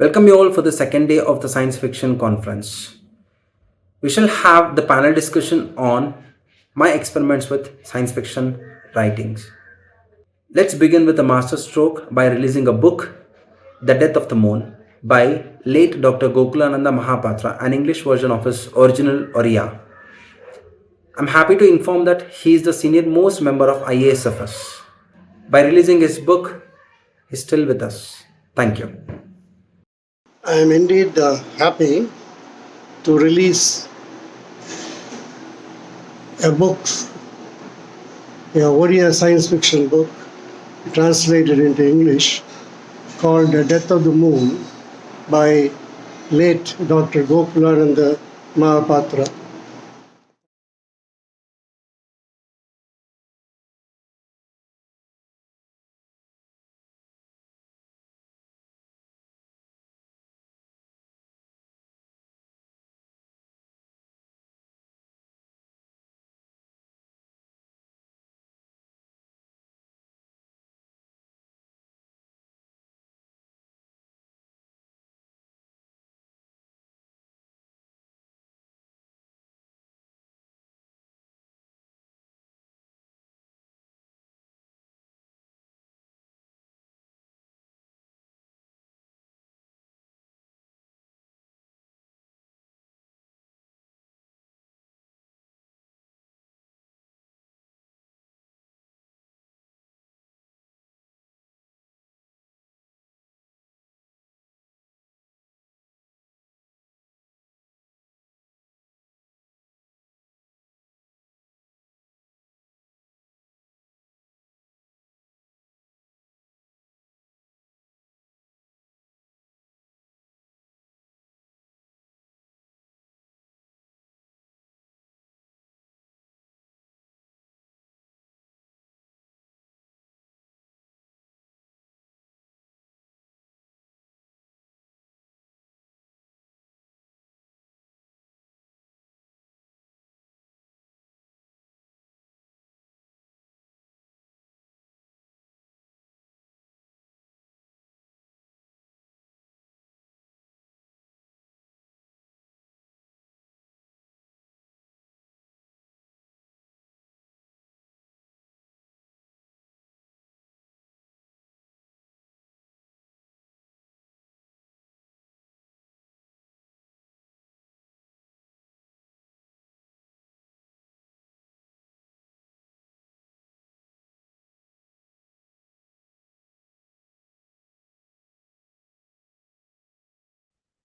Welcome you all for the second day of the science fiction conference. We shall have the panel discussion on my experiments with science fiction writings. Let's begin with a masterstroke by releasing a book, The Death of the Moon, by late Dr. Gokulananda Mahapatra, an English version of his original Oriya. I'm happy to inform that he is the senior most member of IASFS. By releasing his book, he's still with us. Thank you. I am indeed happy to release a book, a Oriya science fiction book translated into English called The Death of the Moon by late Dr. Gokulananda Mahapatra.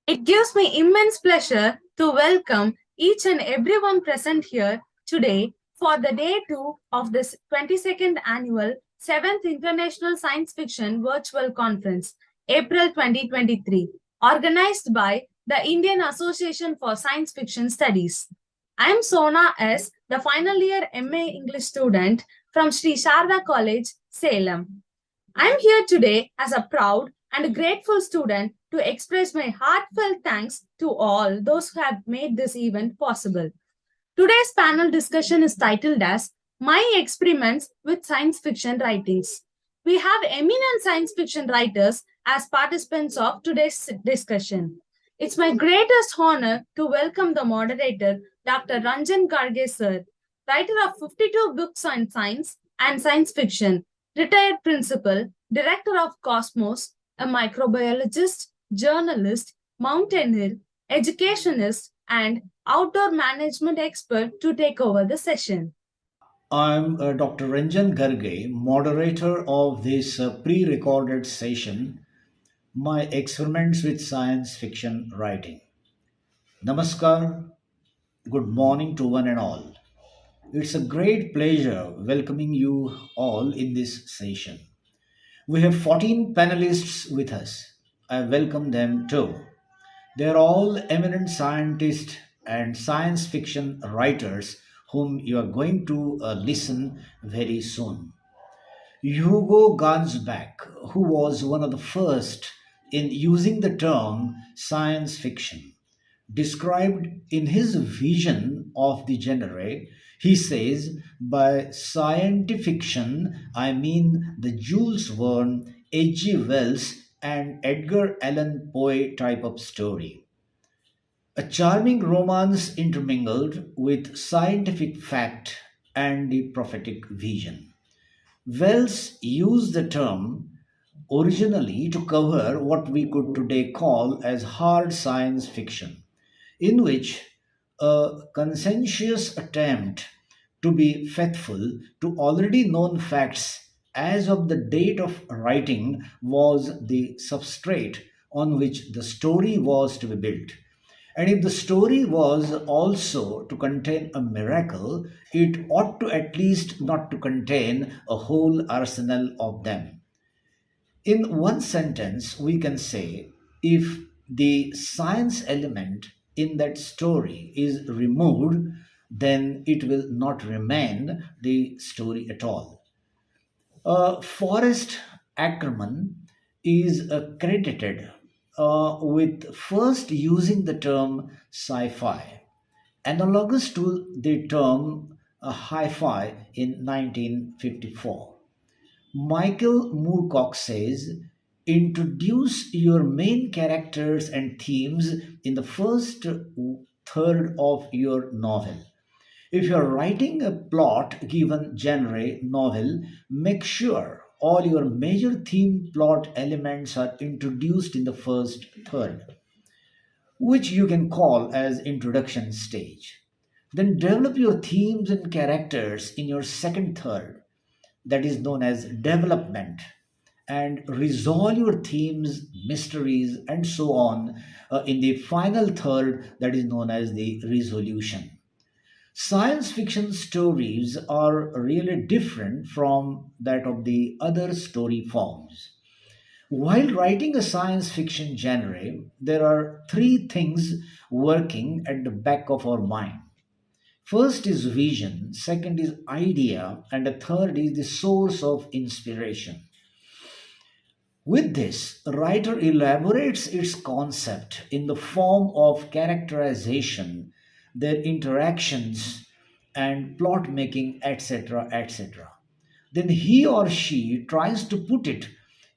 It gives me immense pleasure to welcome each and everyone present here today for the day 2 of this 22nd annual 7th International Science Fiction Virtual Conference, April 2023, organized by the Indian Association for Science Fiction Studies. I am Sona S., the final year MA English student from Sri Sharda College, Salem. I am here today as a proud and grateful student to express my heartfelt thanks to all those who have made this event possible. Today's panel discussion is titled as My Experiments with Science Fiction Writings. We have eminent science fiction writers as participants of today's discussion. It's my greatest honor to welcome the moderator, Dr. Ranjan Garge sir, writer of 52 books on science and science fiction, retired principal, director of Cosmos, a microbiologist, journalist, mountaineer, educationist, and outdoor management expert to take over the session. I'm Dr. Ranjan Garge, moderator of this pre recorded session, My Experiments with Science Fiction Writing. Namaskar, good morning to one and all. It's a great pleasure welcoming you all in this session. We have 14 panelists with us. I welcome them too. They're all eminent scientists and science fiction writers whom you are going to listen very soon. Hugo Gansback, who was one of the first in using the term science fiction, described in his vision of the genre, he says, by scientific fiction, I mean the Jules Verne, H.G. Wells, and Edgar Allan Poe type of story. A charming romance intermingled with scientific fact and the prophetic vision. Wells used the term originally to cover what we could today call as hard science fiction, in which a conscientious attempt to be faithful to already known facts as of the date of writing was the substrate on which the story was to be built. And if the story was also to contain a miracle, it ought to at least not to contain a whole arsenal of them. In one sentence, we can say if the science element in that story is removed, then it will not remain the story at all. Forrest Ackerman is credited with first using the term sci fi, analogous to the term hi fi in 1954. Michael Moorcock says, introduce your main characters and themes in the first third of your novel. If you're writing a plot given genre novel, make sure all your major theme plot elements are introduced in the first third, which you can call as introduction stage. Then develop your themes and characters in your second third, that is known as development, and resolve your themes, mysteries, and so on in the final third, that is known as the resolution. Science fiction stories are really different from that of the other story forms. While writing a science fiction genre, there are three things working at the back of our mind. First is vision, second is idea, and the third is the source of inspiration. With this, the writer elaborates its concept in the form of characterization, their interactions, and plot making, etc. etc. Then he or she tries to put it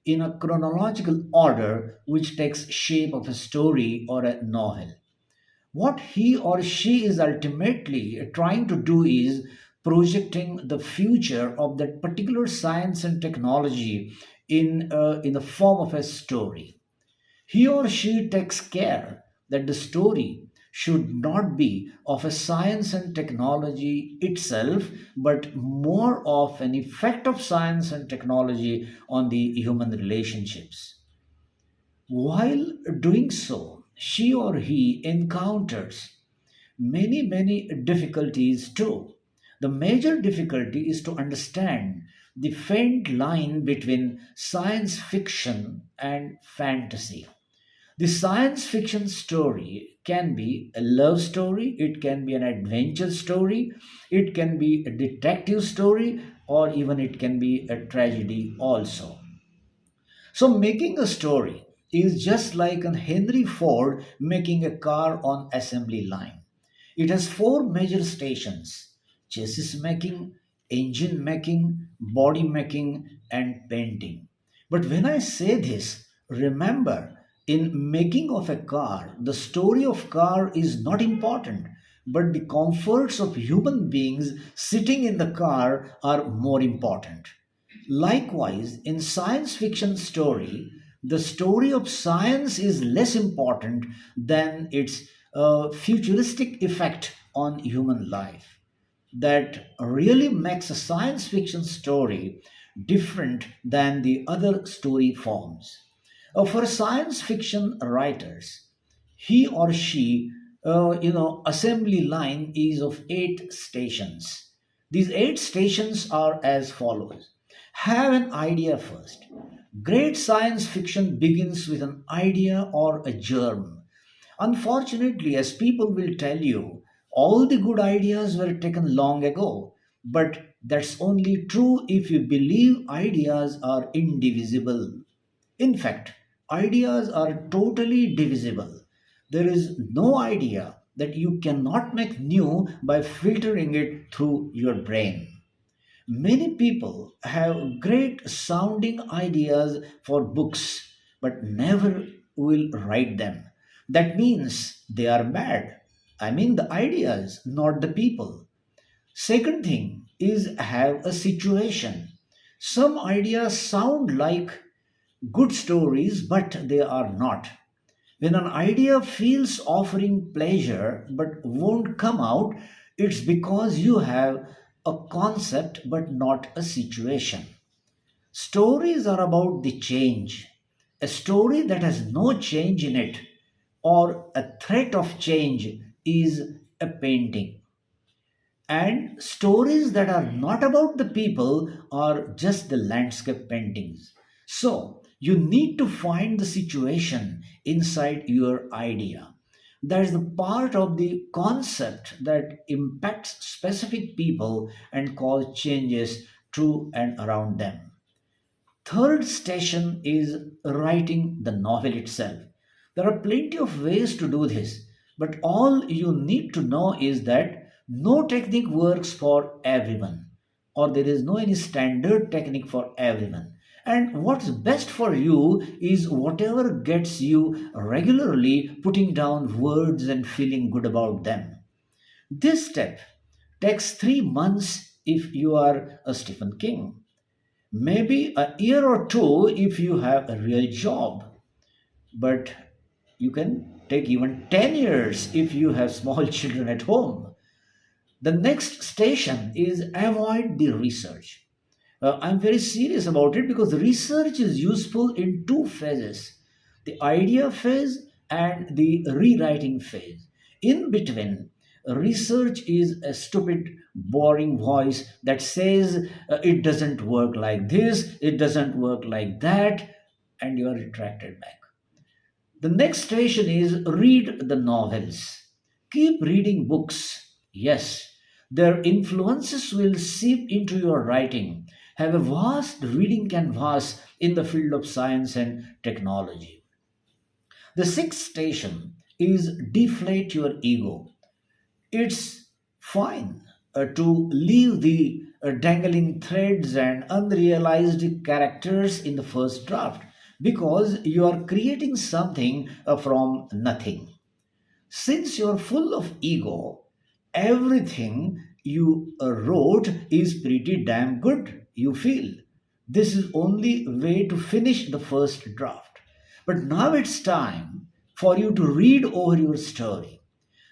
in a chronological order which takes shape of a story or a novel. What he or she is ultimately trying to do is projecting the future of that particular science and technology in the form of a story. He or she takes care that the story should not be of a science and technology itself, but more of an effect of science and technology on the human relationships. While doing so, she or he encounters many difficulties too. The major difficulty is to understand the faint line between science fiction and fantasy. The science fiction story can be a love story, it can be an adventure story, it can be a detective story, or even it can be a tragedy also. So, making a story is just like an Henry Ford making a car on assembly line. It has four major stations: chassis making, engine making, body making, and painting. But when I say this, remember, in making of a car, the story of car is not important, but the comforts of human beings sitting in the car are more important. Likewise, in science fiction story, the story of science is less important than its futuristic effect on human life. That really makes a science fiction story different than the other story forms. For science fiction writers, he or she, assembly line is of 8 stations. These 8 stations are as follows. Have an idea first. Great science fiction begins with an idea or a germ. Unfortunately, as people will tell you, all the good ideas were taken long ago, but that's only true if you believe ideas are indivisible. In fact, ideas are totally divisible. There is no idea that you cannot make new by filtering it through your brain. Many people have great sounding ideas for books, but never will write them. That means they are bad. I mean the ideas, not the people. Second thing is have a situation. Some ideas sound like good stories, but they are not. When an idea feels offering pleasure but won't come out, it's because you have a concept but not a situation. Stories are about the change. A story that has no change in it or a threat of change is a painting. And stories that are not about the people are just the landscape paintings. So, you need to find the situation inside your idea. That is the part of the concept that impacts specific people and cause changes to and around them. Third station is writing the novel itself. There are plenty of ways to do this, but all you need to know is that no technique works for everyone, or there is no any standard technique for everyone. And what's best for you is whatever gets you regularly putting down words and feeling good about them. This step takes 3 months if you are a Stephen King, maybe a year or two if you have a real job, but you can take even 10 years if you have small children at home. The next station is avoid the research. I'm very serious about it because research is useful in two phases, the idea phase and the rewriting phase. In between, research is a stupid, boring voice that says it doesn't work like this, it doesn't work like that, and you are retracted back. The next station is read the novels. Keep reading books. Yes, their influences will seep into your writing. Have a vast reading canvas in the field of science and technology. The sixth station is deflate your ego. It's fine to leave the dangling threads and unrealized characters in the first draft because you are creating something from nothing. Since you're full of ego, everything you wrote is pretty damn good, you feel. This is only way to finish the first draft. But now it's time for you to read over your story.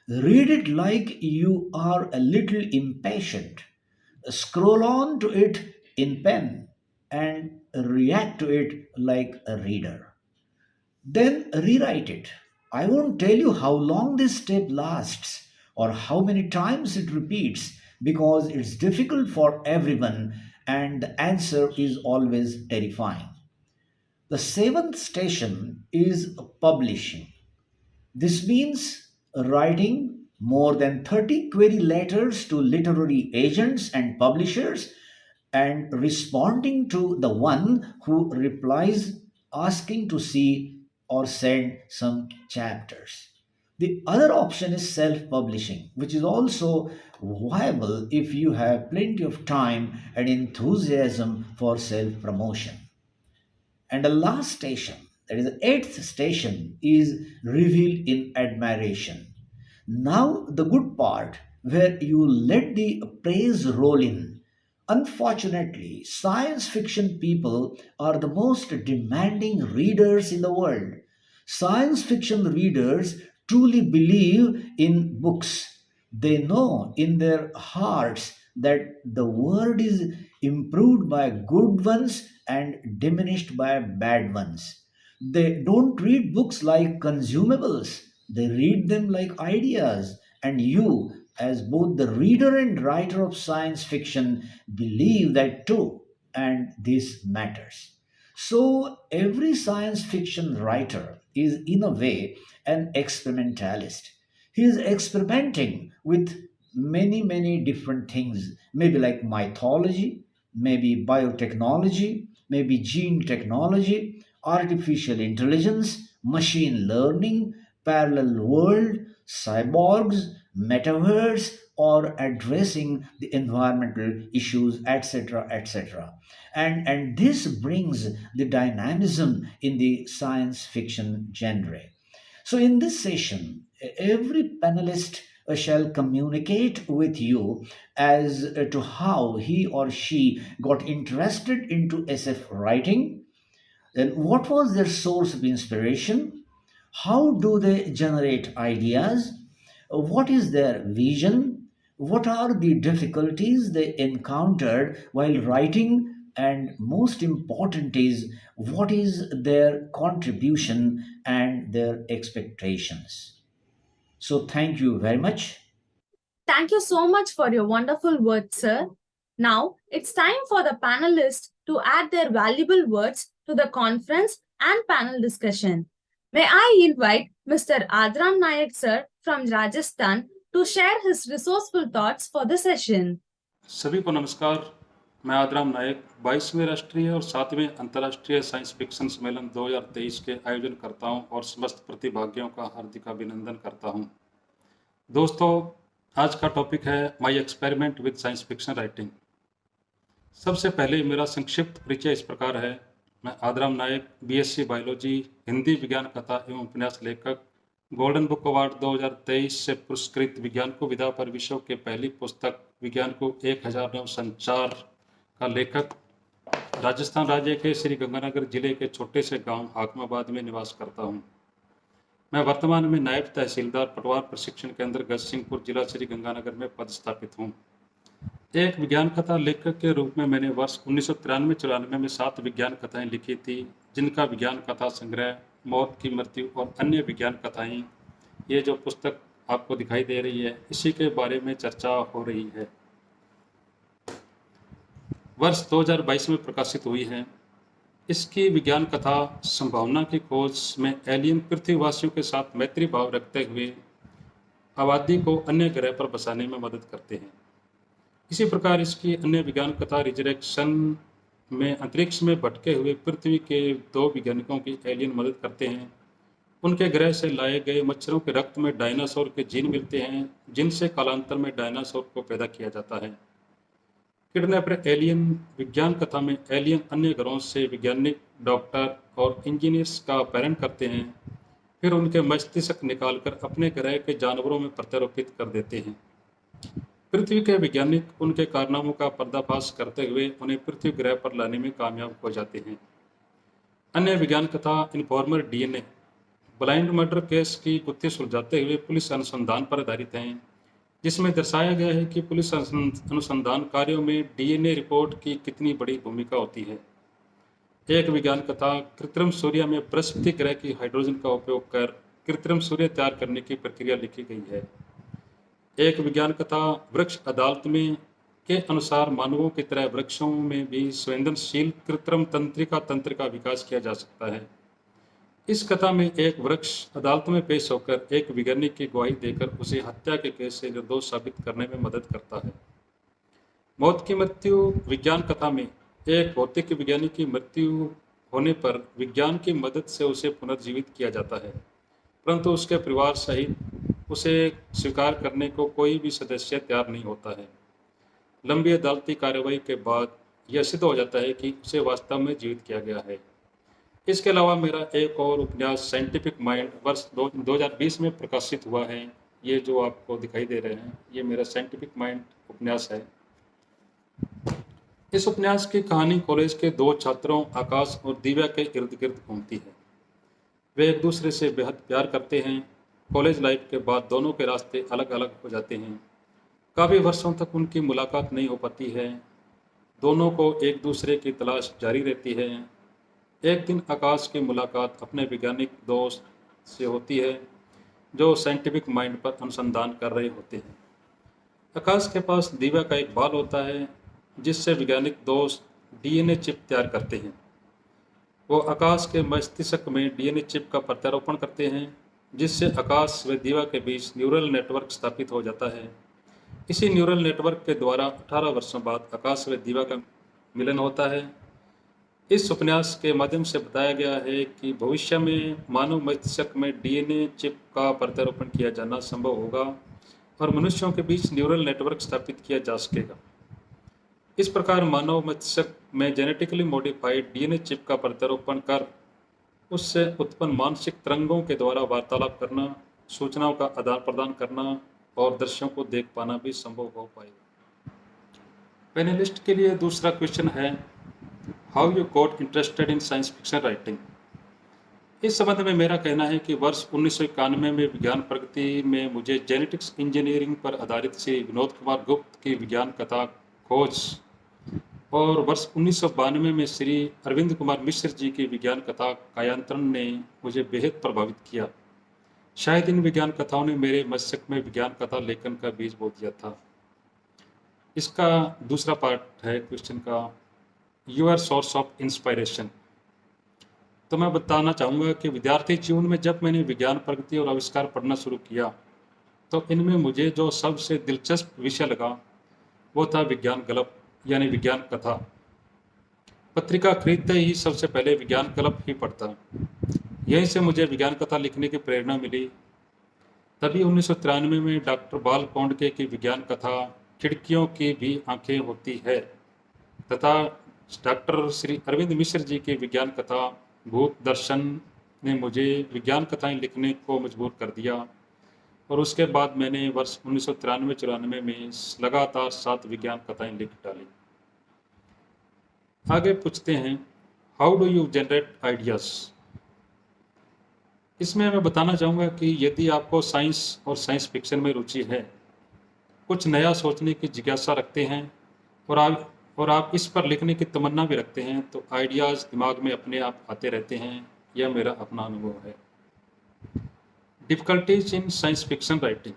Read it like you are a little impatient. Scroll on to it in pen and react to it like a reader. Then rewrite it. I won't tell you how long this step lasts or how many times it repeats because it's difficult for everyone and the answer is always terrifying. The seventh station is publishing. This means writing more than 30 query letters to literary agents and publishers and responding to the one who replies asking to see or send some chapters. The other option is self publishing, which is also viable if you have plenty of time and enthusiasm for self promotion. And the last station, that is the eighth station, is reveal in admiration. Now, the good part where you let the praise roll in. Unfortunately, science fiction people are the most demanding readers in the world. Science fiction readers truly believe in books. They know in their hearts that the world is improved by good ones and diminished by bad ones. They don't read books like consumables, they read them like ideas. And you, as both the reader and writer of science fiction, believe that too. And this matters. So, every science fiction writer is, in a way, an experimentalist. He is experimenting with many, many different things, maybe like mythology, maybe biotechnology, maybe gene technology, artificial intelligence, machine learning, parallel world, cyborgs, metaverse, or addressing the environmental issues, etc., etc. And this brings the dynamism in the science fiction genre. So, in this session, every panelist shall communicate with you as to how he or she got interested into SF writing, then what was their source of inspiration, how do they generate ideas, what is their vision, what are the difficulties they encountered while writing, and most important is what is their contribution and their expectations. So, thank you very much. Thank you so much for your wonderful words, sir. Now it's time for the panelists to add their valuable words to the conference and panel discussion. May I invite Mr. Adram Nayak, sir, from Rajasthan, to share his resourceful thoughts for the session. सभी को नमस्कार। मैं आदराम नायक 22वें राष्ट्रीय और 7वें अंतर्राष्ट्रीय science fiction सम्मेलन 2023 के आयोजनकर्ताओं और समस्त प्रतिभागियों का हार्दिक अभिनंदन करता हूं। दोस्तों, आज का टॉपिक है my experiment with science fiction writing. सबसे पहले मेरा संक्षिप्त परिचय इस प्रकार है। मैं आदराम नायक, बीएससी बायोलॉजी, हिंदी विज्ञान कथा एवं उपन्यास लेखक, गोल्डन बुक अवार्ड 2023 से पुरस्कृत विज्ञान को विधा पर विश्व के पहली पुस्तक विज्ञान को 1009 संचार का लेखक, राजस्थान राज्य के श्री गंगानगर जिले के छोटे से गांव हाकमाबाद में निवास करता हूं। मैं वर्तमान में नायब तहसीलदार पटवार प्रशिक्षण केंद्र गजसिंहपुर जिला श्री गंगानगर में पदस्थापित हूं। एक विज्ञान कथा लेखक के रूप में मैंने वर्ष 1993-94 में 7 विज्ञान कथाएं लिखी थी, जिनका विज्ञान कथा संग्रह मौत की मृत्यु और अन्य विज्ञान कथाएं, ये जो पुस्तक आपको दिखाई दे रही है, इसी के बारे में चर्चा हो रही है। वर्ष 2022 में प्रकाशित हुई है। इसकी विज्ञान कथा संभावना की खोज में एलियन पृथ्वीवासियों के साथ मैत्री भाव रखते हुए आबादी को अन्य ग्रह पर बसाने में मदद करते हैं। इसी प्रकार इसकी अन्य विज्ञान कथा रिजरेक्शन में अंतरिक्ष में भटके हुए पृथ्वी के 2 वैज्ञानिकों की एलियन मदद करते हैं। उनके ग्रह से लाए गए मच्छरों के रक्त में डायनासोर के जीन मिलते हैं, जिनसे कालांतर में डायनासोर को पैदा किया जाता है। किडनैपर एलियन विज्ञान कथा में एलियन अन्य ग्रहों से वैज्ञानिक, डॉक्टर और इंजीनियर्स का अपहरण करते हैं, फिर उनके मस्तिष्क निकालकर अपने ग्रह के जानवरों में प्रत्यारोपित कर देते हैं। पृथ्वी के वैज्ञानिक उनके कारनामों का पर्दाफाश करते हुए उन्हें पृथ्वी ग्रह पर लाने में कामयाब हो जाते हैं। अन्य विज्ञान कथा informer DNA blind murder case की गुत्थी सुलझाते हुए पुलिस अनुसंधान पर आधारित हैं, जिसमें दर्शाया गया है कि पुलिस अनुसंधान कार्यों में डीएनए रिपोर्ट की कितनी बड़ी भूमिका होती है। एक विज्ञान कथा कृत्रिम सूर्य में बृहस्पति ग्रह की हाइड्रोजन का उपयोग कर कृत्रिम सूर्य तैयार करने की प्रक्रिया लिखी गई है। एक विज्ञान कथा वृक्ष अदालत में के अनुसार मानवों की तरह वृक्षों में भी संवेदनशील कृत्रिम तंत्रिका तंत्र का विकास किया जा सकता है। इस कथा में एक वृक्ष अदालत में पेश होकर एक वैज्ञानिक की गवाही देकर उसे हत्या के केस से निर्दोष साबित करने में मदद करता है। मौत की मृत्यु विज्ञान कथा में एक भौतिक वैज्ञानिक की मृत्यु होने पर विज्ञान की मदद से उसे पुनर्जीवित किया जाता है, परंतु उसके परिवार सहित उसे स्वीकार करने को कोई भी सदस्य तैयार नहीं होता है। लंबी अदालती कार्रवाई के बाद यह सिद्ध हो जाता है कि उसे वास्तव में जीवित किया गया है। इसके अलावा मेरा एक और उपन्यास साइंटिफिक माइंड वर्ष 2020 में प्रकाशित हुआ है। ये जो आपको दिखाई दे रहे हैं, ये मेरा साइंटिफिक माइंड उपन्यास है। इस उपन्यास की कहानी कॉलेज के 2 छात्रों आकाश और दिव्या के इर्द गिर्द घूमती है। वे एक दूसरे से बेहद प्यार करते हैं। कॉलेज लाइफ के बाद दोनों के रास्ते अलग अलग हो जाते हैं। काफ़ी वर्षों तक उनकी मुलाकात नहीं हो पाती है। दोनों को एक दूसरे की तलाश जारी रहती है। एक दिन आकाश की मुलाकात अपने वैज्ञानिक दोस्त से होती है, जो साइंटिफिक माइंड पर अनुसंधान कर रहे होते हैं। आकाश के पास दिव्या का एक बाल होता है, जिससे वैज्ञानिक दोस्त डीएनए चिप तैयार करते हैं। वो आकाश के मस्तिष्क में डीएनए चिप का प्रत्यारोपण करते हैं, जिससे आकाश व दिव्या के बीच न्यूरल नेटवर्क स्थापित हो जाता है। इसी न्यूरल नेटवर्क के द्वारा 18 वर्षों बाद आकाश व दिव्या का मिलन होता है। इस उपन्यास के माध्यम से बताया गया है कि भविष्य में मानव मस्तिष्क में डीएनए चिप का प्रत्यारोपण किया जाना संभव होगा। और मनुष्यों के बीच न्यूरल नेटवर्क स्थापित किया जा सकेगा। इस प्रकार मानव मस्तिष्क में जेनेटिकली मॉडिफाइड डीएनए चिप का प्रत्यारोपण कर उससे उत्पन्न मानसिक तरंगों के द्वारा वार्तालाप करना, सूचनाओं का आदान प्रदान करना और दृश्यों को देख पाना भी संभव हो पाएगा। पैनलिस्ट के लिए दूसरा क्वेश्चन है, how you got interested in science fiction writing. इस संबंध में मेरा कहना है कि वर्ष 1991 में विज्ञान प्रगति में मुझे जेनेटिक्स इंजीनियरिंग पर आधारित श्री विनोद कुमार गुप्त की विज्ञान कथा खोज और वर्ष 1992 में श्री अरविंद कुमार मिश्र जी की विज्ञान कथा कायांतरण ने मुझे बेहद प्रभावित किया। शायद इन विज्ञान कथाओं ने मेरे मस्तिष्क में विज्ञान कथा लेखन का बीज बो दिया था। इसका दूसरा पार्ट है क्वेश्चन का, योर सोर्स ऑफ इंस्पायरेशन। तो मैं बताना चाहूँगा कि विद्यार्थी जीवन में जब मैंने विज्ञान प्रगति और आविष्कार पढ़ना शुरू किया तो इनमें मुझे जो सबसे दिलचस्प विषय लगा वो था विज्ञान गल्प यानी विज्ञान कथा। पत्रिका खरीदते ही सबसे पहले विज्ञान गल्प ही पढ़ता। यहीं से मुझे विज्ञान कथा लिखने की प्रेरणा मिली। तभी 1993 में डॉक्टर बाल कोंडके की विज्ञान कथा खिड़कियों की भी आंखें होती है तथा डॉक्टर श्री अरविंद मिश्र जी की विज्ञान कथा भूत दर्शन ने मुझे विज्ञान कथाएं लिखने को मजबूर कर दिया और उसके बाद मैंने वर्ष 1993-94 में लगातार 7 विज्ञान कथाएं लिख डाली। आगे पूछते हैं, how do you generate ideas. इसमें मैं बताना चाहूँगा कि यदि आपको साइंस और साइंस फिक्शन में रुचि है, कुछ नया सोचने की जिज्ञासा रखते हैं और आप इस पर लिखने की तमन्ना भी रखते हैं तो आइडियाज़ दिमाग में अपने आप आते रहते हैं। यह मेरा अपना अनुभव है। Difficulties in science fiction writing.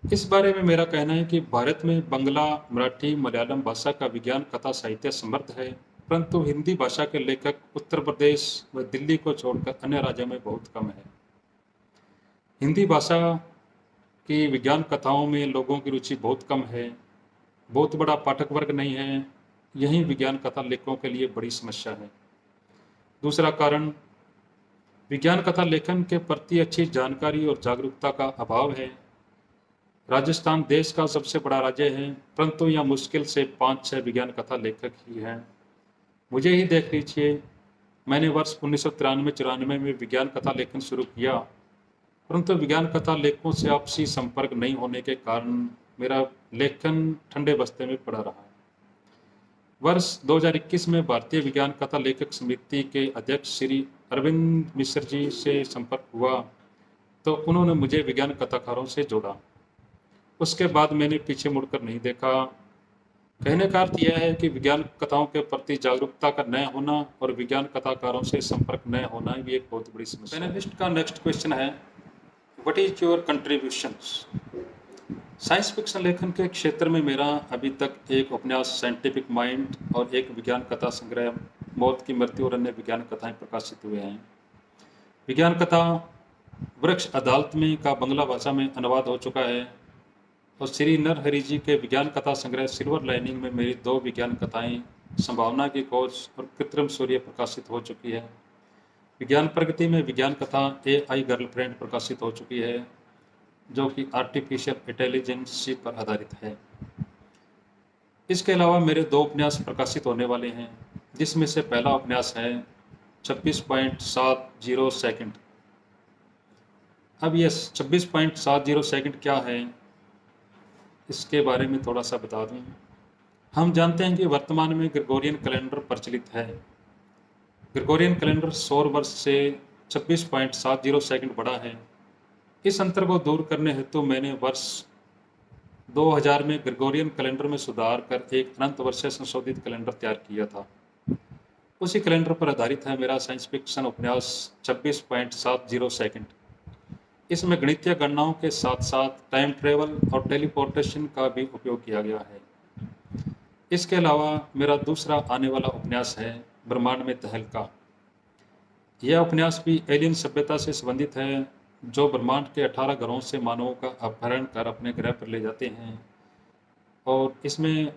इस बारे में मेरा कहना है कि भारत में बंगला, मराठी, मलयालम भाषा का विज्ञान कथा साहित्य समृद्ध है, परंतु हिंदी भाषा के लेखक उत्तर प्रदेश व दिल्ली को छोड़कर अन्य राज्यों में बहुत कम है। हिंदी भाषा की विज्ञान कथाओं में लोगों की रुचि बहुत कम है, बहुत बड़ा पाठक वर्ग नहीं है। यही विज्ञान कथा लेखकों के लिए बड़ी समस्या है। दूसरा कारण विज्ञान कथा लेखन के प्रति अच्छी जानकारी और जागरूकता का अभाव है। राजस्थान देश का सबसे बड़ा राज्य है, परंतु यहाँ मुश्किल से 5-6 विज्ञान कथा लेखक ही हैं। मुझे ही देख लीजिए, मैंने वर्ष 1993-94 में विज्ञान कथा लेखन शुरू किया, परंतु विज्ञान कथा लेखकों से आपसी संपर्क नहीं होने के कारण मेरा लेखन ठंडे बस्ते में पड़ा रहा है। वर्ष 2021 में भारतीय विज्ञान कथा लेखक समिति के अध्यक्ष श्री अरविंद मिश्र जी से संपर्क हुआ तो उन्होंने मुझे विज्ञान कथाकारों से जोड़ा। उसके बाद मैंने पीछे मुड़कर नहीं देखा। कहने का अर्थ यह है कि विज्ञान कथाओं के प्रति जागरूकता का न होना और विज्ञान कथाकारों से संपर्क न होना भी एक बहुत बड़ी समस्या है। पैनलिस्ट का नेक्स्ट क्वेश्चन है, what is your contributions. Science fiction लेखन के क्षेत्र में मेरा अभी तक एक उपन्यास साइंटिफिक माइंड और एक विज्ञान कथा संग्रह मौत की मृत्यु और अन्य विज्ञान कथाएं प्रकाशित हुए हैं। विज्ञान कथा वृक्ष अदालत में का बंगला भाषा में अनुवाद हो चुका है और श्री नरहरि जी के विज्ञान कथा संग्रह सिल्वर लाइनिंग में मेरी 2 विज्ञान कथाएं संभावना की खोज और कृत्रिम सूर्य प्रकाशित हो चुकी है। विज्ञान प्रगति में विज्ञान कथा AI गर्लफ्रेंड प्रकाशित हो चुकी है जो कि आर्टिफिशियल इंटेलिजेंस पर आधारित है। इसके अलावा मेरे 2 उपन्यास प्रकाशित होने वाले हैं, जिसमें से पहला उपन्यास है 26.70 सेकंड। अब यह 26.70 सेकंड क्या है, इसके बारे में थोड़ा सा बता दूं। हम जानते हैं कि वर्तमान में ग्रेगोरियन कैलेंडर प्रचलित है। ग्रेगोरियन कैलेंडर सौर वर्ष से 26.70 सेकंड बड़ा है। इस अंतर को दूर करने हेतु मैंने वर्ष 2000 में ग्रेगोरियन कैलेंडर में सुधार कर एक अनंत वर्षीय संशोधित कैलेंडर तैयार किया था। उसी कैलेंडर पर आधारित है मेरा साइंस फिक्शन उपन्यास 26.70 सेकंड। इसमें गणितीय गणनाओं के साथ साथ टाइम ट्रेवल और टेलीपोर्टेशन का भी उपयोग किया गया है। इसके अलावा मेरा दूसरा आने वाला उपन्यास है ब्रह्मांड में तहलका। यह उपन्यास भी एलियन सभ्यता से संबंधित है जो ब्रह्मांड के 18 ग्रहों से मानवों का अपहरण कर अपने ग्रह पर ले जाते हैं और इसमें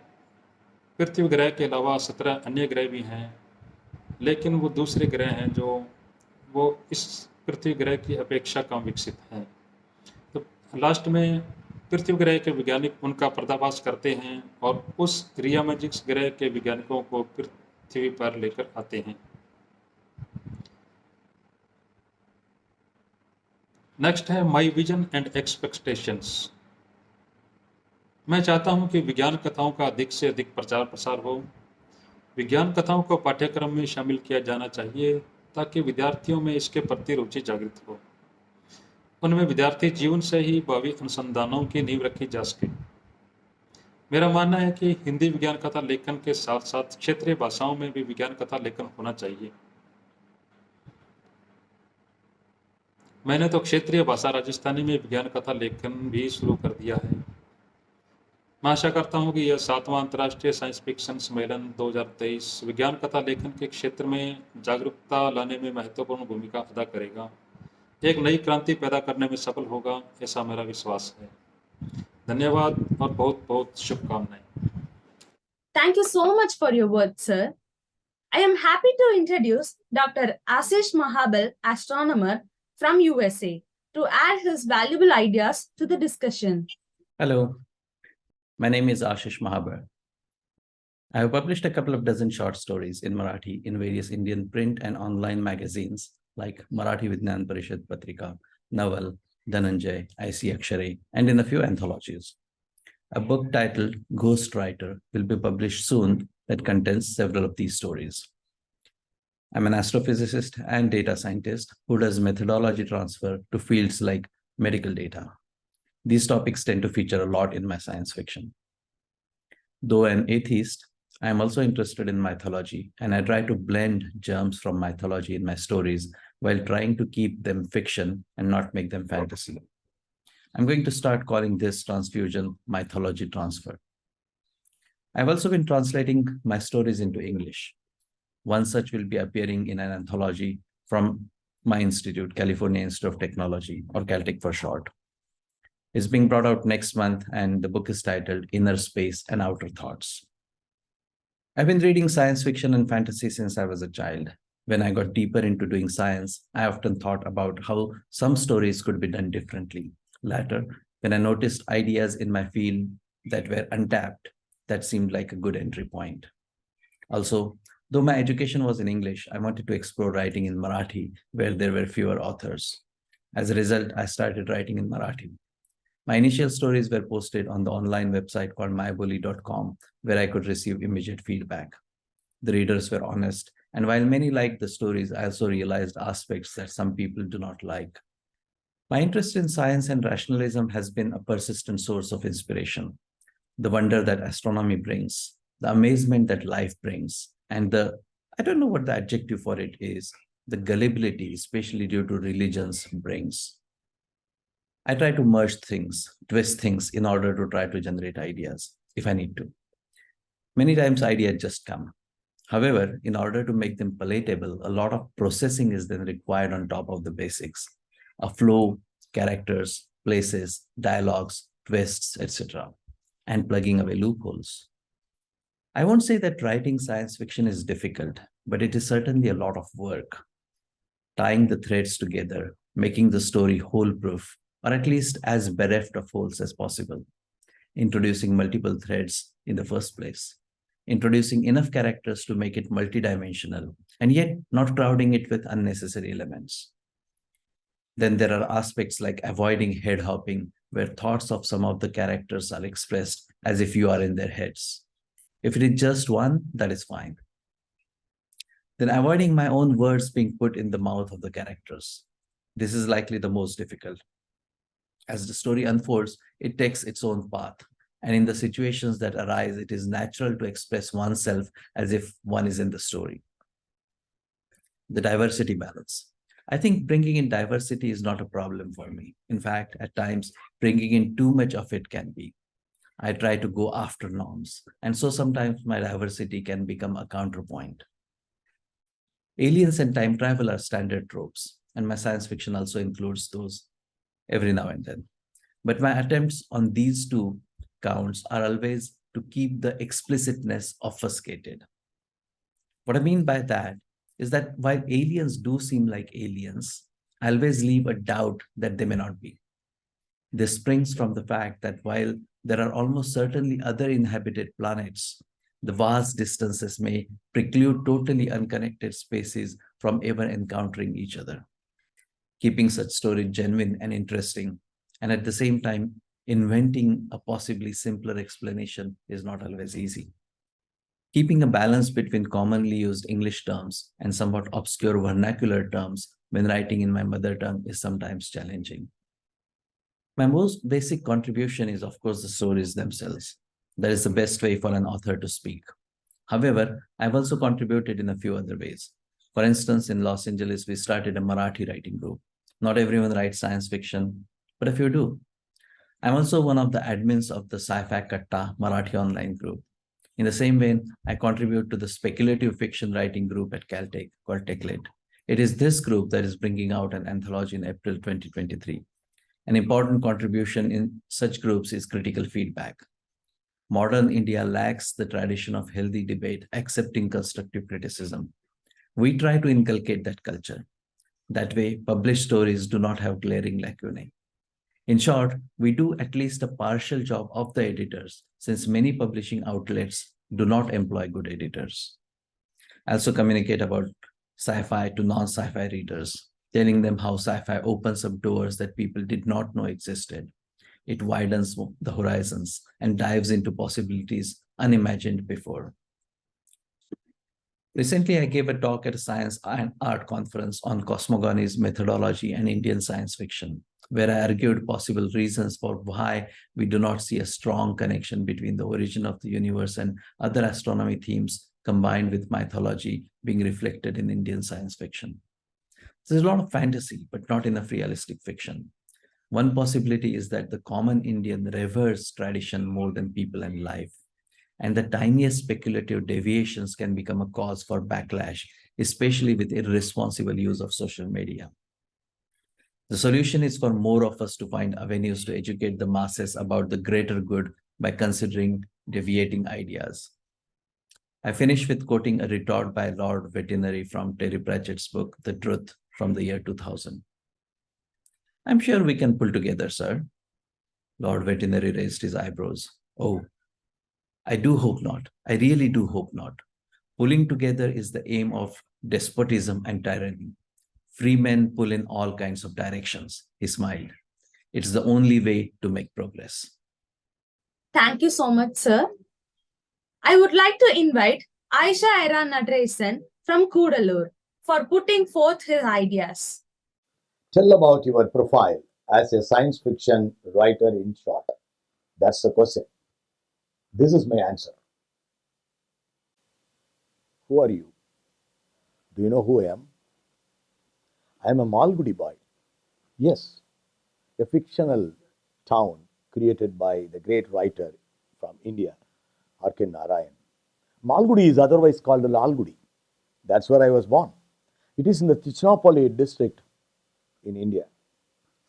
पृथ्वी ग्रह के अलावा 17 अन्य ग्रह भी हैं, लेकिन वो दूसरे ग्रह हैं जो वो इस पृथ्वी ग्रह की अपेक्षा कम विकसित हैं। तो लास्ट में पृथ्वी ग्रह के वैज्ञानिक उनका पर्दाफाश करते हैं और उस रियामेजिक्स ग्रह के वैज्ञानिकों को पृथ्वी पर लेकर आते हैं। नेक्स्ट है माई विजन एंड एक्सपेक्टेशंस। मैं चाहता हूं कि विज्ञान कथाओं का अधिक से अधिक प्रचार प्रसार हो। विज्ञान कथाओं को पाठ्यक्रम में शामिल किया जाना चाहिए ताकि विद्यार्थियों में इसके प्रति रुचि जागृत हो। उनमें विद्यार्थी जीवन से ही भावी अनुसंधानों की नींव रखी जा सके। मेरा मानना है कि हिंदी विज्ञान कथा लेखन के साथ साथ क्षेत्रीय भाषाओं में भी विज्ञान कथा लेखन होना चाहिए। मैंने तो क्षेत्रीय भाषा राजस्थानी में विज्ञान कथा लेखन भी शुरू कर दिया है। मैं आशा करता हूँ कि यह 7वां अंतर्राष्ट्रीय साइंस फिक्शन सम्मेलन 2023 विज्ञान कथा लेखन के क्षेत्र में जागरूकता लाने में महत्वपूर्ण भूमिका अदा करेगा, एक नई क्रांति पैदा करने में सफल होगा, ऐसा मेरा विश्वास है। धन्यवाद और बहुत बहुत शुभकामनाएं। Thank you so much for your words, sir. I am happy to introduce Dr. Ashish Mahabal, astronomer from USA, to add his valuable ideas to the discussion. Hello, my name is Ashish Mahabal. I have published a couple of dozen short stories in Marathi in various Indian print and online magazines like Marathi Vignan Parishad Patrika, Naval, Dhananjay, IC Akshare, and in a few anthologies. A book titled Ghost Writer will be published soon that contains several of these stories. I'm an astrophysicist and data scientist who does methodology transfer to fields like medical data. These topics tend to feature a lot in my science fiction. Though an atheist, I am also interested in mythology, and I try to blend germs from mythology in my stories while trying to keep them fiction and not make them fantasy. I'm going to start calling this transfusion mythology transfer. I've also been translating my stories into English. One such will be appearing in an anthology from my institute, California Institute of Technology, or Caltech for short. It's being brought out next month, and the book is titled Inner Space and Outer Thoughts. I've been reading science fiction and fantasy since I was a child. When I got deeper into doing science, I often thought about how some stories could be done differently. Later, when I noticed ideas in my field that were untapped, that seemed like a good entry point. Also, though my education was in English, I wanted to explore writing in Marathi, where there were fewer authors. As a result, I started writing in Marathi. My initial stories were posted on the online website called mybully.com, where I could receive immediate feedback. The readers were honest, and while many liked the stories, I also realized aspects that some people do not like. My interest in science and rationalism has been a persistent source of inspiration. The wonder that astronomy brings, the amazement that life brings, and I don't know what the adjective for it is, the gullibility, especially due to religions, brings. I try to merge things, twist things in order to try to generate ideas if I need to. Many times ideas just come. However, in order to make them palatable, a lot of processing is then required on top of the basics. A flow, characters, places, dialogues, twists, etc., and plugging away loopholes. I won't say that writing science fiction is difficult, but it is certainly a lot of work. Tying the threads together, making the story hole-proof, or at least as bereft of holes as possible. Introducing multiple threads in the first place. Introducing enough characters to make it multidimensional, and yet not crowding it with unnecessary elements. Then there are aspects like avoiding head hopping, where thoughts of some of the characters are expressed as if you are in their heads. If it is just one, that is fine. Then avoiding my own words being put in the mouth of the characters. This is likely the most difficult. As the story unfolds, it takes its own path. And in the situations that arise, it is natural to express oneself as if one is in the story. The diversity balance. I think bringing in diversity is not a problem for me. In fact, at times, bringing in too much of it can be. I try to go after norms, and so sometimes my diversity can become a counterpoint. Aliens and time travel are standard tropes, and my science fiction also includes those every now and then. But my attempts on these two counts are always to keep the explicitness obfuscated. What I mean by that is that while aliens do seem like aliens, I always leave a doubt that they may not be. This springs from the fact that while there are almost certainly other inhabited planets, the vast distances may preclude totally unconnected species from ever encountering each other. Keeping such stories genuine and interesting, and at the same time, inventing a possibly simpler explanation is not always easy. Keeping a balance between commonly used English terms and somewhat obscure vernacular terms when writing in my mother tongue is sometimes challenging. My most basic contribution is, of course, the stories themselves. That is the best way for an author to speak. However, I've also contributed in a few other ways. For instance, in Los Angeles, we started a Marathi writing group. Not everyone writes science fiction, but a few do. I'm also one of the admins of the Sci-Fi Katta Marathi online group. In the same vein, I contribute to the speculative fiction writing group at Caltech called TechLit. It is this group that is bringing out an anthology in April 2023. An important contribution in such groups is critical feedback. Modern India lacks the tradition of healthy debate, accepting constructive criticism. We try to inculcate that culture. That way, published stories do not have glaring lacunae. In short, we do at least a partial job of the editors, since many publishing outlets do not employ good editors. I also communicate about sci-fi to non-sci-fi readers, telling them how sci-fi opens up doors that people did not know existed. It widens the horizons and dives into possibilities unimagined before. Recently, I gave a talk at a science and art conference on cosmogony's methodology and Indian science fiction, where I argued possible reasons for why we do not see a strong connection between the origin of the universe and other astronomy themes combined with mythology being reflected in Indian science fiction. There's a lot of fantasy, but not enough realistic fiction. One possibility is that the common Indian reveres tradition more than people and life, and the tiniest speculative deviations can become a cause for backlash, especially with irresponsible use of social media. The solution is for more of us to find avenues to educate the masses about the greater good by considering deviating ideas. I finish with quoting a retort by Lord Veterinary from Terry Pratchett's book, The Truth, from the year 2000. I'm sure we can pull together, sir. Lord Veterinary raised his eyebrows. Oh, I do hope not. I really do hope not. Pulling together is the aim of despotism and tyranny. Free men pull in all kinds of directions. He smiled. It's the only way to make progress. Thank you so much, sir. I would like to invite Aisha Era Nadresan from Kudalur for putting forth his ideas. Tell about your profile as a science fiction writer in short. That's the question. This is my answer. Who are you? Do you know who I am? I am a Malgudi boy. Yes, a fictional town created by the great writer from India, R.K. Narayan. Malgudi is otherwise called Lalgudi. That's where I was born. It is in the Tichinopalli district in India.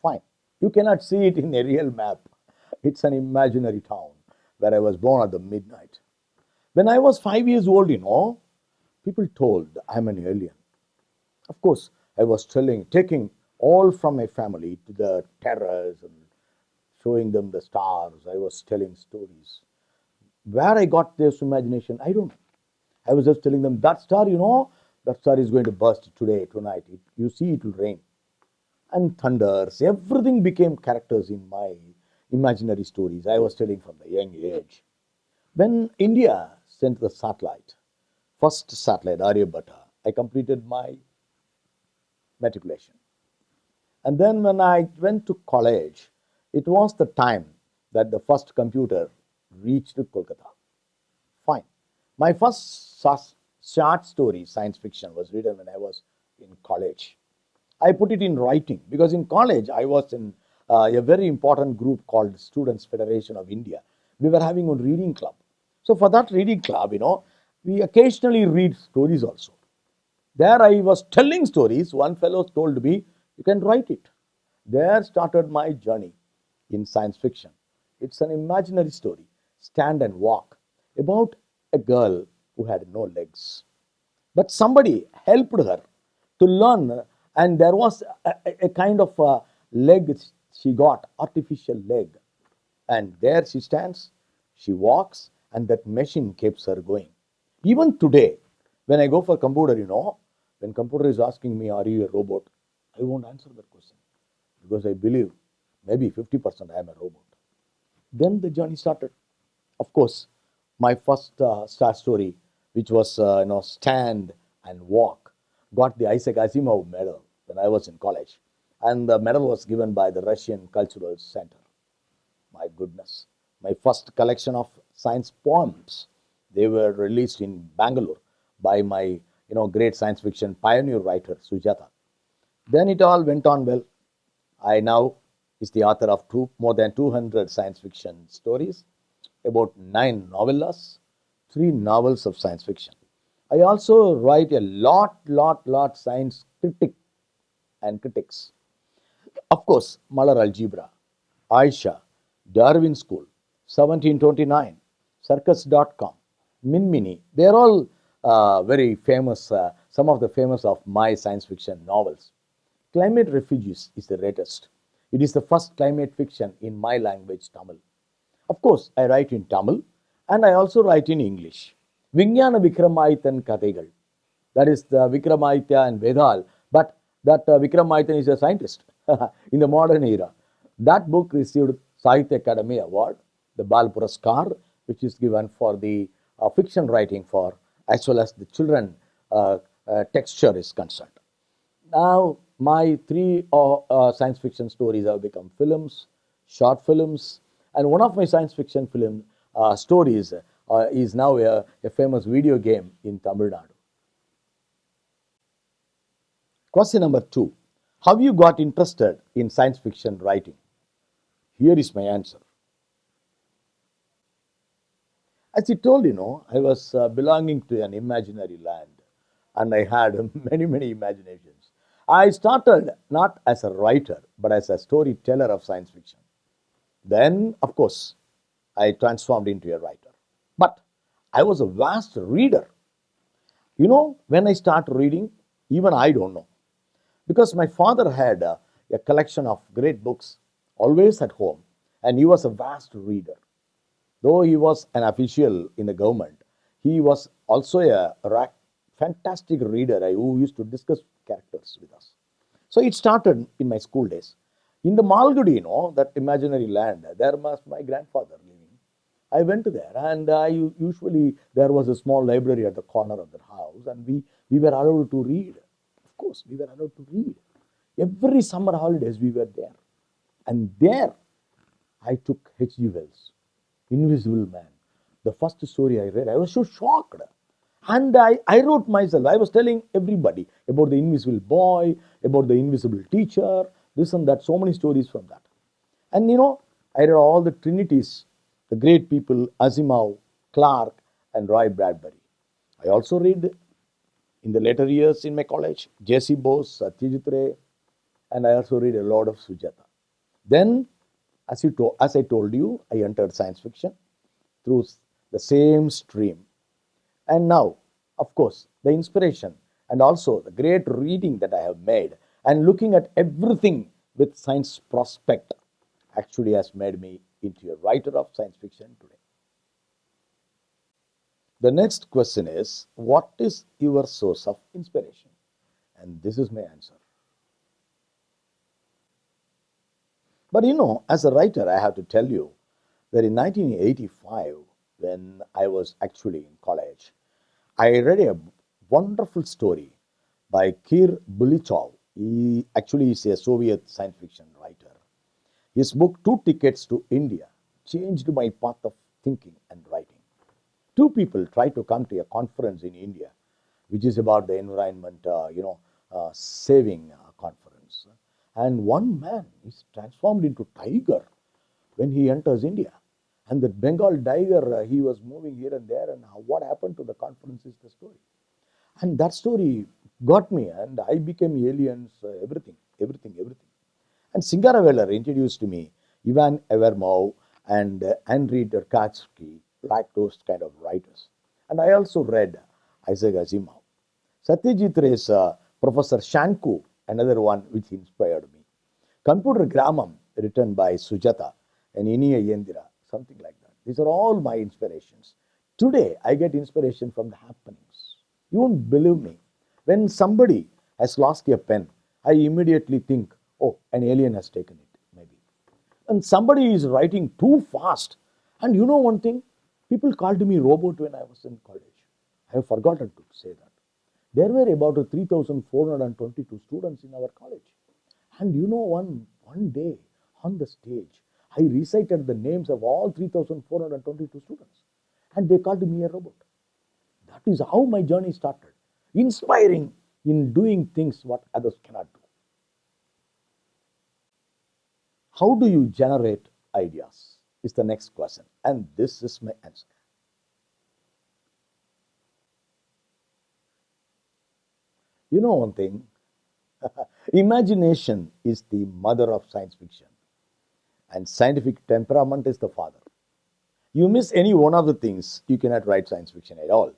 Fine. You cannot see it in a real map. It's an imaginary town where I was born at the midnight. When I was 5 years old, people told I'm an alien. Of course, I was taking all from my family to the terrace and showing them the stars. I was telling stories. Where I got this imagination, I don't know. I was just telling them that star, that star is going to burst today, tonight. You see, it will rain. And thunders, everything became characters in my imaginary stories I was telling from the young age. When India sent the satellite, first satellite, Aryabhatta, I completed my matriculation. And then when I went to college, it was the time that the first computer reached Kolkata. Fine. My first short story, science fiction, was written when I was in college. I put it in writing because in college I was in a very important group called Students Federation of India. We were having a reading club. So for that reading club, we occasionally read stories also. There I was telling stories. One fellow told me, you can write it. There started my journey in science fiction. It's an imaginary story, Stand and Walk, about a girl who had no legs. But somebody helped her to learn, and there was a kind of a leg She got artificial leg, and there she stands, she walks, and that machine keeps her going. Even today, when I go for computer, when computer is asking me, are you a robot? I won't answer that question because I believe maybe 50% I am a robot. Then the journey started. Of course, my first star story, which was Stand and Walk, got the Isaac Asimov medal when I was in college, and the medal was given by the Russian Cultural Center. My goodness, my first collection of science poems, they were released in Bangalore by my great science fiction pioneer writer Sujata. Then it all went on well. I now is the author of more than 200 science fiction stories, about 9 novellas, 3 novels of science fiction. I also write a lot science critic and critics. Of course, Muller Algebra, Aisha, Darwin School, 1729, Circus.com, Minmini. They are all very famous, some of the famous of my science fiction novels. Climate Refugees is the latest. It is the first climate fiction in my language, Tamil. Of course, I write in Tamil and I also write in English. Vinyana Vikramadityan Kathaigal. That is the Vikramaditya and Vedal. But that Vikramadityan is a scientist in the modern era. That book received Sahitya Academy Award, the Bal Puraskar, which is given for the fiction writing for as well as the children texture is concerned. Now, my 3 science fiction stories have become films, short films, and one of my science fiction film stories is now a famous video game in Tamil Nadu. Question number 2. How you got interested in science fiction writing? Here is my answer. As you told, I was belonging to an imaginary land and I had many imaginations. I started not as a writer but as a storyteller of science fiction. Then, of course, I transformed into a writer. But I was a vast reader. When I start reading, even I don't know. Because my father had a collection of great books always at home, and he was a vast reader. Though he was an official in the government, he was also a fantastic reader who used to discuss characters with us. So it started in my school days. In the Malgudi, that imaginary land, there was my grandfather living. I went there and usually there was a small library at the corner of the house and we were allowed to read. Of course, we were allowed to read. Every summer holidays we were there. And there I took H.G. Wells, Invisible Man. The first story I read, I was so shocked. And I wrote myself, I was telling everybody about the invisible boy, about the invisible teacher, this and that, so many stories from that. And I read all the trinities, the great people, Asimov, Clarke, and Roy Bradbury. I also read in the later years in my college, J.C. Bose, Satyajit Ray, and I also read a lot of Sujata. Then, as I told you, I entered science fiction through the same stream. And now, of course, the inspiration and also the great reading that I have made and looking at everything with science prospect actually has made me into a writer of science fiction today. The next question is, what is your source of inspiration? And this is my answer. But as a writer, I have to tell you that in 1985, when I was actually in college, I read a wonderful story by Kir Bulichov. He actually is a Soviet science fiction writer. His book, Two Tickets to India, changed my path of thinking and writing. Two people tried to come to a conference in India, which is about the environment, saving conference. And one man is transformed into tiger when he enters India. And that Bengal tiger, he was moving here and there, and what happened to the conference is the story. And that story got me, and I became aliens, everything. And Singaraveller introduced to me Ivan Evermov and Henry Derkatsky, like those kind of writers. And I also read Isaac Asimov. Satyajit Ray's Professor Shanku, another one which inspired me. Computer Grammar, written by Sujata and Iniya Yendira, something like that. These are all my inspirations. Today, I get inspiration from the happenings. You won't believe me. When somebody has lost a pen, I immediately think, oh, an alien has taken it, maybe. And somebody is writing too fast. And you know one thing? People called me robot when I was in college. I have forgotten to say that. There were about 3,422 students in our college. And you know, one day on the stage, I recited the names of all 3,422 students. And they called me a robot. That is how my journey started. Inspiring in doing things what others cannot do. How do you generate ideas? Is the next question. And this is my answer. You know one thing? Imagination is the mother of science fiction, and scientific temperament is the father. You miss any one of the things, you cannot write science fiction at all.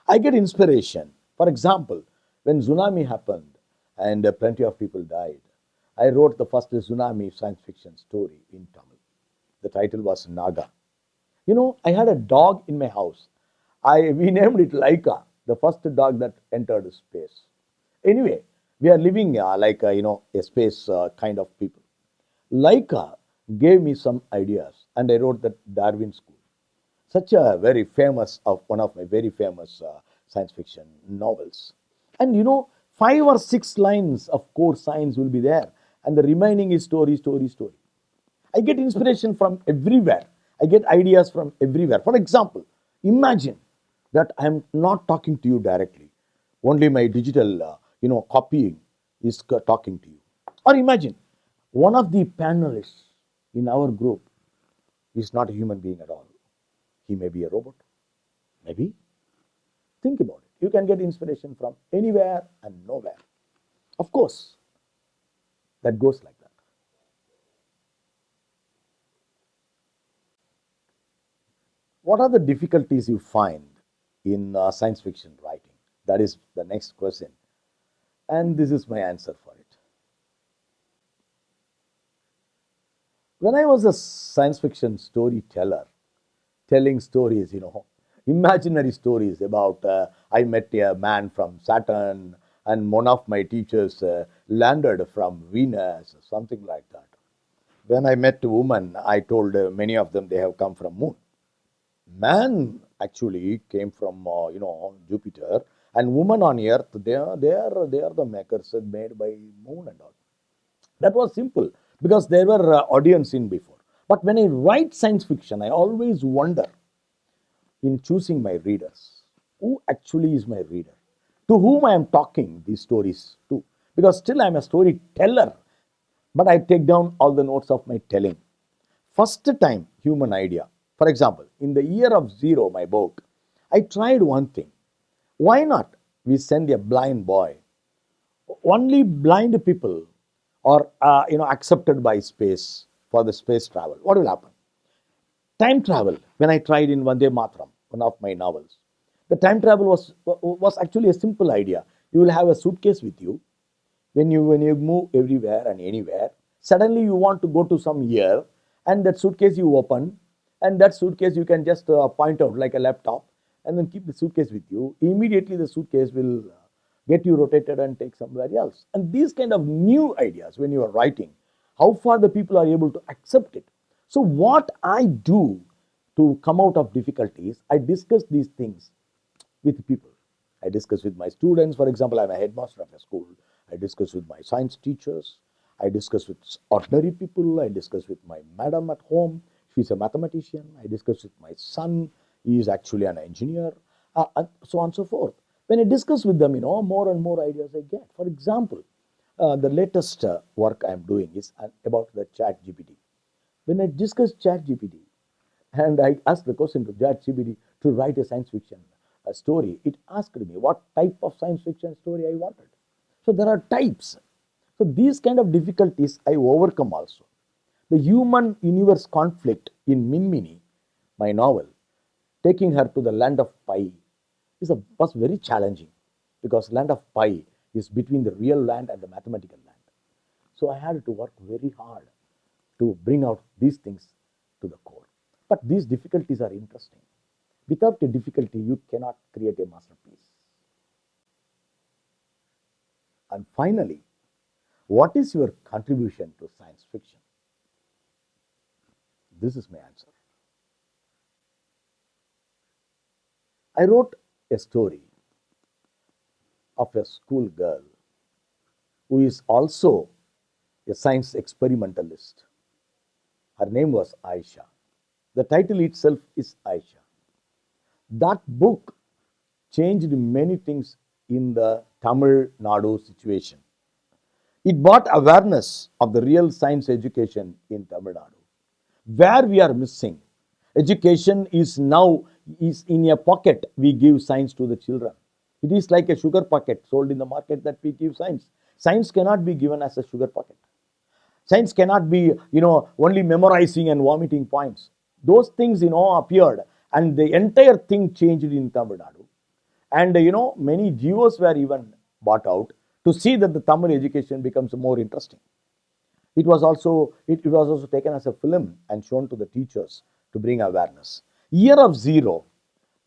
I get inspiration. For example, when tsunami happened and plenty of people died, I wrote the first tsunami science fiction story in Tamil. The title was Naga. You know, I had a dog in my house. We named it Laika, the first dog that entered space. Anyway, we are living like a space kind of people. Laika gave me some ideas, and I wrote the Darwin School, such a very famous of one of my very famous science fiction novels. And you know, 5 or 6 lines of core science will be there, and the remaining is story, story, story. I get inspiration from everywhere. I get ideas from everywhere. For example, imagine that I am not talking to you directly. Only my digital, copying is talking to you. Or imagine one of the panelists in our group is not a human being at all. He may be a robot. Maybe. Think about it. You can get inspiration from anywhere and nowhere. Of course, that goes like that. What are the difficulties you find in science fiction writing? That is the next question. And this is my answer for it. When I was a science fiction storyteller, telling stories, imaginary stories about I met a man from Saturn and one of my teachers landed from Venus, something like that. When I met a woman, I told many of them they have come from moon. Man actually came from Jupiter, and woman on Earth they are the makers made by moon and all. That was simple because there were audience in before. But when I write science fiction, I always wonder in choosing my readers. Who actually is my reader? To whom I am talking these stories to? Because still I am a storyteller, but I take down all the notes of my telling. First time human idea. For example, in the year of zero, my book, I tried one thing. Why not we send a blind boy? Only blind people are accepted by space for the space travel. What will happen? Time travel. When I tried in Vande Matram, one of my novels, the time travel was actually a simple idea. You will have a suitcase with you. When you move everywhere and anywhere, suddenly you want to go to some year, and that suitcase you open, and that suitcase you can just point out like a laptop, and then keep the suitcase with you. Immediately the suitcase will get you rotated and take somewhere else. And these kind of new ideas, when you are writing, how far the people are able to accept it. So what I do to come out of difficulties, I discuss these things with people. I discuss with my students. For example, I'm a headmaster of a school. I discuss with my science teachers. I discuss with ordinary people. I discuss with my madam at home. She's a mathematician. I discuss with my son. He is actually an engineer, and so on and so forth. When I discuss with them, more and more ideas I get. For example, the latest work I'm doing is about the Chat GPT. When I discuss Chat GPT, and I asked the question to Chat GPT to write a science fiction story, it asked me what type of science fiction story I wanted. So there are types. So these kind of difficulties I overcome also. The human universe conflict in Minmini, my novel, taking her to the land of Pi, was very challenging because land of Pi is between the real land and the mathematical land. So I had to work very hard to bring out these things to the core. But these difficulties are interesting. Without a difficulty, you cannot create a masterpiece. And finally, what is your contribution to science fiction? This is my answer. I wrote a story of a school girl who is also a science experimentalist. Her name was Aisha. The title itself is Aisha. That book changed many things in the Tamil Nadu situation. It brought awareness of the real science education in Tamil Nadu. Where we are missing, education is now is in a pocket. We give science to the children. It is like a sugar packet sold in the market that we give science. Science cannot be given as a sugar packet. Science cannot be, only memorizing and vomiting points. Those things, appeared, and the entire thing changed in Tamil Nadu. And, many GOs were even bought out to see that the Tamil education becomes more interesting. It was also taken as a film and shown to the teachers to bring awareness. Year of Zero,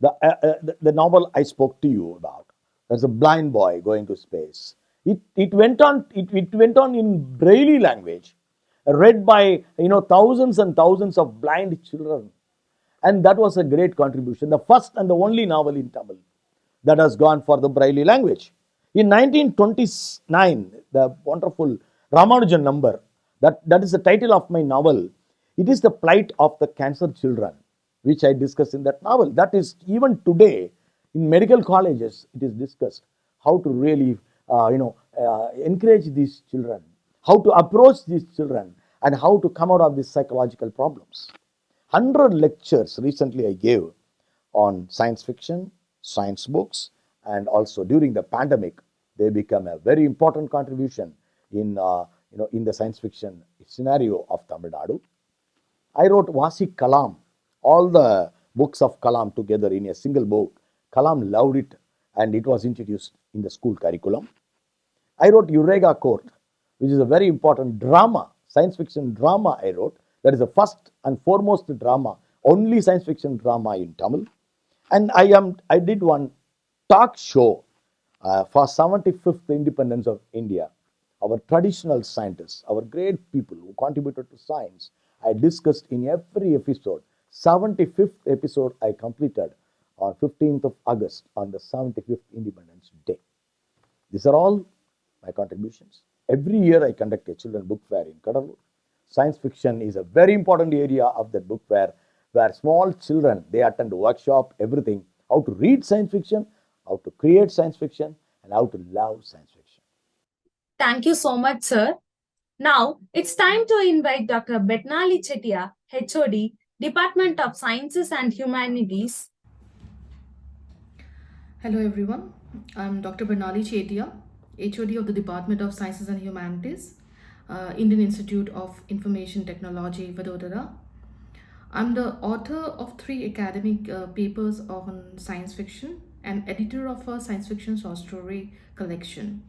the novel I spoke to you about. There's a blind boy going to space. It went on in Braille language, read by thousands and thousands of blind children, and that was a great contribution. The first and the only novel in Tamil that has gone for the Braille language. In 1929, the wonderful Ramanujan number, that is the title of my novel. It is the plight of the cancer children, which I discuss in that novel. That is, even today, in medical colleges, it is discussed how to really, encourage these children, how to approach these children, and how to come out of these psychological problems. 100 lectures recently I gave on science fiction, science books, and also during the pandemic, they become a very important contribution in the science fiction scenario of Tamil Nadu. I wrote Vasi Kalam, all the books of Kalam together in a single book. Kalam loved it, and it was introduced in the school curriculum. I wrote Eureka Court, which is a very important drama, science fiction drama I wrote. That is the first and foremost drama, only science fiction drama in Tamil. And I did one talk show for 75th independence of India. Our traditional scientists, our great people who contributed to science, I discussed in every episode. 75th episode I completed on 15th of August on the 75th Independence Day. These are all my contributions. Every year I conduct a children book fair in Kadalur. Science fiction is a very important area of that book fair, where small children, they attend workshop, everything, how to read science fiction, how to create science fiction, and how to love science fiction. Thank you so much, sir. Now it's time to invite Dr. Betnali Chetia, HOD, Department of Sciences and Humanities. Hello everyone, I'm Dr. Bernali Chetia, HOD of the Department of Sciences and Humanities, Indian Institute of Information Technology, Vadodara. I'm the author of 3 academic papers on science fiction and editor of a science fiction short story collection.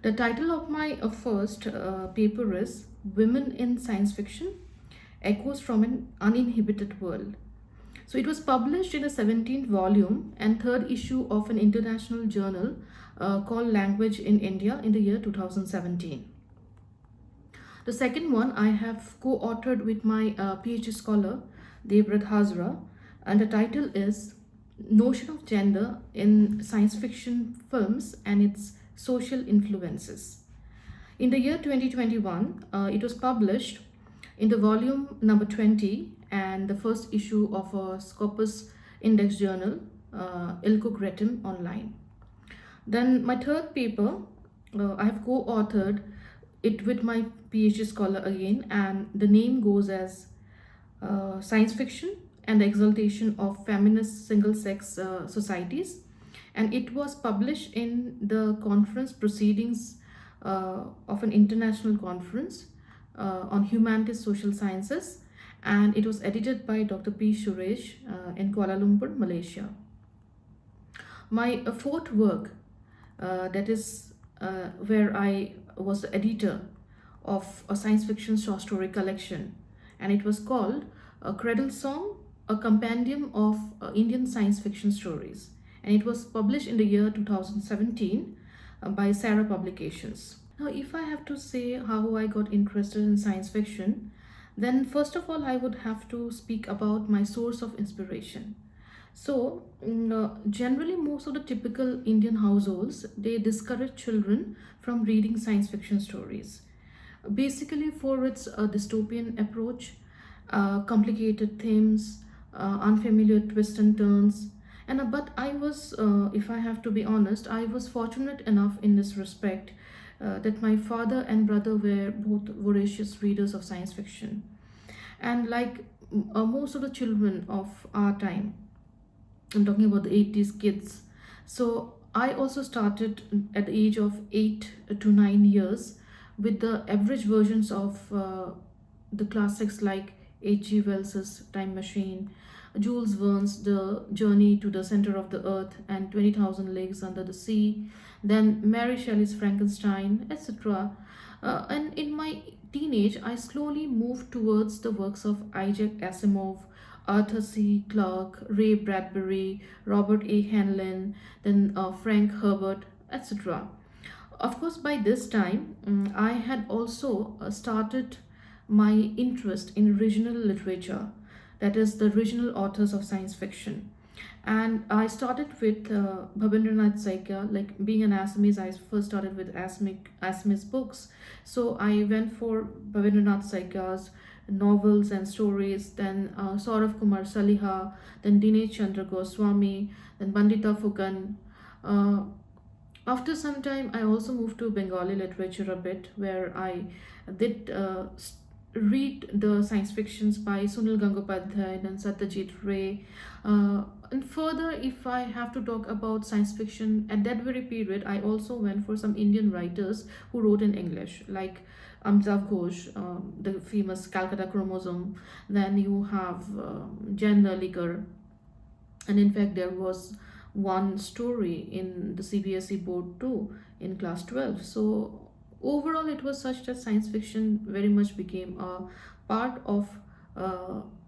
The title of my first paper is Women in Science Fiction, Echoes from an Uninhibited World. So it was published in a 17th volume and third issue of an international journal called Language in India in the year 2017. The second one I have co-authored with my PhD scholar Devrat Hazra, and the title is Notion of Gender in Science Fiction Films and Its Social Influences. In the year 2021, it was published in the volume number 20 and the first issue of a Scopus Index journal, Ilco Gretum Online. Then my third paper, I have co-authored it with my PhD scholar again, and the name goes as Science Fiction and the Exaltation of Feminist Single-Sex Societies, and it was published in the conference proceedings of an international conference on humanities social sciences, and it was edited by Dr. P. Suresh in Kuala Lumpur, Malaysia. My fourth work, that is where I was the editor of a science fiction short story collection, and it was called A Cradle Song, a compendium of Indian science fiction stories. And it was published in the year 2017 by Sarah Publications. Now, if I have to say how I got interested in science fiction, then first of all, I would have to speak about my source of inspiration. So, generally, most of the typical Indian households they discourage children from reading science fiction stories, basically for its dystopian approach, complicated themes, unfamiliar twists and turns. And but I was, if I have to be honest, I was fortunate enough in this respect that my father and brother were both voracious readers of science fiction, and like most of the children of our time, I'm talking about the 80s kids. So I also started at the age of 8 to 9 years with the average versions of the classics like H.G. Wells's Time Machine, Jules Verne's The Journey to the Center of the Earth and 20,000 Leagues Under the Sea, then Mary Shelley's Frankenstein, etc. And in my teenage, I slowly moved towards the works of Isaac Asimov, Arthur C. Clarke, Ray Bradbury, Robert A. Heinlein, then Frank Herbert, etc. Of course, by this time, I had also started my interest in regional literature, that is, the regional authors of science fiction. And I started with Bhabendranath Saika. Like being an Assamese, I first started with Assamese books. So I went for Bhabendranath Saika's novels and stories, then Saurav Kumar Saliha, then Dinesh Chandra Goswami, then Bandita Fukan. Uh, After some time, I also moved to Bengali literature a bit, where I did read the science fictions by Sunil Gangopadhyay and Satyajit Ray. And further, if I have to talk about science fiction at that very period, I also went for some Indian writers who wrote in English, like Amitav Ghosh, the famous Calcutta Chromosome. Then you have Jan Narlikar, and in fact there was one story in the CBSE board too in class 12. So overall it was such that science fiction very much became a part of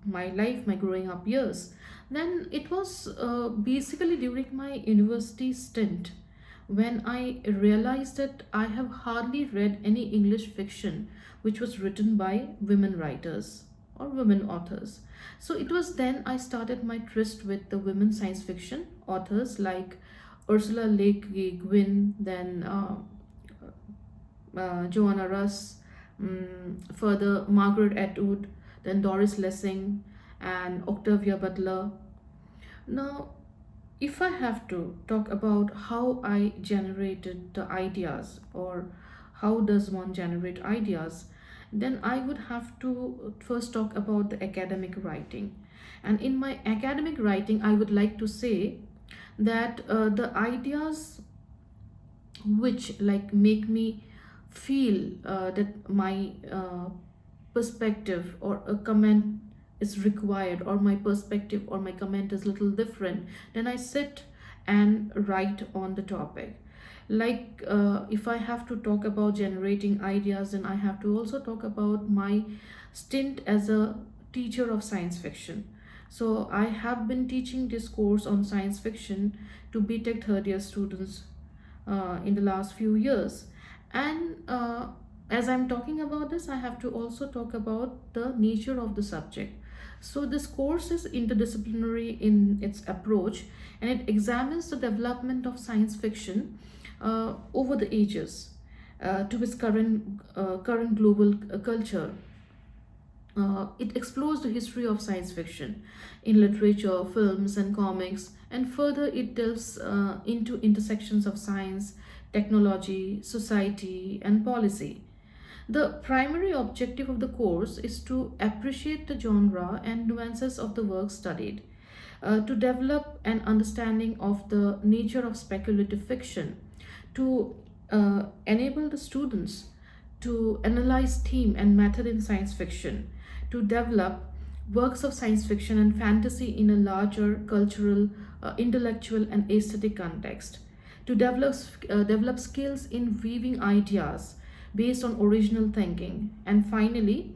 my life, my growing up years. Then it was basically during my university stint when I realized that I have hardly read any English fiction which was written by women writers or women authors. So it was then I started my tryst with the women science fiction authors like Ursula Le Guin, then Joanna Russ, further Margaret Atwood, then Doris Lessing, and Octavia Butler. Now, if I have to talk about how I generated the ideas or how does one generate ideas, then I would have to first talk about the academic writing. And in my academic writing, I would like to say that the ideas which like make me feel that my perspective or a comment is required, or my perspective or my comment is little different, then I sit and write on the topic. Like if I have to talk about generating ideas, then I have to also talk about my stint as a teacher of science fiction. So I have been teaching this course on science fiction to BTech third year students in the last few years. And as I'm talking about this, I have to also talk about the nature of the subject. So this course is interdisciplinary in its approach, and it examines the development of science fiction over the ages to its current global culture. It explores the history of science fiction in literature, films, and comics, and further it delves into intersections of science, technology, society, and policy. The primary objective of the course is to appreciate the genre and nuances of the work studied, to develop an understanding of the nature of speculative fiction, to enable the students to analyze theme and method in science fiction, to develop works of science fiction and fantasy in a larger cultural, intellectual, and aesthetic context, to develop skills in weaving ideas based on original thinking. And finally,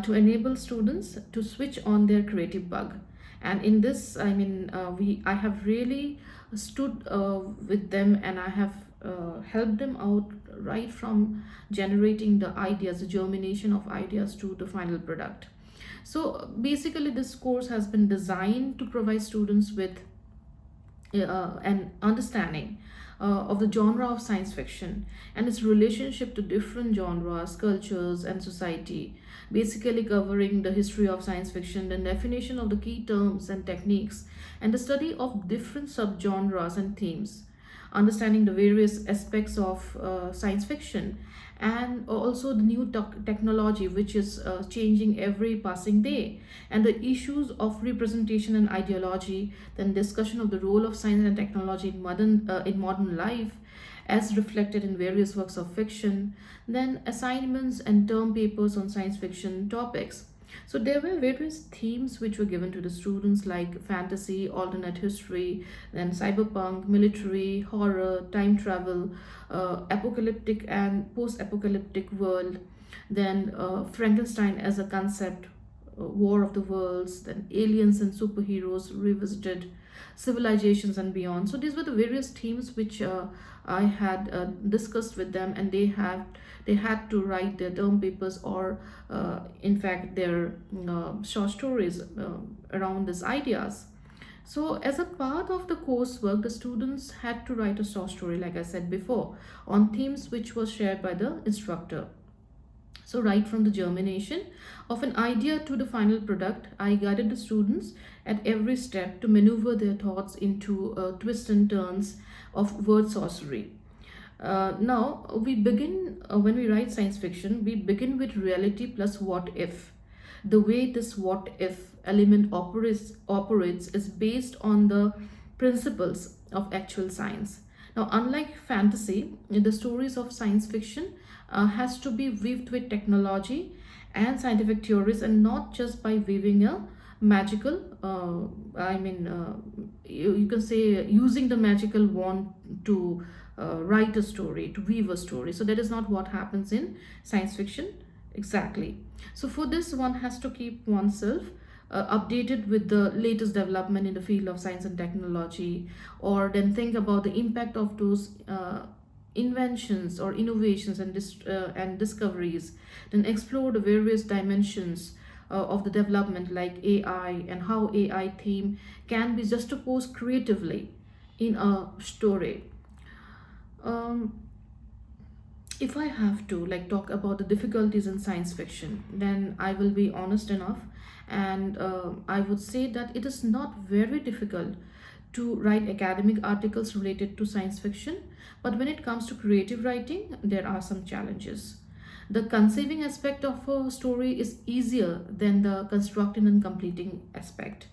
to enable students to switch on their creative bug. And in this, I have really stood with them, and I have helped them out right from generating the ideas, the germination of ideas to the final product. So basically, this course has been designed to provide students with an understanding of the genre of science fiction and its relationship to different genres, cultures, and society, basically covering the history of science fiction, the definition of the key terms and techniques, and the study of different subgenres and themes, understanding the various aspects of science fiction, and also the new technology which is changing every passing day, and the issues of representation and ideology, then discussion of the role of science and technology in modern life as reflected in various works of fiction, then assignments and term papers on science fiction topics. So there were various themes which were given to the students, like fantasy, alternate history, then cyberpunk, military, horror, time travel, apocalyptic and post-apocalyptic world, then Frankenstein as a concept, War of the Worlds, then aliens and superheroes revisited, civilizations and beyond. So these were the various themes which I had discussed with them, and they had to write their term papers, or in fact their short stories around these ideas. So as a part of the coursework, the students had to write a short story, like I said before, on themes which was shared by the instructor. So right from the germination of an idea to the final product, I guided the students at every step to maneuver their thoughts into twists and turns of word sorcery. Now, we begin, when we write science fiction, we begin with reality plus what if. The way this what if element operates is based on the principles of actual science. Now, unlike fantasy, the stories of science fiction has to be weaved with technology and scientific theories, and not just by weaving a magical, you can say using the magical wand to write a story, to weave a story. So that is not what happens in science fiction exactly. So for this, one has to keep oneself updated with the latest development in the field of science and technology, or then think about the impact of those inventions or innovations and discoveries, then explore the various dimensions of the development, like AI, and how AI theme can be juxtaposed creatively in a story. um, if I have to like talk about the difficulties in science fiction, then I will be honest enough, and I would say that it is not very difficult to write academic articles related to science fiction, but when it comes to creative writing, there are some challenges. The conceiving aspect of a story is easier than the constructing and completing aspect.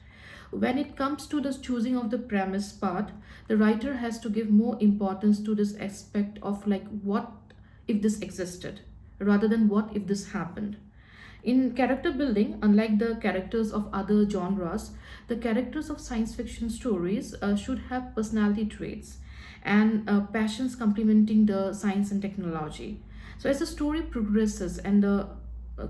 When it comes to the choosing of the premise part, the writer has to give more importance to this aspect of like what if this existed rather than what if this happened. In character building, unlike the characters of other genres, the characters of science fiction stories should have personality traits and passions complementing the science and technology. So, as the story progresses and the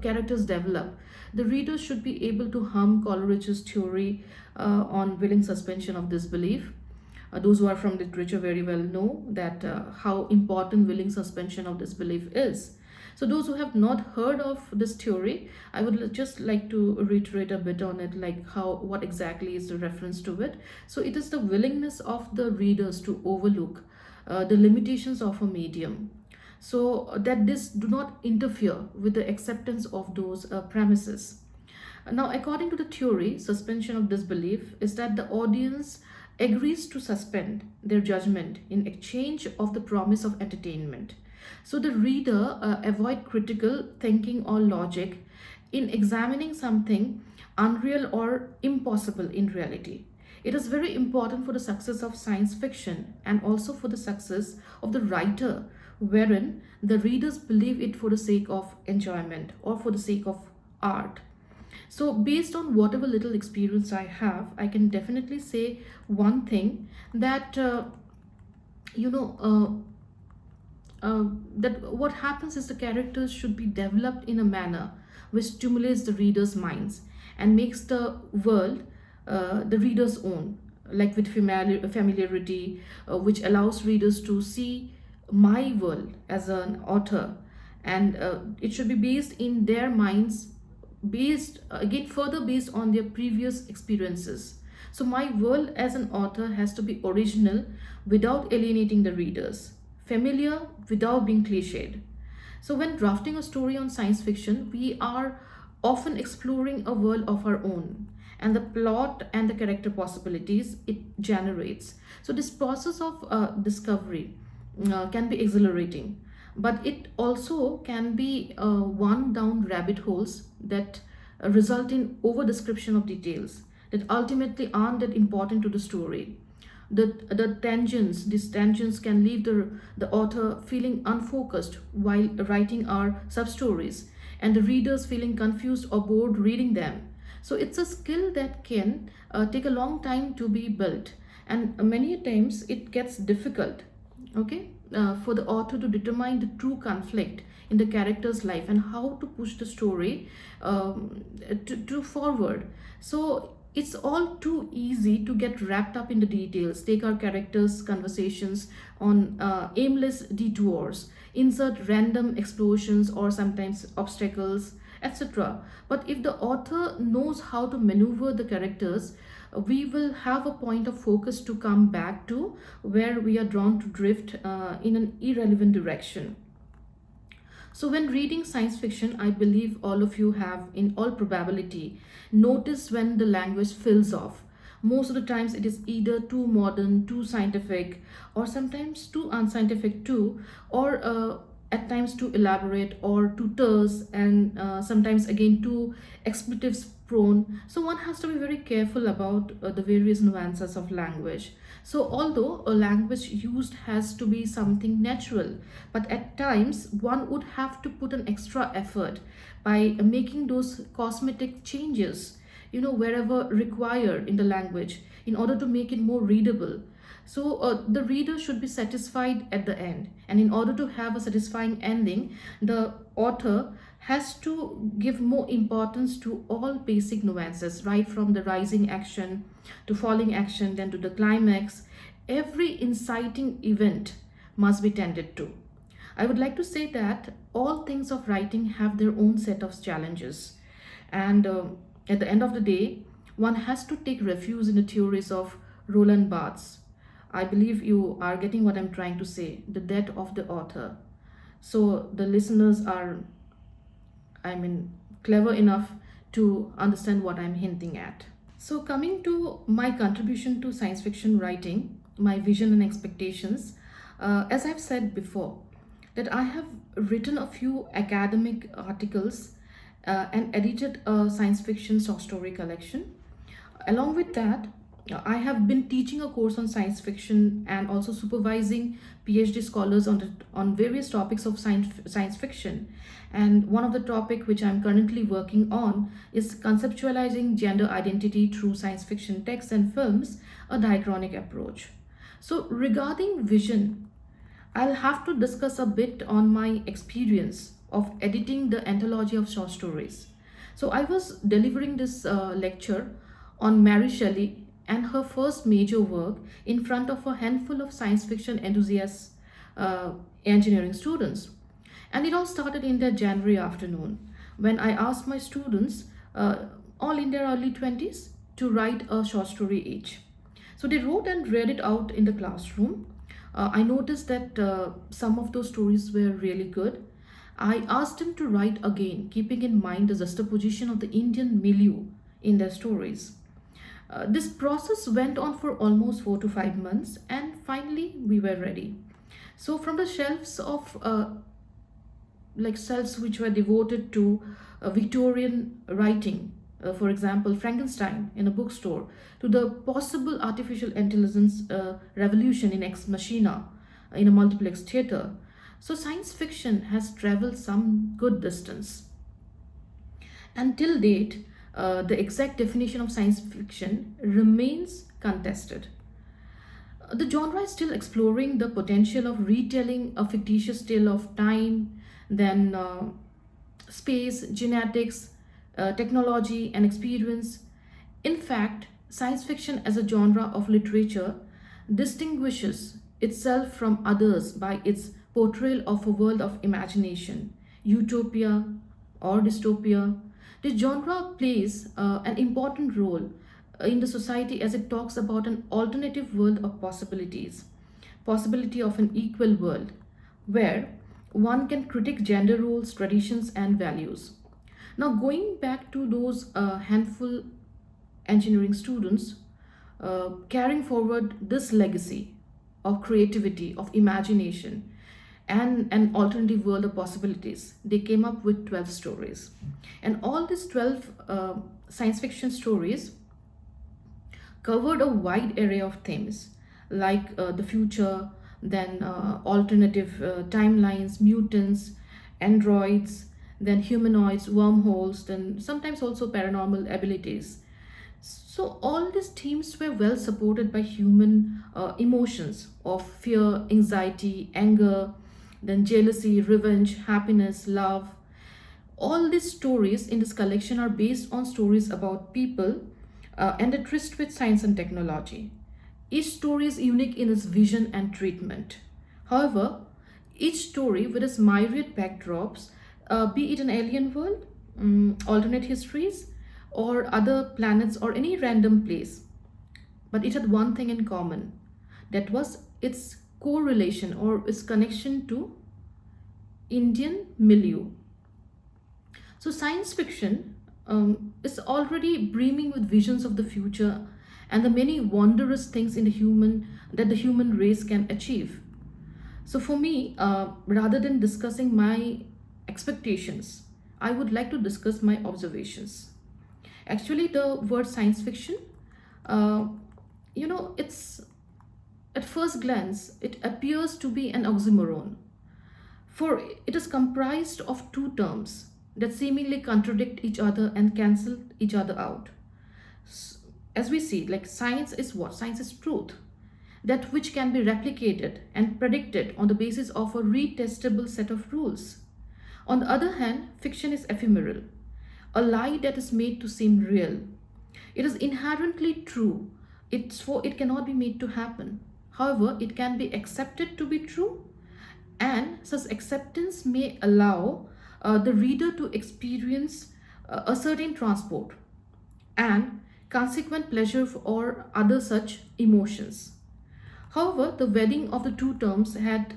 characters develop, the reader should be able to hum Coleridge's theory on willing suspension of disbelief. Those who are from literature very well know that how important willing suspension of disbelief is. So those who have not heard of this theory, I would just like to reiterate a bit on it, like how what exactly is the reference to it. So it is the willingness of the readers to overlook the limitations of a medium, so that this do not interfere with the acceptance of those premises. Now, according to the theory, suspension of disbelief is that the audience agrees to suspend their judgment in exchange of the promise of entertainment. So the reader avoid critical thinking or logic in examining something unreal or impossible in reality. It is very important for the success of science fiction and also for the success of the writer, wherein the readers believe it for the sake of enjoyment or for the sake of art. So, based on whatever little experience I have, I can definitely say one thing, that you know, that what happens is the characters should be developed in a manner which stimulates the reader's minds and makes the world the reader's own, like with familiarity, which allows readers to see my world as an author, and it should be based in their minds, based again further based on their previous experiences. So my world as an author has to be original without alienating the readers, familiar without being cliched. So when drafting a story on science fiction, we are often exploring a world of our own and the plot and the character possibilities it generates. So this process of discovery can be exhilarating, but it also can be one down rabbit holes that result in over description of details that ultimately aren't that important to the story. These tangents can leave the author feeling unfocused while writing our sub stories, and the readers feeling confused or bored reading them. So it's a skill that can take a long time to be built, and many times it gets difficult, okay, for the author to determine the true conflict in the character's life and how to push the story to forward. So it's all too easy to get wrapped up in the details, take our characters conversations on aimless detours, insert random explosions or sometimes obstacles, etc. But if the author knows how to maneuver the characters, we will have a point of focus to come back to where we are drawn to drift in an irrelevant direction. So, when reading science fiction, I believe all of you have, in all probability, noticed when the language fills off. Most of the times, it is either too modern, too scientific, or sometimes too unscientific too, or at times too elaborate or too terse, and sometimes again too expletives prone. So one has to be very careful about the various nuances of language. So although a language used has to be something natural, but at times one would have to put an extra effort by making those cosmetic changes, wherever required in the language in order to make it more readable. So the reader should be satisfied at the end, and in order to have a satisfying ending, the author has to give more importance to all basic nuances, right from the rising action to falling action, then to the climax. Every inciting event must be tended to. I would like to say that all things of writing have their own set of challenges, and at the end of the day, one has to take refuge in the theories of Roland Barthes. I believe you are getting what I'm trying to say, the death of the author. So the listeners are, clever enough to understand what I'm hinting at. So, coming to my contribution to science fiction writing, my vision and expectations, as I've said before, that I have written a few academic articles and edited a science fiction short story collection. Along with that, I have been teaching a course on science fiction and also supervising PhD scholars on various topics of science fiction. And one of the topic which I'm currently working on is conceptualizing gender identity through science fiction texts and films, a diachronic approach. So regarding vision, I'll have to discuss a bit on my experience of editing the anthology of short stories. So I was delivering this lecture on Mary Shelley and her first major work in front of a handful of science fiction enthusiasts, engineering students. And it all started in that January afternoon when I asked my students, all in their early 20s, to write a short story each. So they wrote and read it out in the classroom. I noticed that some of those stories were really good. I asked them to write again, keeping in mind the juxtaposition of the Indian milieu in their stories. This process went on for almost 4 to 5 months, and finally we were ready. So, from the shelves of shelves which were devoted to Victorian writing, for example, Frankenstein in a bookstore, to the possible artificial intelligence revolution in Ex Machina in a multiplex theater. So, science fiction has traveled some good distance. Until date, the exact definition of science fiction remains contested. The genre is still exploring the potential of retelling a fictitious tale of time, then space, genetics, technology, and experience. In fact, science fiction as a genre of literature distinguishes itself from others by its portrayal of a world of imagination, utopia, or dystopia. This genre plays an important role in the society as it talks about an alternative world of possibilities, possibility of an equal world, where one can critique gender roles, traditions, and values. Now, going back to those handful engineering students, carrying forward this legacy of creativity, of imagination, and an alternative world of possibilities, they came up with 12 stories. And all these 12 science fiction stories covered a wide array of themes like the future, then alternative timelines, mutants, androids, then humanoids, wormholes, then sometimes also paranormal abilities. So, all these themes were well supported by human emotions of fear, anxiety, anger, then jealousy, revenge, happiness, love. All these stories in this collection are based on stories about people and a tryst with science and technology. Each story is unique in its vision and treatment. However, each story with its myriad backdrops, be it an alien world, alternate histories, or other planets, or any random place, but it had one thing in common, that was its correlation or its connection to Indian milieu. So, science fiction is already brimming with visions of the future and the many wondrous things in the human that the human race can achieve. So, for me, rather than discussing my expectations, I would like to discuss my observations. Actually, the word science fiction, uh, it's at first glance, it appears to be an oxymoron, for it is comprised of two terms that seemingly contradict each other and cancel each other out. S- As we see, like science is what? Science is truth, that which can be replicated and predicted on the basis of a retestable set of rules. On the other hand, fiction is ephemeral, a lie that is made to seem real. It is inherently true. It cannot be made to happen. However, it can be accepted to be true, and such acceptance may allow the reader to experience a certain transport and consequent pleasure or other such emotions. However, the wedding of the two terms had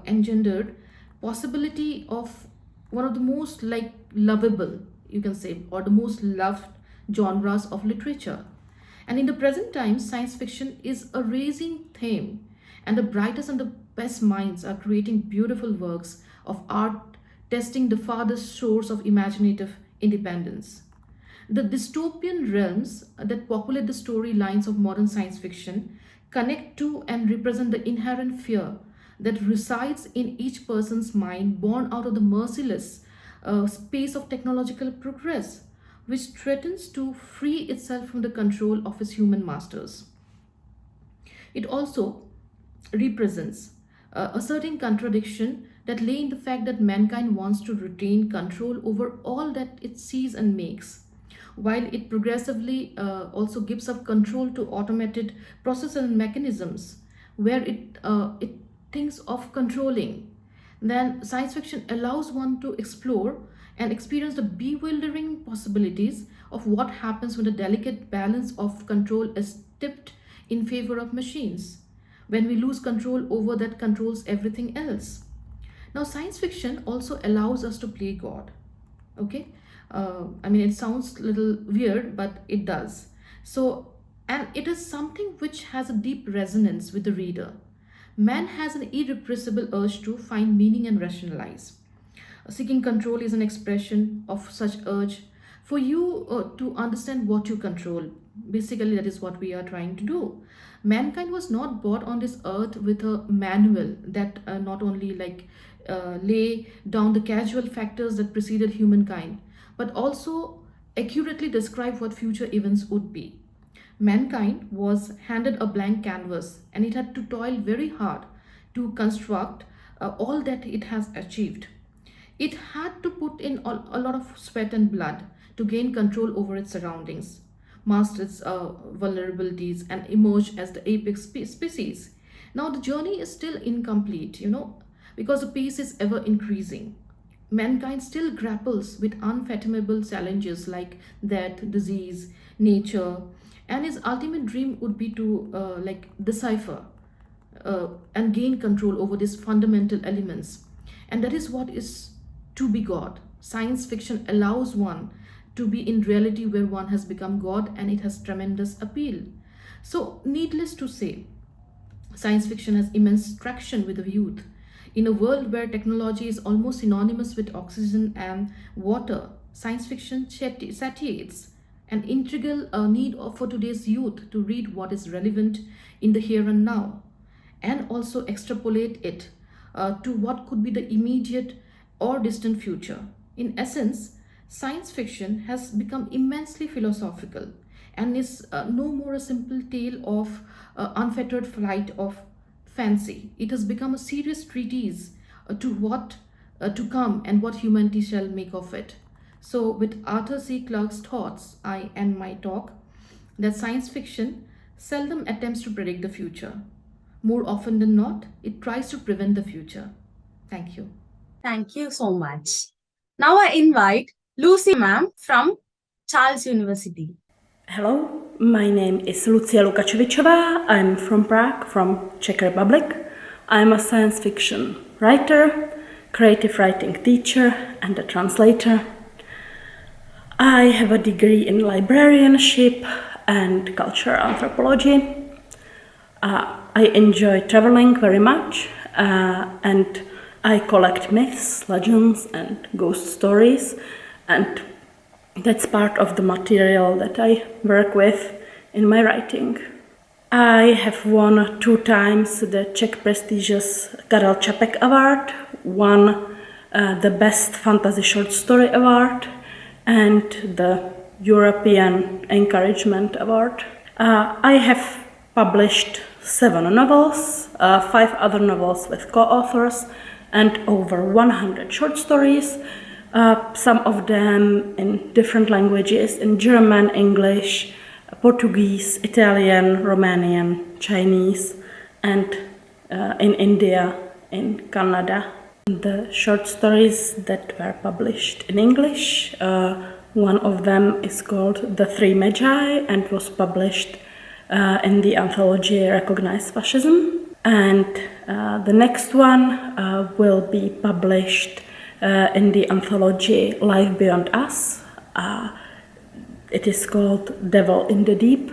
engendered possibility of one of the most like lovable, you can say, or the most loved genres of literature. And in the present times, science fiction is a raising theme, and the brightest and the best minds are creating beautiful works of art, testing the farthest shores of imaginative independence. The dystopian realms that populate the storylines of modern science fiction connect to and represent the inherent fear that resides in each person's mind, born out of the merciless space of technological progress, which threatens to free itself from the control of its human masters. It also represents a certain contradiction that lay in the fact that mankind wants to retain control over all that it sees and makes, while it progressively also gives up control to automated processes and mechanisms where it thinks of controlling. Then science fiction allows one to explore and experience the bewildering possibilities of what happens when the delicate balance of control is tipped in favor of machines, when we lose control over that controls everything else. Now, science fiction also allows us to play God. Okay, I mean, it sounds a little weird, but it does. So, and it is something which has a deep resonance with the reader. Man has an irrepressible urge to find meaning and rationalize. Seeking control is an expression of such urge for you to understand what you control. Basically, that is what we are trying to do. Mankind was not brought on this earth with a manual that not only lay down the casual factors that preceded humankind, but also accurately describe what future events would be. mankind was handed a blank canvas and it had to toil very hard to construct all that it has achieved. It had to put in a lot of sweat and blood to gain control over its surroundings, master its vulnerabilities, and emerge as the apex species. Now, the journey is still incomplete, because the pace is ever increasing. Mankind still grapples with unfathomable challenges like death, disease, nature, and his ultimate dream would be to decipher and gain control over these fundamental elements. And that is what is to be God. Science fiction allows one to be in reality where one has become God, and it has tremendous appeal. So, needless to say, science fiction has immense traction with the youth. In a world where technology is almost synonymous with oxygen and water, science fiction satiates an integral need for today's youth to read what is relevant in the here and now, and also extrapolate it to what could be the immediate or distant future. In essence, science fiction has become immensely philosophical and is no more a simple tale of unfettered flight of fancy. It has become a serious treatise to what to come and what humanity shall make of it. So, with Arthur C. Clarke's thoughts, I end my talk that science fiction seldom attempts to predict the future. More often than not, it tries to prevent the future. Thank you. Thank you so much. Now I invite Lucy ma'am from Charles University. Hello, my name is Lucia Lukačevičová. I'm from Prague, from Czech Republic. I'm a science fiction writer, creative writing teacher, and a translator. I have a degree in librarianship and cultural anthropology. I enjoy traveling very much, and I collect myths, legends, and ghost stories, and that's part of the material that I work with in my writing. I have won 2 times the Czech prestigious Karel Čapek Award, won the Best Fantasy Short Story Award, and the European Encouragement Award. I have published 7 novels, 5 other novels with co-authors, and over 100 short stories, some of them in different languages, in German, English, Portuguese, Italian, Romanian, Chinese, and in India, in Canada. The short stories that were published in English, one of them is called The Three Magi and was published in the anthology Recognize Fascism. And the next one will be published in the anthology Life Beyond Us. It is called Devil in the Deep,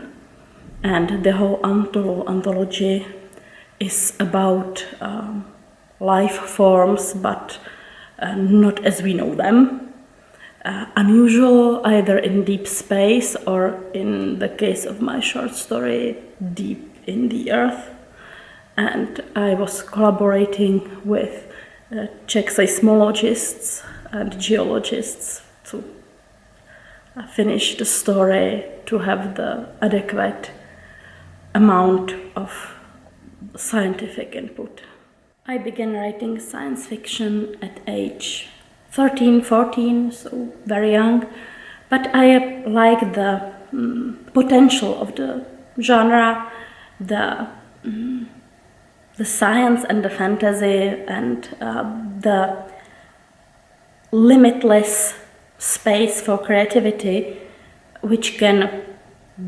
and the whole anthology is about life forms, but not as we know them. Unusual either in deep space or, in the case of my short story, deep in the earth. And I was collaborating with Czech seismologists and geologists to finish the story, to have the adequate amount of scientific input. I began writing science fiction at age 13, 14, so very young, but I like the potential of the genre, the science and the fantasy, and the limitless space for creativity, which can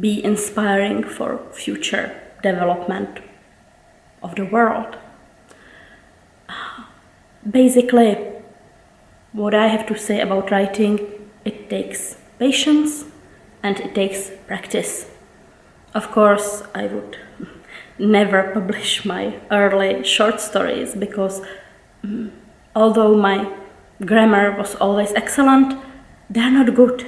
be inspiring for future development of the world. Basically, what I have to say about writing, it takes patience and it takes practice. Of course, I would never publish my early short stories because although my grammar was always excellent, they are not good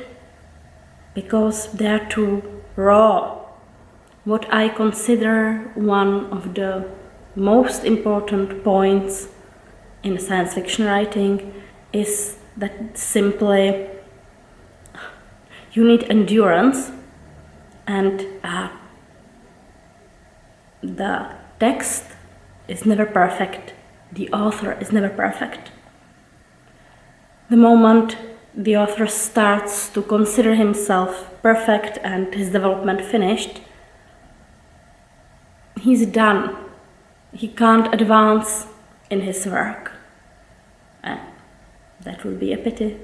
because they are too raw. What I consider one of the most important points in science fiction writing is that simply you need endurance and the text is never perfect, the author is never perfect. The moment the author starts to consider himself perfect and his development finished, he's done. He can't advance in his work. And that would be a pity.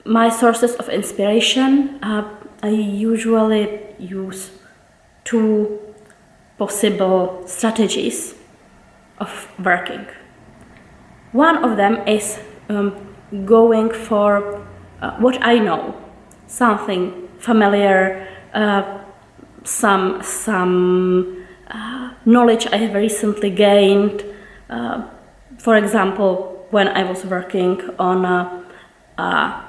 My sources of inspiration, I usually use two possible strategies of working. One of them is going for what I know, something familiar, some knowledge I have recently gained. For example, when I was working on a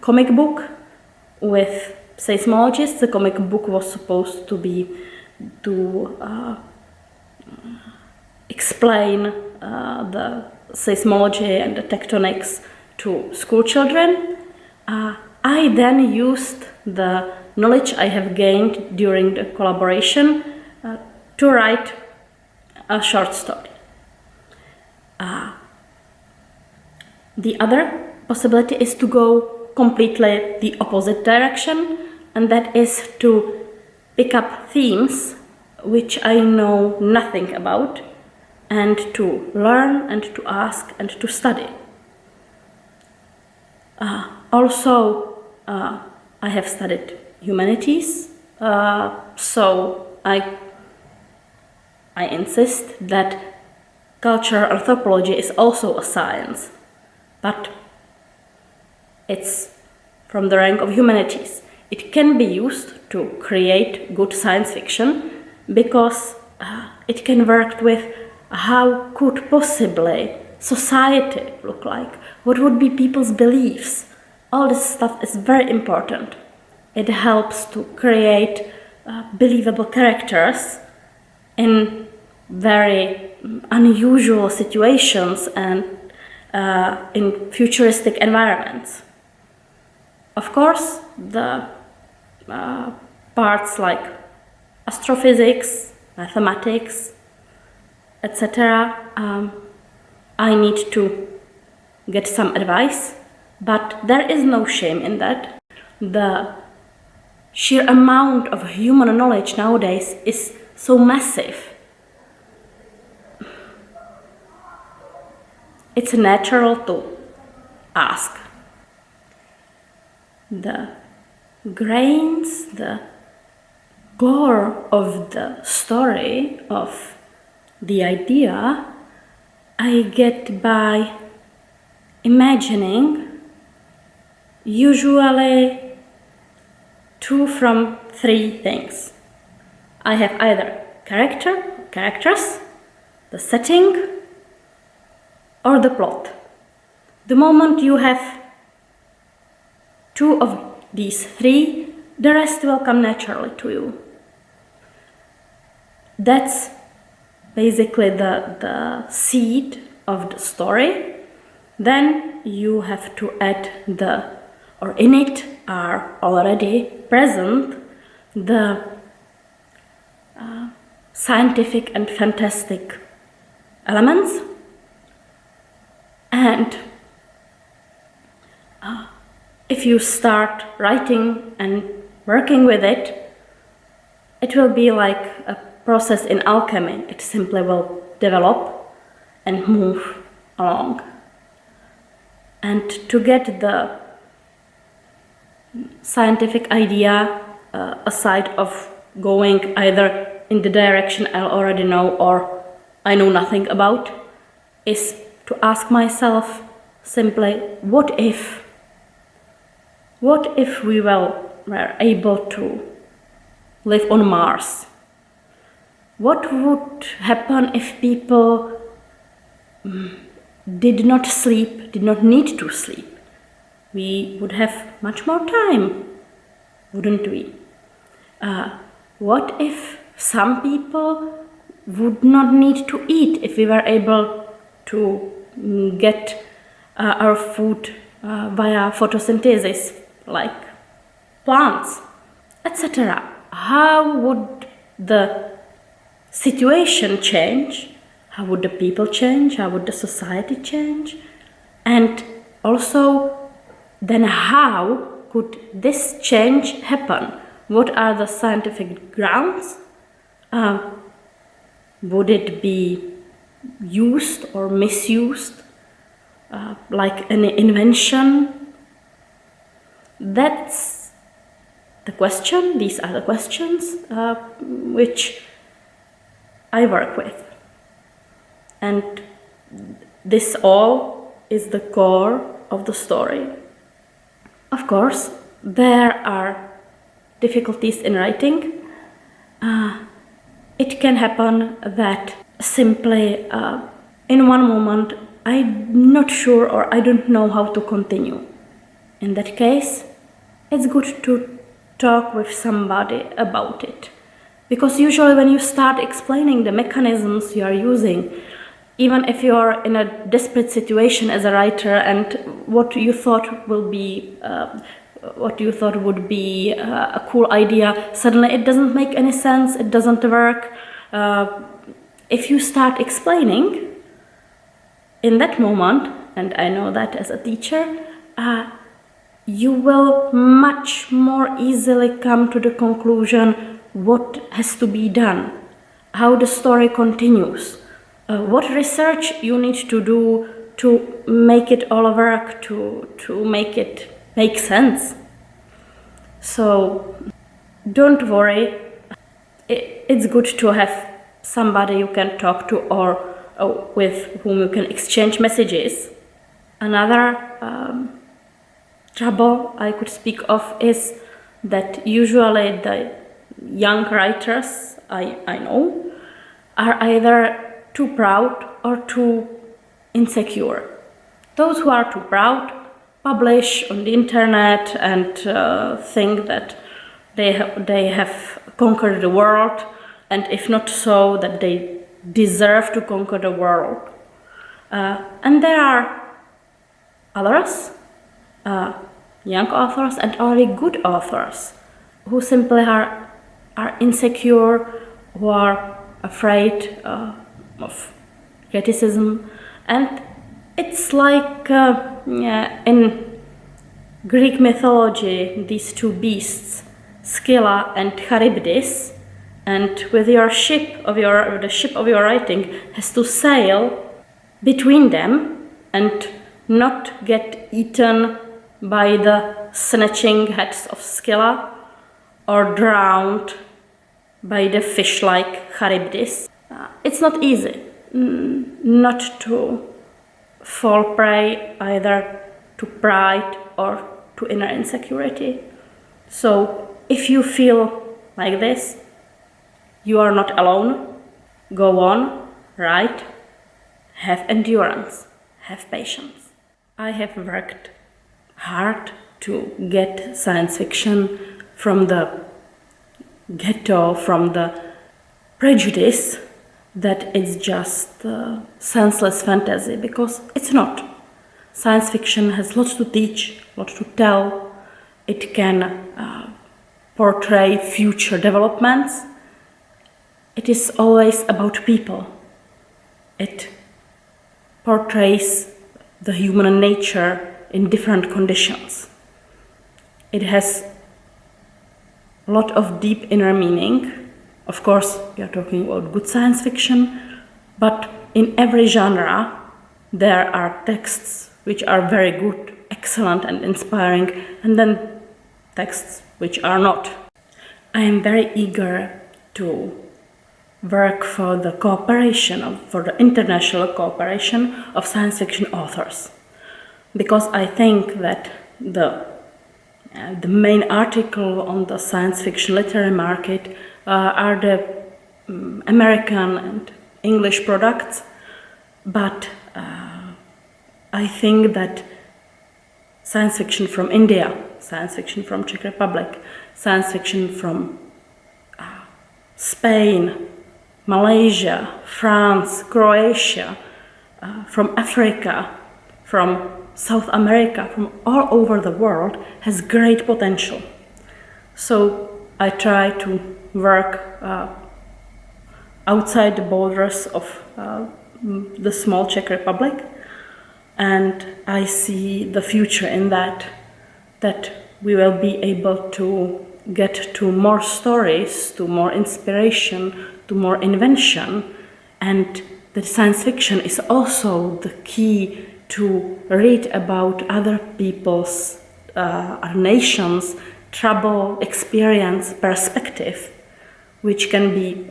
comic book with seismologists, the comic book was supposed to be to explain the seismology and the tectonics to school children. I then used the knowledge I have gained during the collaboration to write a short story. The other possibility is to go completely the opposite direction, and that is to pick up themes which I know nothing about, and to learn and to ask and to study. Also, I have studied humanities, so I insist that cultural anthropology is also a science, but it's from the rank of humanities. It can be used to create good science fiction because it can work with how could possibly society look like, what would be people's beliefs. All this stuff is very important. It helps to create believable characters in very unusual situations and in futuristic environments. Of course, the parts like astrophysics, mathematics, etc., I need to get some advice, but there is no shame in that. The sheer amount of human knowledge nowadays is so massive. It's natural to ask. The grains, the core of the story, of the idea, I get by imagining usually 2 from 3 things. I have either characters, the setting, or the plot. The moment you have 2 of these 3, the rest will come naturally to you. That's basically the seed of the story. Then you have to add or in it are already present the scientific and fantastic elements. And if you start writing and working with it, it will be like a process in alchemy. It simply will develop and move along. And to get the scientific idea aside of going either in the direction I already know or I know nothing about, is to ask myself simply, what if we were able to live on Mars? What would happen if people did not sleep, did not need to sleep? We would have much more time, wouldn't we? What if some people would not need to eat if we were able to get our food via photosynthesis, like plants, etc.? how would the situation change? How would the people change? How would the society change? And also, then how could this change happen? What are the scientific grounds? Would it be used or misused like an invention? That's the question. These are the questions which I work with. And this all is the core of the story. Of course, there are difficulties in writing. It can happen that simply in one moment I'm not sure or I don't know how to continue. In that case, it's good to talk with somebody about it. Because usually when you start explaining the mechanisms you are using, even if you are in a desperate situation as a writer and what you thought would be a cool idea, suddenly it doesn't make any sense, it doesn't work. If you start explaining in that moment, and I know that as a teacher, you will much more easily come to the conclusion what has to be done, how the story continues, what research you need to do to make it all work, to make it make sense. So don't worry, it's good to have somebody you can talk to or with whom you can exchange messages. Another trouble I could speak of is that usually the young writers I know are either too proud or too insecure. Those who are too proud publish on the internet and think that they have conquered the world, and if not so, that they deserve to conquer the world. And there are others, young authors and already good authors, who simply are insecure, who are afraid of criticism. And it's like in Greek mythology, these two beasts, Scylla and Charybdis, and with the ship of your writing has to sail between them and not get eaten by the snatching heads of Scylla or drowned by the fish-like Charybdis. It's not easy not to fall prey either to pride or to inner insecurity. So if you feel like this, you are not alone. Go on, write, have endurance, have patience. I have worked hard to get science fiction from the ghetto, from the prejudice that it's just senseless fantasy, because it's not. Science fiction has lots to teach, lots to tell. It can portray future developments. It is always about people. It portrays the human nature in different conditions. It has a lot of deep inner meaning. Of course, we are talking about good science fiction, but in every genre, there are texts which are very good, excellent and inspiring, and then texts which are not. I am very eager to work for the for the international cooperation of science fiction authors, because I think that the main article on the science fiction literary market are the American and English products, but I think that science fiction from India, science fiction from Czech Republic, science fiction from Spain, Malaysia, France, Croatia, from Africa, from South America, from all over the world, has great potential. So I try to work outside the borders of the small Czech Republic, and I see the future in that we will be able to get to more stories, to more inspiration, to more invention, and that science fiction is also the key to read about other people's, our nations' trouble, experience, perspective, which can be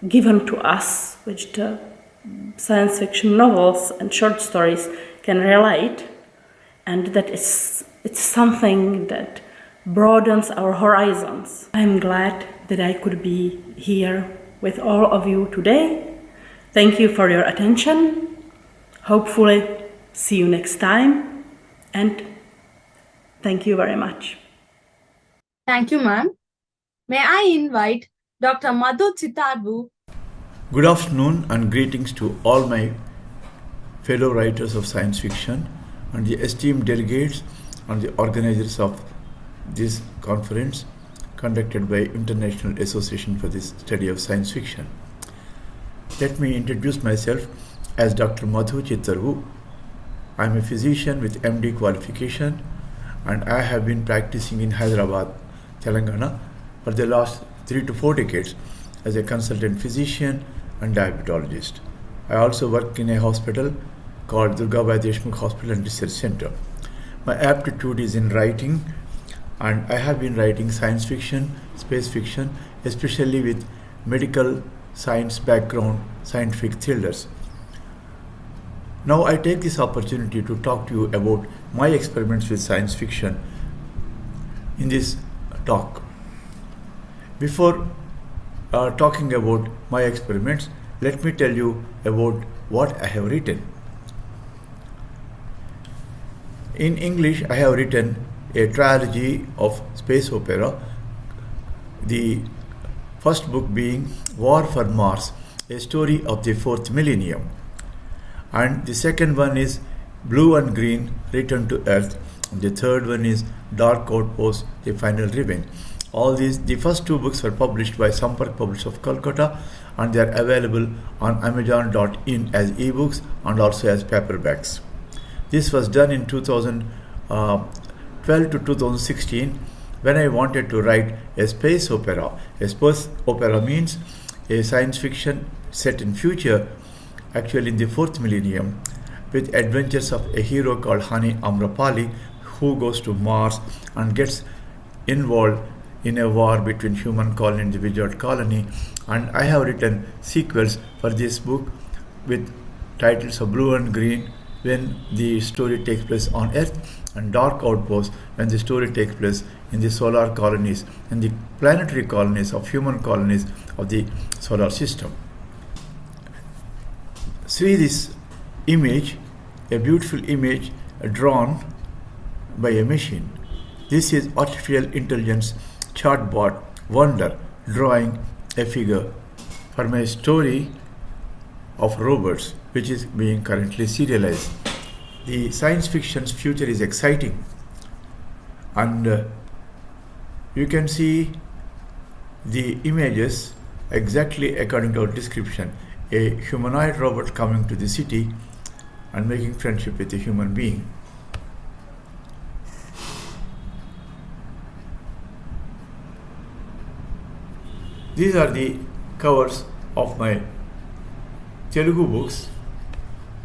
given to us, which the science fiction novels and short stories can relate, and that it's something that broadens our horizons. I'm glad that I could be here with all of you today. Thank you for your attention. Hopefully, see you next time, and thank you very much. Thank you, ma'am. May I invite Dr. Madhu Chitarbu. Good afternoon and greetings to all my fellow writers of science fiction and the esteemed delegates and the organizers of this conference conducted by International Association for the Study of Science Fiction. Let me introduce myself as Dr. Madhu Chitarbu. I am a physician with MD qualification and I have been practicing in Hyderabad, Telangana for the last 3 to 4 decades as a consultant physician and diabetologist. I also work in a hospital called Durgabai Deshmukh Hospital and Research Center. My aptitude is in writing, and I have been writing science fiction, space fiction, especially with medical science background scientific thrillers. Now I take this opportunity to talk to you about my experiments with science fiction in this talk. Before talking about my experiments, let me tell you about what I have written. In English, I have written a trilogy of space opera, the first book being War for Mars, a story of the fourth millennium. And the second one is Blue and Green, Return to Earth. And the third one is Dark Outpost, The Final Revenge. All these, the first 2 books were published by Sampark Publishers of Calcutta, and they are available on Amazon.in as ebooks and also as paperbacks. This was done in 2012 to 2016 when I wanted to write a space opera. A space opera means a science fiction set in future, actually in the 4th millennium, with adventures of a hero called Hani Amrapali who goes to Mars and gets involved in a war between human colony and the wizard colony. And I have written sequels for this book with titles of Blue and Green when the story takes place on Earth, and Dark Outpost when the story takes place in the solar colonies and the planetary colonies of human colonies of the solar system. See this image, a beautiful image drawn by a machine. This is artificial intelligence chatbot Wonder drawing a figure for my story of robots, which is being currently serialized. The science fiction's future is exciting, and you can see the images exactly according to our description. A humanoid robot coming to the city and making friendship with a human being. These are the covers of my Telugu books.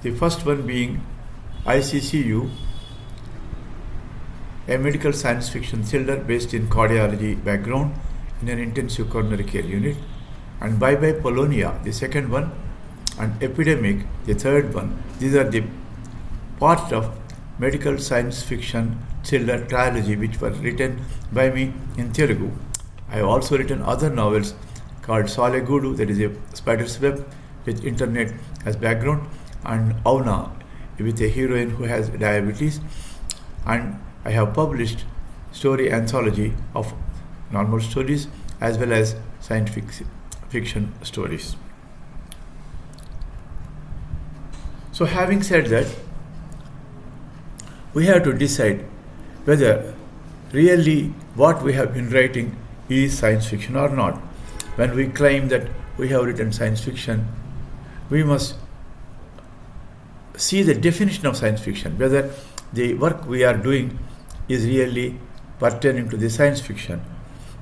The first one being ICCU, a medical science fiction thriller based in cardiology background in an intensive coronary care unit, and Bye Bye Polonia, the second one, and Epidemic, the third one. These are the part of medical science fiction thriller trilogy which were written by me in Telugu. I have also written other novels called Salegudu, that is a spider's web with internet as background, and Auna, with a heroine who has diabetes. And I have published story anthology of normal stories as well as scientific fiction stories. So having said that, we have to decide whether really what we have been writing is science fiction or not. When we claim that we have written science fiction, we must see the definition of science fiction, whether the work we are doing is really pertaining to the science fiction.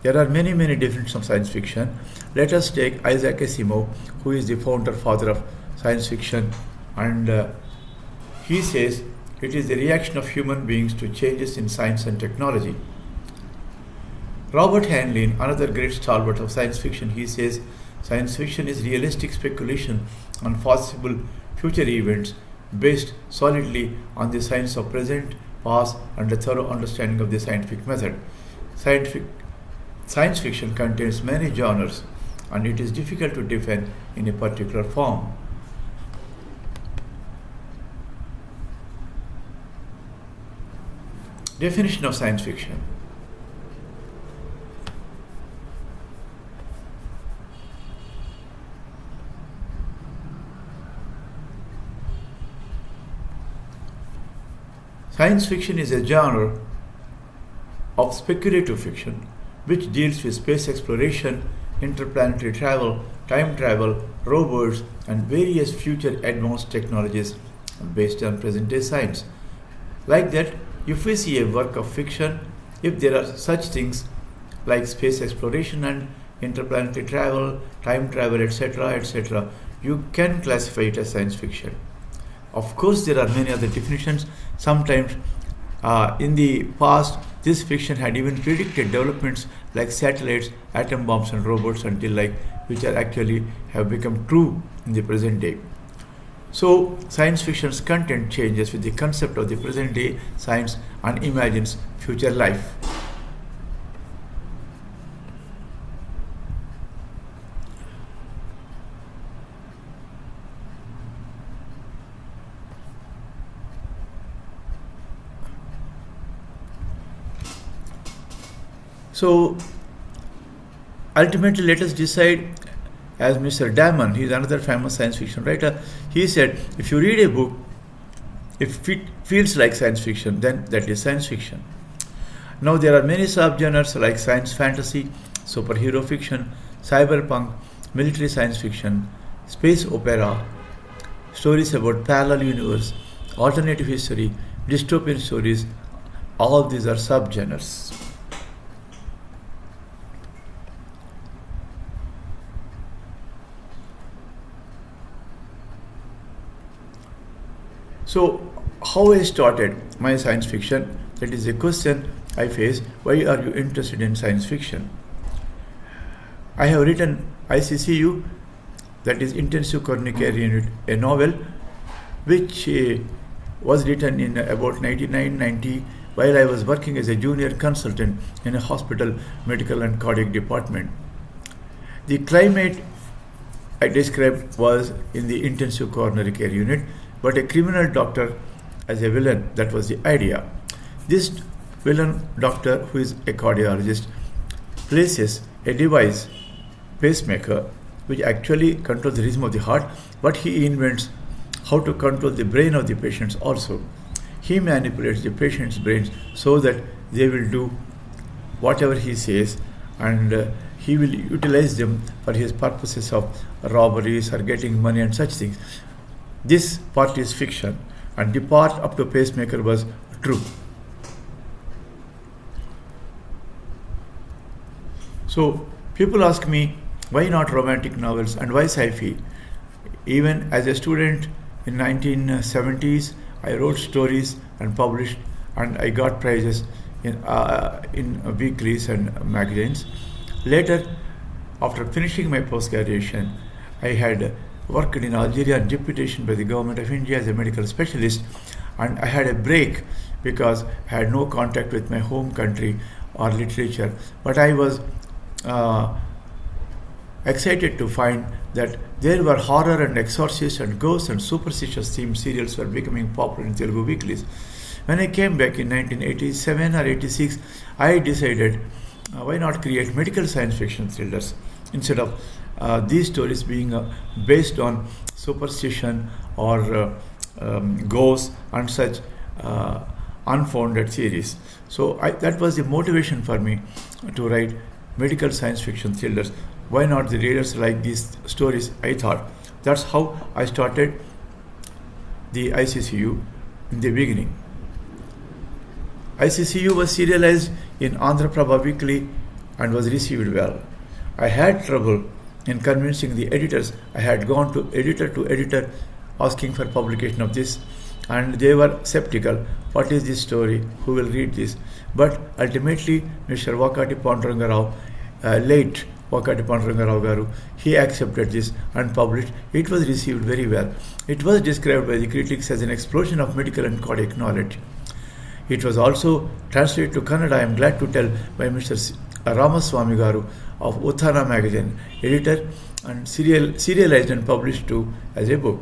There are many definitions of science fiction. Let us take Isaac Asimov, who is the father of science fiction, and he says it is the reaction of human beings to changes in science and technology. Robert Heinlein, another great stalwart of science fiction, he says science fiction is realistic speculation on possible future events based solidly on the science of present, past, and a thorough understanding of the scientific method. Science fiction contains many genres, and it is difficult to define in a particular form. Definition of science fiction. Science fiction is a genre of speculative fiction which deals with space exploration, interplanetary travel, time travel, robots, and various future advanced technologies based on present-day science. Like that, if we see a work of fiction, if there are such things like space exploration and interplanetary travel, time travel, etc., you can classify it as science fiction. Of course, there are many other definitions. Sometimes in the past, this fiction had even predicted developments like satellites, atom bombs, and robots which are actually have become true in the present day. So, science fiction's content changes with the concept of the present day science and imagines future life. So, ultimately, let us decide, as Mr. Damon, he is another famous science fiction writer, he said, if you read a book, if it feels like science fiction, then that is science fiction. Now, there are many subgenres like science fantasy, superhero fiction, cyberpunk, military science fiction, space opera, stories about parallel universe, alternative history, dystopian stories. All these are subgenres. So, how I started my science fiction? That is a question I face. Why are you interested in science fiction? I have written ICCU, that is Intensive Coronary Care Unit, a novel which was written in about 1990 while I was working as a junior consultant in a hospital medical and cardiac department. The climate I described was in the Intensive Coronary Care Unit, but a criminal doctor as a villain, that was the idea. This villain doctor, who is a cardiologist, places a device, pacemaker, which actually controls the rhythm of the heart, but he invents how to control the brain of the patients also. He manipulates the patient's brains so that they will do whatever he says, and he will utilize them for his purposes of robberies or getting money and such things. This part is fiction, and the part up to pacemaker was true. So people ask me, why not romantic novels and why sci-fi? Even as a student in 1970s, I wrote stories and published, and I got prizes in weeklies and magazines. Later, after finishing my post-graduation, I had worked in Algeria on deputation by the government of India as a medical specialist, and I had a break because I had no contact with my home country or literature. But I was excited to find that there were horror and exorcist and ghosts and superstitious themed serials were becoming popular in Telugu weeklies. When I came back in 1987 or 86, I decided why not create medical science fiction thrillers instead of these stories being based on superstition or ghosts and such unfounded theories. So that was the motivation for me to write medical science fiction thrillers. Why not the readers like these stories? I thought. That's how I started the ICCU in the beginning. ICCU was serialized in Andhra Prabha Weekly and was received well. I had trouble in convincing the editors. I had gone to editor asking for publication of this, and they were skeptical. What is this story? Who will read this? But ultimately, Mr. Vakati Panduranga Rao, late Vakati Panduranga Rao Garu, he accepted this and published. It was received very well. It was described by the critics as an explosion of medical and cardiac knowledge. It was also translated to Kannada, I am glad to tell, by Mr. Ramaswamy Garu of Uthana magazine, editor, and serialized and published too as a book.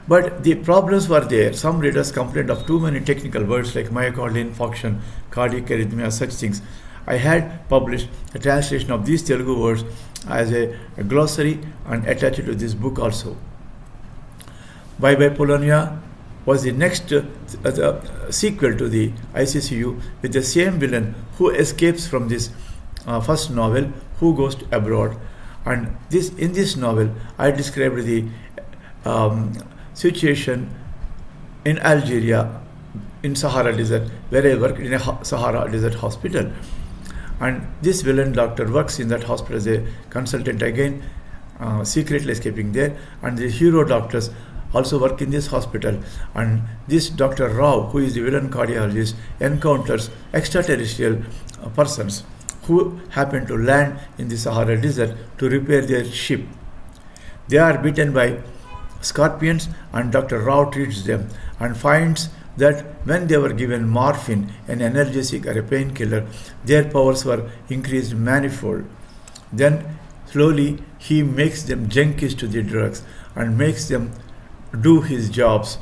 But the problems were there. Some readers complained of too many technical words like myocardial infarction, cardiac arrhythmia, such things. I had published a translation of these Telugu words as a glossary and attached to this book also. Bye Bye Polonia was the next sequel to the ICCU with the same villain who escapes from this first novel, who goes abroad. And in this novel, I described the situation in Algeria, in Sahara Desert, where I worked in a Sahara Desert hospital. And this villain doctor works in that hospital as a consultant again, secretly escaping there. And the hero doctors also work in this hospital. And this Dr. Rao, who is the villain cardiologist, encounters extraterrestrial persons who happen to land in the Sahara Desert to repair their ship. They are bitten by scorpions, and Dr. Rao treats them and finds that when they were given morphine, an analgesic or a painkiller, their powers were increased manifold. Then slowly he makes them junkies to the drugs and makes them do his jobs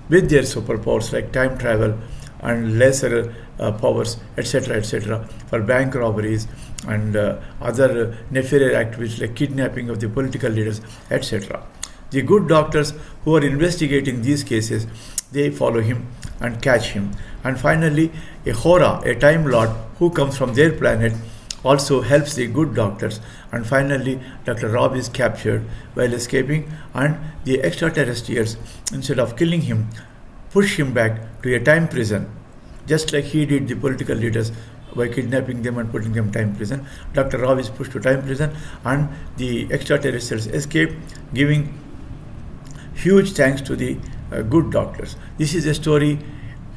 with their superpowers like time travel and lesser powers, etc., for bank robberies and other nefarious activities like kidnapping of the political leaders, etc. The good doctors who are investigating these cases, they follow him and catch him. And finally, a Hora, a Time Lord who comes from their planet, also helps the good doctors. And finally, Dr. Rob is captured while escaping, and the extraterrestrials, instead of killing him, push him back to a time prison, just like he did the political leaders by kidnapping them and putting them in time prison. Dr. Rob is pushed to time prison, and the extraterrestrials escape, giving huge thanks to the good doctors. This is a story,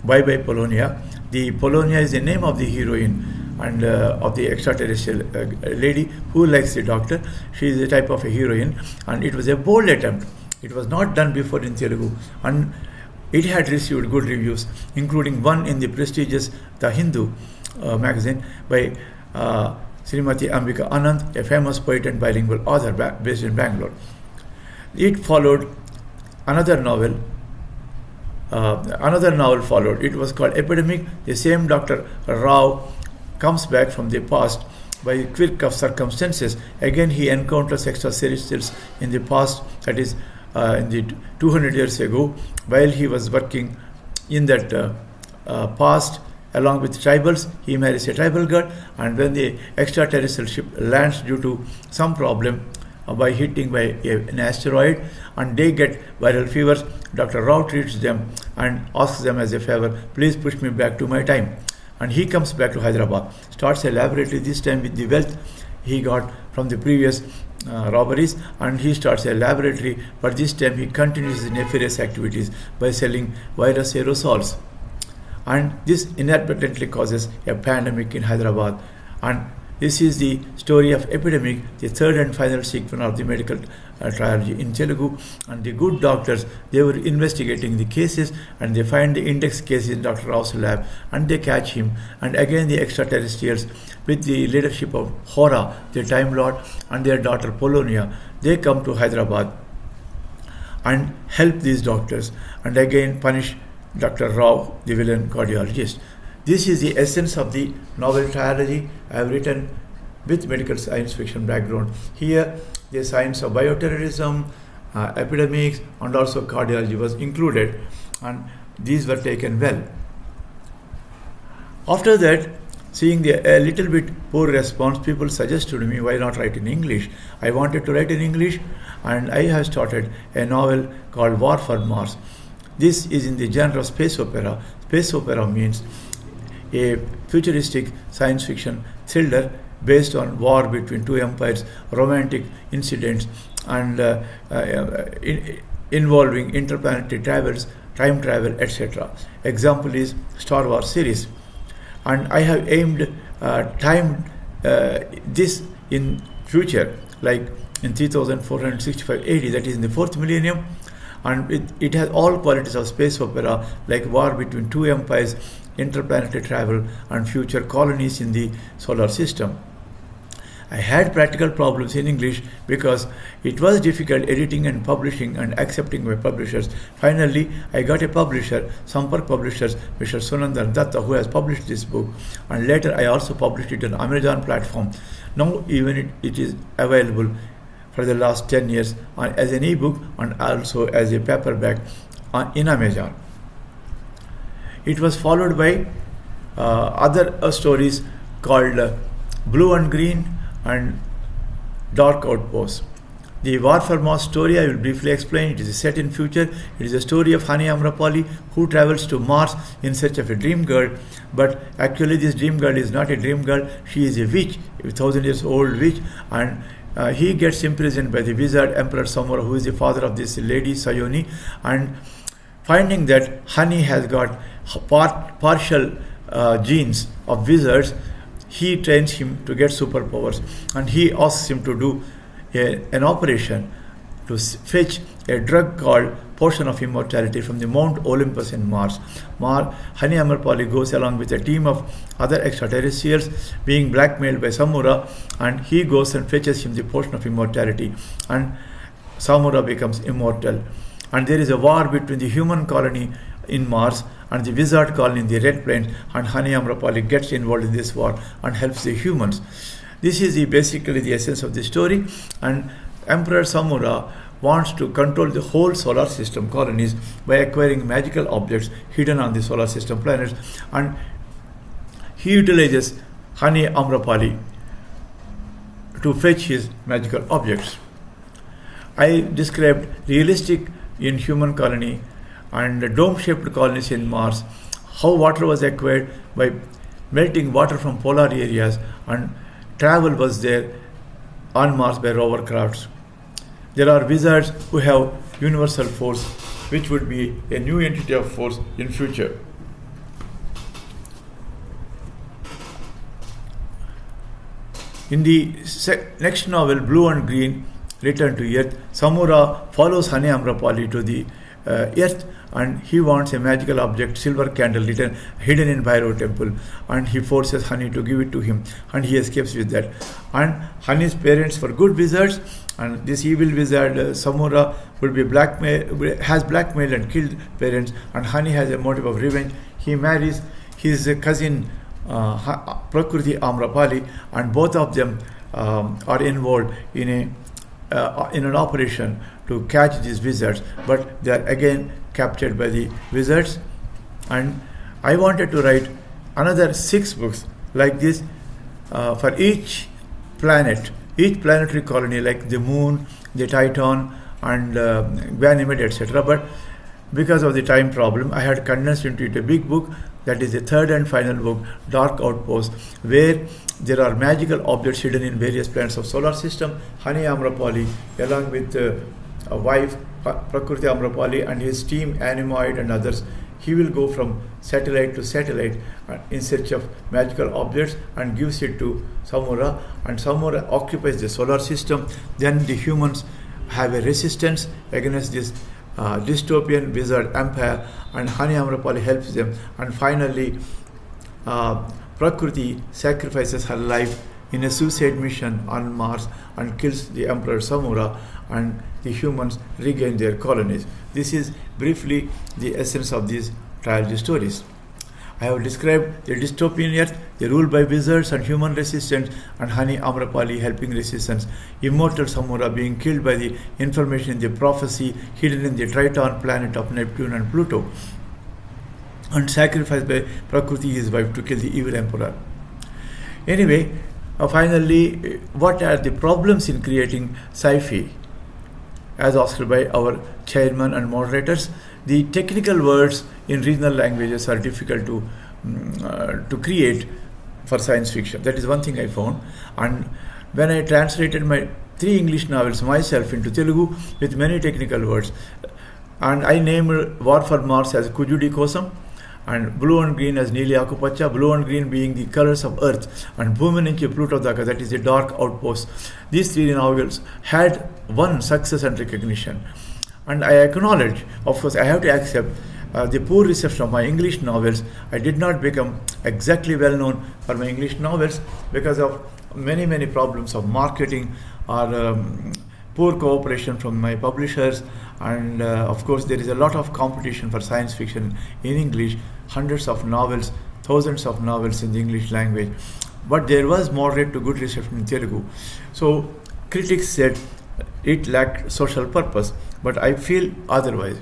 Bye Bye Polonia. The Polonia is the name of the heroine and of the extraterrestrial lady who likes the doctor. She is a type of a heroine, and it was a bold attempt. It was not done before in Telugu, and it had received good reviews, including one in the prestigious The Hindu magazine by Srimati Ambika Anand, a famous poet and bilingual author based in Bangalore. It followed another novel followed. It was called Epidemic. The same Dr. Rao comes back from the past by a quirk of circumstances. Again, he encounters extraterrestrials in the past, that is, in the 200 years ago, while he was working in that past along with tribals. He marries a tribal girl, and when the extraterrestrial ship lands due to some problem by hitting by an asteroid, and they get viral fevers, Dr. Rao treats them and asks them as a favor, please push me back to my time. And he comes back to Hyderabad, starts a laboratory, this time with the wealth he got from the previous robberies, and he starts a laboratory, but this time he continues his nefarious activities by selling virus aerosols. And this inadvertently causes a pandemic in Hyderabad. And this is the story of Epidemic, the third and final sequel of the medical trilogy in Telugu. And the good doctors, they were investigating the cases, and they find the index case in Dr. Rao's lab, and they catch him. And again the extraterrestrials, with the leadership of Hora, the Time Lord, and their daughter Polonia, they come to Hyderabad and help these doctors, and again punish Dr. Rao, the villain cardiologist. This is the essence of the novel trilogy I have written with medical science fiction background. Here, the science of bioterrorism, epidemics, and also cardiology was included, and these were taken well. After that, Seeing the a little bit poor response, people suggested to me, why not write in English? I wanted to write in English, and I have started a novel called War for Mars. This is in the genre of space opera. Space opera means a futuristic science fiction thriller based on war between two empires, romantic incidents, and involving interplanetary travels, time travel, etc. Example is Star Wars series. And I have timed this in future, like in 3465 AD, that is in the 4th millennium, and it has all qualities of space opera, like war between two empires, interplanetary travel, and future colonies in the solar system. I had practical problems in English because it was difficult editing and publishing and accepting by publishers. Finally, I got a publisher, Sampark Publishers, Mr. Sunandar Datta, who has published this book, and later I also published it on Amazon platform. Now even it is available for the last 10 years as an ebook and also as a paperback in Amazon. It was followed by other stories called Blue and Green and Dark Outpost. The War for Mars story I will briefly explain. It is set in future. It is a story of Hani Amrapali, who travels to Mars in search of a dream girl, but actually this dream girl is not a dream girl. She is a witch, a 1,000 years old witch, and he gets imprisoned by the wizard Emperor Samura, who is the father of this lady Sayoni, and finding that Hani has got partial genes of wizards, he trains him to get superpowers, and he asks him to do an operation to fetch a drug called Potion of Immortality from the Mount Olympus in Mars. Hani Amrapali goes along with a team of other extraterrestrials being blackmailed by Samura, and he goes and fetches him the Potion of Immortality, and Samura becomes immortal. And there is a war between the human colony in Mars and the wizard colony in the Red Plains, and Hani Amrapali gets involved in this war and helps the humans. This is basically the essence of the story, and Emperor Samura wants to control the whole solar system colonies by acquiring magical objects hidden on the solar system planets, and he utilizes Hani Amrapali to fetch his magical objects. I described realistic in human colony and dome-shaped colonies in Mars, how water was acquired by melting water from polar areas, and travel was there on Mars by rover crafts. There are wizards who have universal force, which would be a new entity of force in future. In the next novel, Blue and Green, Return to Earth, Samura follows Hani Amrapali to the Earth, and he wants a magical object, silver candle hidden in Bhairav temple, and he forces Hani to give it to him, and he escapes with that. And Hani's parents were good wizards, and this evil wizard Samura has blackmailed and killed parents, and Hani has a motive of revenge. He marries his cousin Prakriti Amrapali, and both of them are involved in an operation to catch these wizards, but they are again captured by the wizards. And I wanted to write another 6 books like this for each planet, each planetary colony, like the Moon, the Titan, and Ganymede, etc. But because of the time problem, I had condensed into it a big book, that is the 3rd and final book, Dark Outpost, where there are magical objects hidden in various planets of solar system. Hani Amrapali, along with a wife, Prakriti Amrapali, and his team, Animoid and others, he will go from satellite to satellite in search of magical objects and gives it to Samura, and Samura occupies the solar system. Then the humans have a resistance against this dystopian wizard empire, and Hani Amrapali helps them, and finally Prakriti sacrifices her life in a suicide mission on Mars and kills the Emperor Samura, and the humans regain their colonies. This is briefly the essence of these trilogy stories. I have described the dystopian Earth, the rule by wizards and human resistance, and Hani Amrapali helping resistance, immortal Samura being killed by the information in the prophecy hidden in the Triton planet of Neptune and Pluto, and sacrificed by Prakriti, his wife, to kill the evil emperor. Anyway, finally, what are the problems in creating sci-fi? As asked by our chairman and moderators, the technical words in regional languages are difficult to create for science fiction. That is one thing I found. And when I translated my 3 English novels myself into Telugu with many technical words, and I named War for Mars as Kujudi Kosam, and blue and green as Neeli Akupacha, blue and green being the colors of Earth, and Bhumi Nunchi Pluto Daka, that is the dark outpost. These 3 novels had one success and recognition. And I acknowledge, of course, I have to accept the poor reception of my English novels. I did not become exactly well known for my English novels because of many problems of marketing or poor cooperation from my publishers, and of course there is a lot of competition for science fiction in English, hundreds of novels, thousands of novels in the English language, but there was moderate to good reception in Telugu. So critics said it lacked social purpose, but I feel otherwise.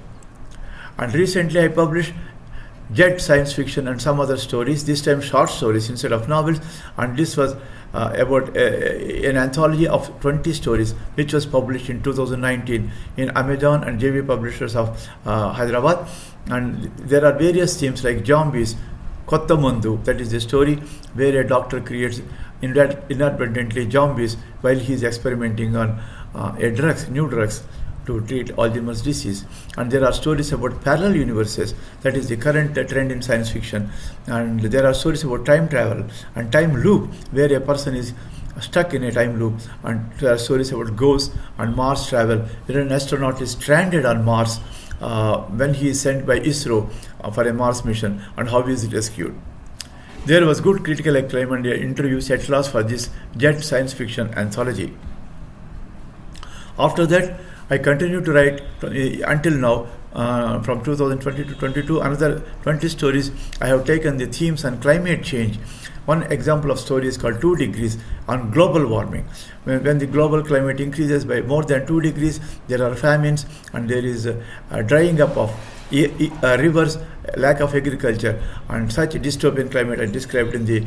And recently I published Jet science fiction and some other stories, this time short stories instead of novels, and this was about an anthology of 20 stories which was published in 2019 in Amazon and JV Publishers of Hyderabad. And there are various themes like zombies, Kotta Mandu, that is the story where a doctor creates inadvertently zombies while he is experimenting on new drugs to treat Alzheimer's disease. And there are stories about parallel universes, that is the current trend in science fiction. And there are stories about time travel and time loop, where a person is stuck in a time loop. And there are stories about ghosts and Mars travel, where an astronaut is stranded on Mars when he is sent by ISRO for a Mars mission, and how he is rescued. There was good critical acclaim and interviews at last for this Jet science fiction anthology. After that, I continue to write until now, from 2020 to 22, another 20 stories. I have taken the themes on climate change. One example of story is called 2 degrees on global warming. When the global climate increases by more than 2 degrees, there are famines and there is a drying up of rivers, lack of agriculture, and such dystopian climate I described in the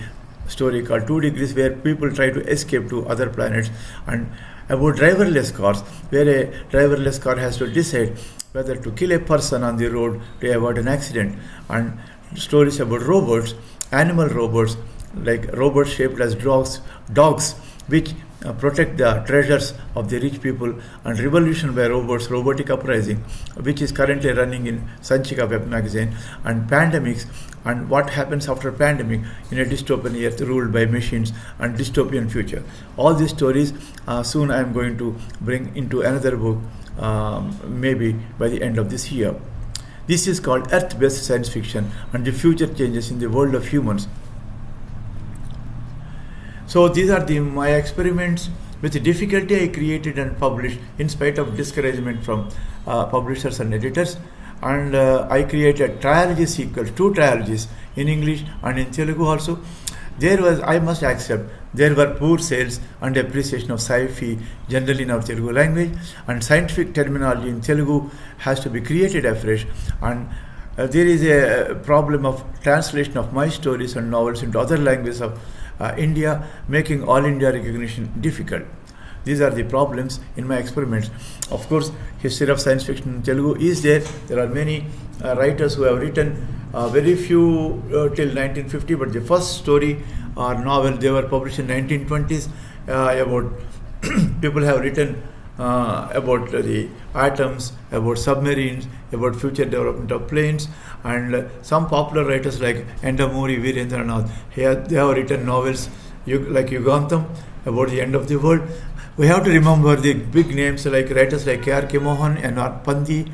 story called 2 degrees, where people try to escape to other planets. And about driverless cars, where a driverless car has to decide whether to kill a person on the road to avoid an accident. And stories about robots, animal robots, like robots shaped as dogs which protect the treasures of the rich people, and Revolution by Robots, Robotic Uprising, which is currently running in Sanchika web magazine, and pandemics, and what happens after pandemic in a dystopian earth ruled by machines and dystopian future. All these stories soon I am going to bring into another book, maybe by the end of this year. This is called Earth-based science fiction and the future changes in the world of humans. So these are my experiments. With difficulty I created and published in spite of discouragement from publishers and editors. And I created trilogy sequels, 2 trilogies in English and in Telugu also. I must accept, there were poor sales and appreciation of sci-fi generally in our Telugu language, and scientific terminology in Telugu has to be created afresh. And there is a problem of translation of my stories and novels into other languages of India, making all India recognition difficult. These are the problems in my experiments. Of course, history of science fiction in Telugu is there. There are many writers who have written, very few till 1950, but the first story or novel, they were published in 1920s. About people have written about the atoms, about submarines, about future development of planes, and some popular writers like Endamuri Virendranath, they have written novels like Yugantam, about the end of the world. We have to remember the big names like writers like K.R.K. Mohan, N.R. Pandi,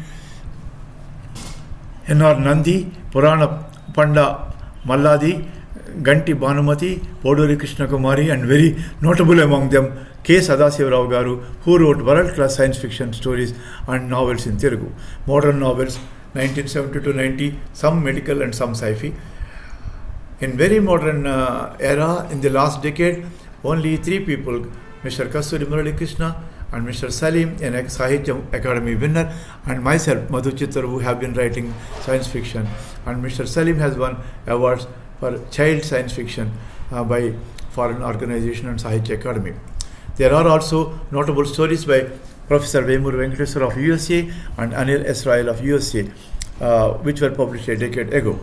N.R. Nandi, Purana Panda Malladi, Ganti Bhanumati, Poduri Krishna Kumari, and very notable among them K. Sadasiva Rao Garu, who wrote world-class science fiction stories and novels in Telugu. Modern novels, 1970 to 90, some medical and some sci-fi. In very modern era, in the last decade, only 3 people, Mr. Kasturi Murali Krishna and Mr. Salim, an Sahitya Academy winner, and myself, Madhu Chittar, who have been writing science fiction. And Mr. Salim has won awards for child science fiction by Foreign Organization and Sahitya Academy. There are also notable stories by Professor Vemur Venkateswar of USA and Anil Israel of USA, which were published a decade ago.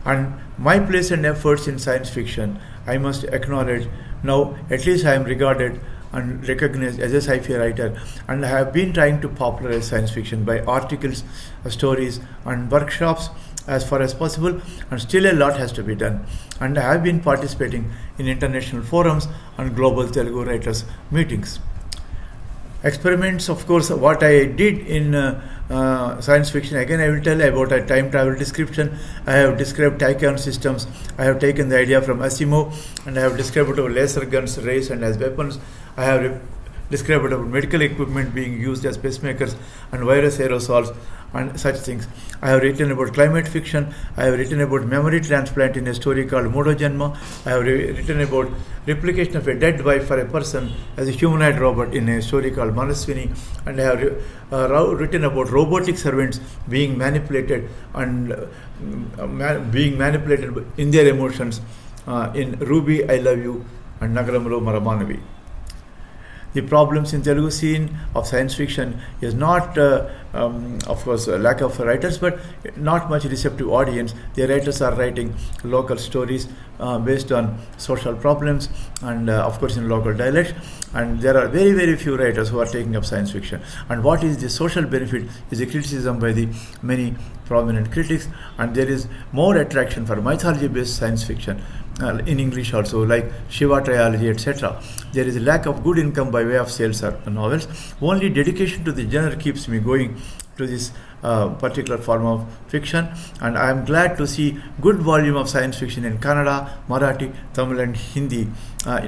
And my place and efforts in science fiction, I must acknowledge now, at least I am regarded and recognized as a sci-fi writer, and I have been trying to popularize science fiction by articles, stories, and workshops as far as possible, and still a lot has to be done. And I have been participating in international forums and global Telugu writers meetings. Experiments, of course, what I did in science fiction, again I will tell about a time travel description. I have described Tachyon systems. I have taken the idea from Asimov, and I have described about laser guns, rays, and as weapons. I have described about medical equipment being used as pacemakers and virus aerosols and such things. I have written about climate fiction. I have written about memory transplant in a story called Modo Janma. I have written about replication of a dead wife for a person as a humanoid robot in a story called Manaswini. And I have written about robotic servants being manipulated and being manipulated in their emotions in Ruby, I Love You, and Nagaramlo Maramanavi. The problems in Telugu scene of science fiction is not, of course, a lack of writers, but not much receptive audience. The writers are writing local stories based on social problems and, of course, in local dialects. And there are very, very few writers who are taking up science fiction. And what is the social benefit is a criticism by the many prominent critics. And there is more attraction for mythology-based science fiction. In English also, like Shiva trilogy, etc. There is a lack of good income by way of sales or novels. Only dedication to the genre keeps me going to this particular form of fiction, and I am glad to see good volume of science fiction in Kannada, Marathi, Tamil, and Hindi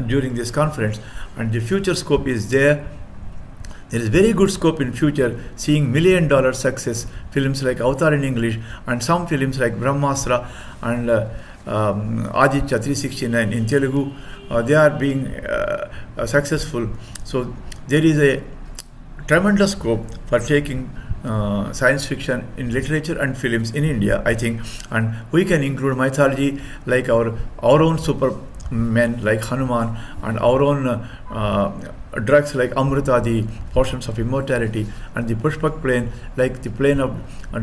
during this conference. And the future scope is there. There is very good scope in future seeing $1 million success films like Avatar in English and some films like Brahmastra and Aditya 369 in Telugu. They are being successful. So there is a tremendous scope for taking science fiction in literature and films in India, I think. And we can include mythology like our own supermen like Hanuman, and our own drugs like Amrita, the portions of immortality, and the Pushpak plane like the plane of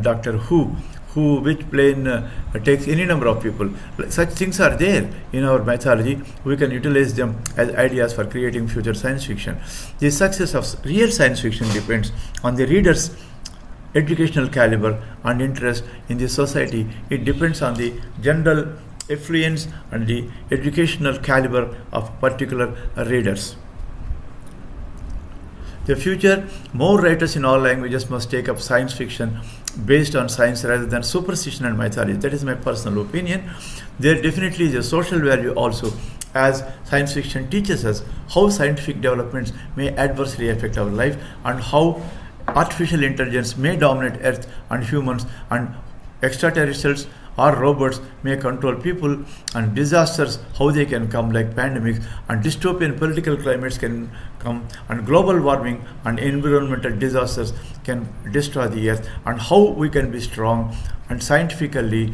Doctor Who, which plane takes any number of people. Such things are there in our mythology. We can utilize them as ideas for creating future science fiction. The success of real science fiction depends on the reader's educational caliber and interest in the society. It depends on the general affluence and the educational caliber of particular readers. The future, more writers in all languages must take up science fiction based on science rather than superstition and mythology. That is my personal opinion. There definitely is a social value also, as science fiction teaches us how scientific developments may adversely affect our life and how artificial intelligence may dominate Earth and humans, and extraterrestrials or robots may control people, and disasters, how they can come like pandemics, and dystopian political climates can come, and global warming and environmental disasters can destroy the earth, and how we can be strong and scientifically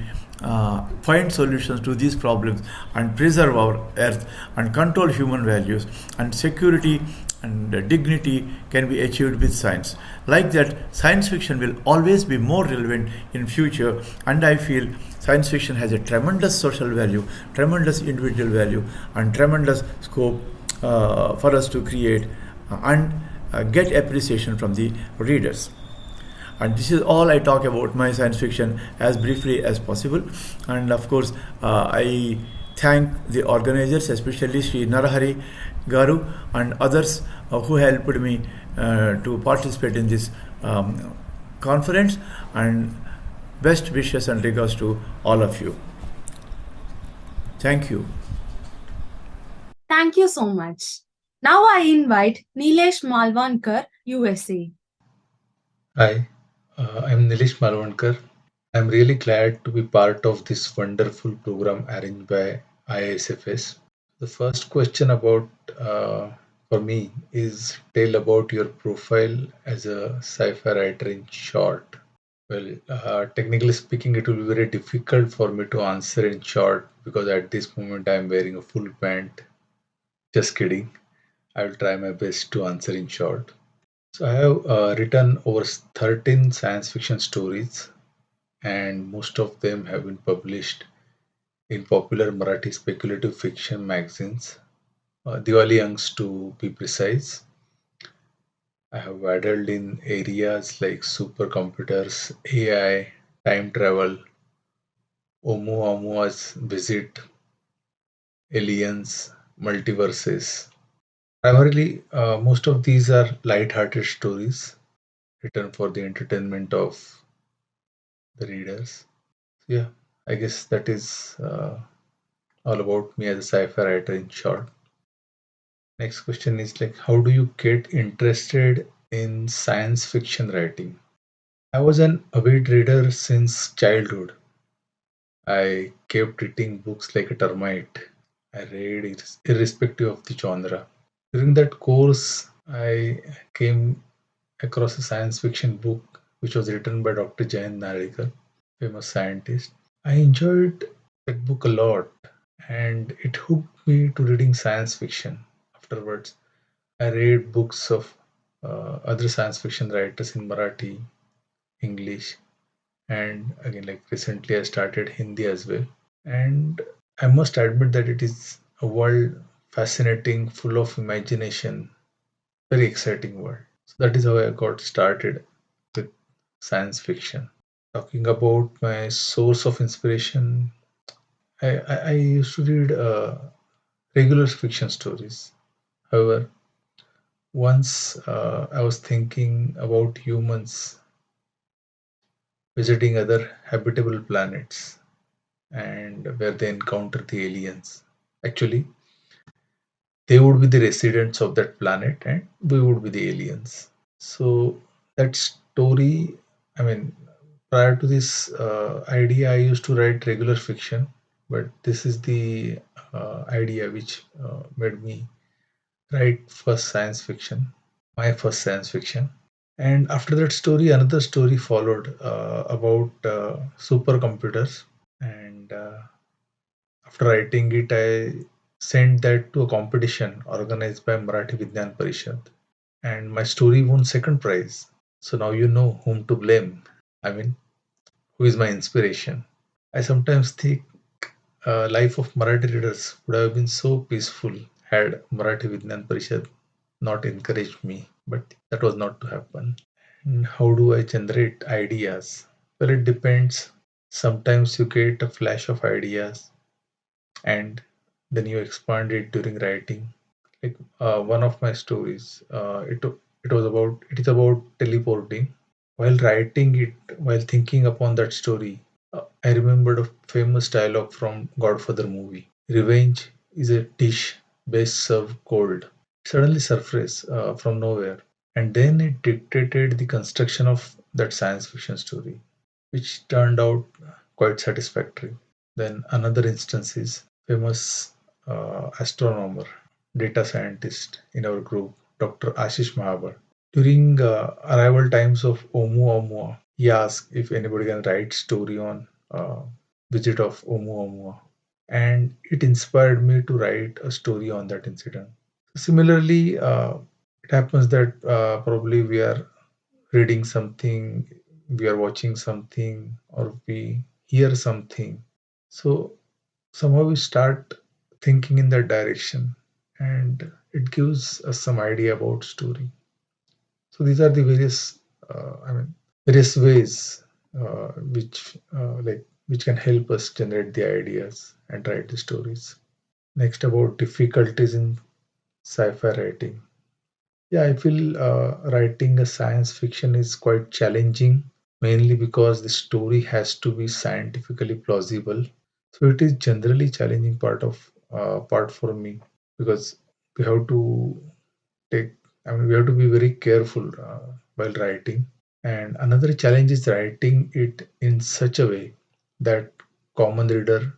find solutions to these problems and preserve our earth and control human values, and security and dignity can be achieved with science. Like that, science fiction will always be more relevant in future, and I feel science fiction has a tremendous social value, tremendous individual value, and tremendous scope for us to create and get appreciation from the readers. And this is all I talk about my science fiction as briefly as possible. And of course, I thank the organizers, especially Sri Narahari Garu and others who helped me to participate in this conference, and best wishes and regards to all of you. Thank you. Thank you so much. Now I invite Nilesh Malvankar, USA. Hi, I'm Nilesh Malvankar. I'm really glad to be part of this wonderful program arranged by ISFS. The first question about for me is tell about your profile as a sci-fi writer in short. Well, technically speaking, it will be very difficult for me to answer in short because at this moment I am wearing a full pant. Just kidding. I will try my best to answer in short. So I have written over 13 science fiction stories, and most of them have been published in popular Marathi speculative fiction magazines, Diwali Youngs to be precise. I have dabbled in areas like supercomputers, AI, time travel, Oumuamua's visit, aliens, multiverses. Primarily, most of these are light-hearted stories written for the entertainment of the readers. So yeah, I guess that is all about me as a sci-fi writer in short. Next question is like, how do you get interested in science fiction writing? I was an avid reader since childhood. I kept reading books like a termite. I read irrespective of the genre. During that course, I came across a science fiction book which was written by Dr. Narikar, famous scientist. I enjoyed that book a lot and it hooked me to reading science fiction. Afterwards, I read books of other science fiction writers in Marathi, English, and again, like recently, I started Hindi as well. And I must admit that it is a world fascinating, full of imagination, very exciting world. So that is how I got started with science fiction. Talking about my source of inspiration, I used to read regular fiction stories. However, once I was thinking about humans visiting other habitable planets and where they encounter the aliens. Actually, they would be the residents of that planet and we would be the aliens. So that story, I mean, prior to this idea, I used to write regular fiction, but this is the idea which made me write first science fiction, my first science fiction. And after that story, another story followed about supercomputers. And after writing it, I sent that to a competition organized by Marathi Vidyan Parishad. And my story won second prize. So now you know whom to blame. I mean, who is my inspiration. I sometimes think life of Marathi readers would have been so peaceful had Marathi Vidyan Parishad not encouraged me, but that was not to happen. And how do I generate ideas? Well, it depends. Sometimes you get a flash of ideas and then you expand it during writing. Like one of my stories, it is about teleporting. While writing it, while thinking upon that story, I remembered a famous dialogue from Godfather movie. Revenge is a dish best served cold. Suddenly surfaced from nowhere, and then it dictated the construction of that science fiction story, which turned out quite satisfactory. Then another instance is famous astronomer, data scientist in our group, Dr. Ashish Mahabar. During arrival times of Oumuamua, he asked if anybody can write story on visit of Oumuamua, and it inspired me to write a story on that incident. Similarly, it happens that probably we are reading something, we are watching something, or we hear something. So somehow we start thinking in that direction, and it gives us some idea about story. So these are the various ways which can help us generate the ideas and write the stories. Next, about difficulties in sci-fi writing. Yeah, I feel writing a science fiction is quite challenging, mainly because the story has to be scientifically plausible. So it is generally challenging part for me because we have to take. I mean, we have to be very careful while writing. And another challenge is writing it in such a way that common reader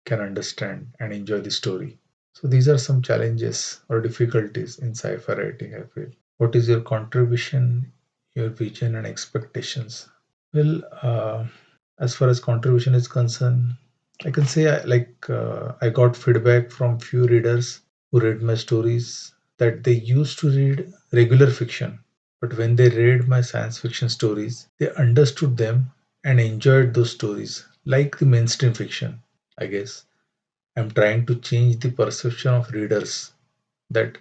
can understand and enjoy the story. So these are some challenges or difficulties in sci-fi writing, I feel. What is your contribution, your vision and expectations? Well, as far as contribution is concerned, I can say I got feedback from few readers who read my stories that they used to read regular fiction, but when they read my science fiction stories, they understood them and enjoyed those stories like the mainstream fiction. I guess I'm trying to change the perception of readers that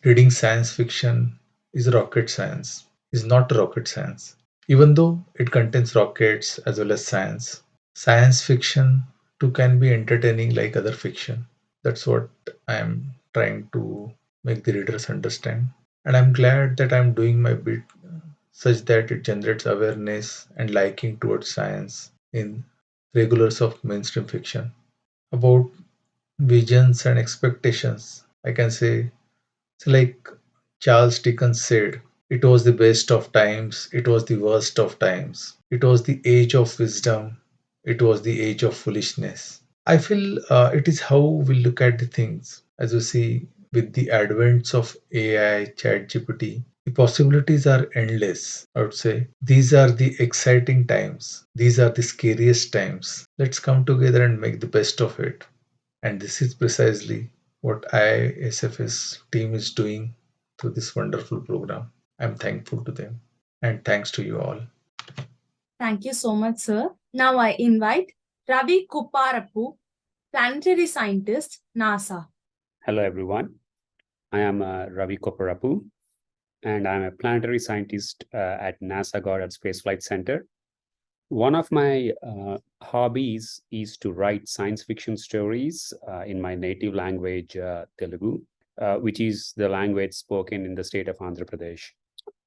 reading science fiction is rocket science, is not rocket science. Even though it contains rockets as well as science fiction too can be entertaining like other fiction. That's what I'm trying to make the readers understand. And I'm glad that I'm doing my bit such that it generates awareness and liking towards science in regulars of mainstream fiction. About visions and expectations, I can say, so like Charles Dickens said, it was the best of times, it was the worst of times, it was the age of wisdom, it was the age of foolishness. I feel it is how we look at the things. As we see with the advents of AI, ChatGPT, the possibilities are endless. I would say these are the exciting times, these are the scariest times. Let's come together and make the best of it. And this is precisely what ISFS team is doing through this wonderful program. I'm thankful to them and thanks to you all. Thank you so much, sir. Now I invite Ravi Kupparapu, planetary scientist, NASA. Hello, everyone. I am Ravi Kopparapu, and I'm a planetary scientist at NASA Goddard Space Flight Center. One of my hobbies is to write science fiction stories in my native language, Telugu, which is the language spoken in the state of Andhra Pradesh.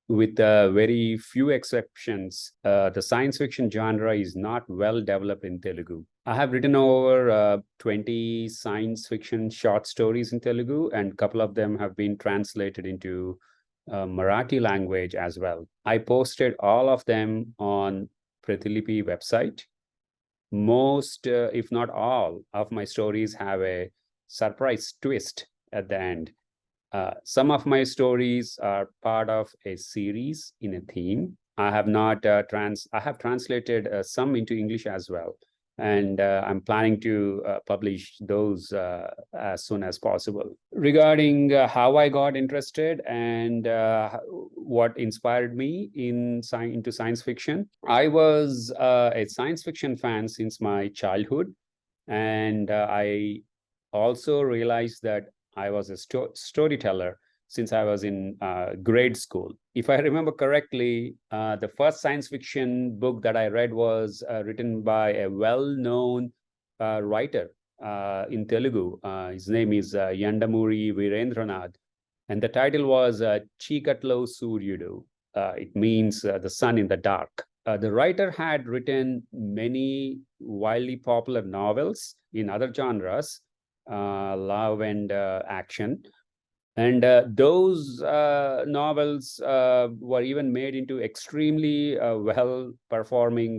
With very few exceptions, the science fiction genre is not well developed in Telugu. I have written over 20 science fiction short stories in Telugu, and a couple of them have been translated into Marathi language as well. I posted all of them on Pratilipi website. Most, if not all, of my stories have a surprise twist at the end. Some of my stories are part of a series in a theme. I have not I have translated some into English as well, and I'm planning to publish those as soon as possible. Regarding how I got interested and what inspired me into science fiction, I was a science fiction fan since my childhood, and I also realized that I was a storyteller since I was in grade school. If I remember correctly, the first science fiction book that I read was written by a well-known writer in Telugu. His name is Yandamuri Virendranath, and the title was Chikatlo Suryudu. It means the sun in the dark. The writer had written many widely popular novels in other genres, love and action. And those novels were even made into extremely well-performing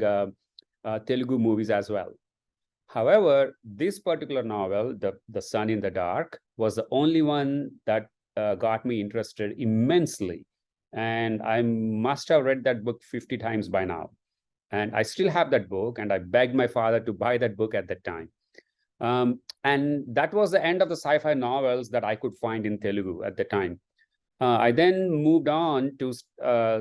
Telugu movies as well. However, this particular novel, The Sun in the Dark, was the only one that got me interested immensely. And I must have read that book 50 times by now. And I still have that book, and I begged my father to buy that book at that time. And that was the end of the sci-fi novels that I could find in Telugu at the time. I then moved on to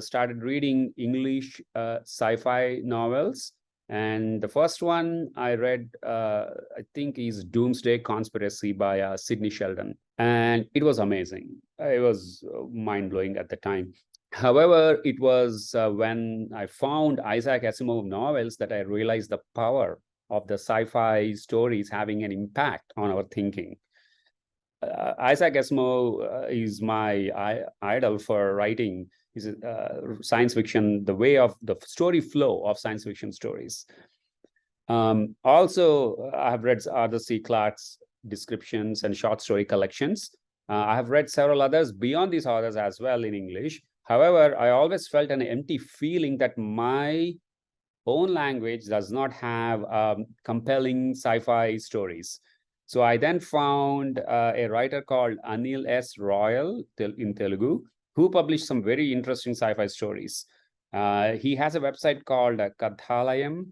started reading English sci-fi novels. And the first one I read, I think, is Doomsday Conspiracy by Sidney Sheldon. And it was amazing. It was mind-blowing at the time. However, it was when I found Isaac Asimov novels that I realized the power of the sci-fi stories having an impact on our thinking. Isaac Asimov is my idol for writing science fiction, the way of the story flow of science fiction stories. Also, I have read Arthur C. Clarke's descriptions and short story collections. I have read several others beyond these authors as well in English. However, I always felt an empty feeling that my own language does not have compelling sci-fi stories. So I then found a writer called Anil S. Royal in Telugu, who published some very interesting sci-fi stories. He has a website called Kathalayam,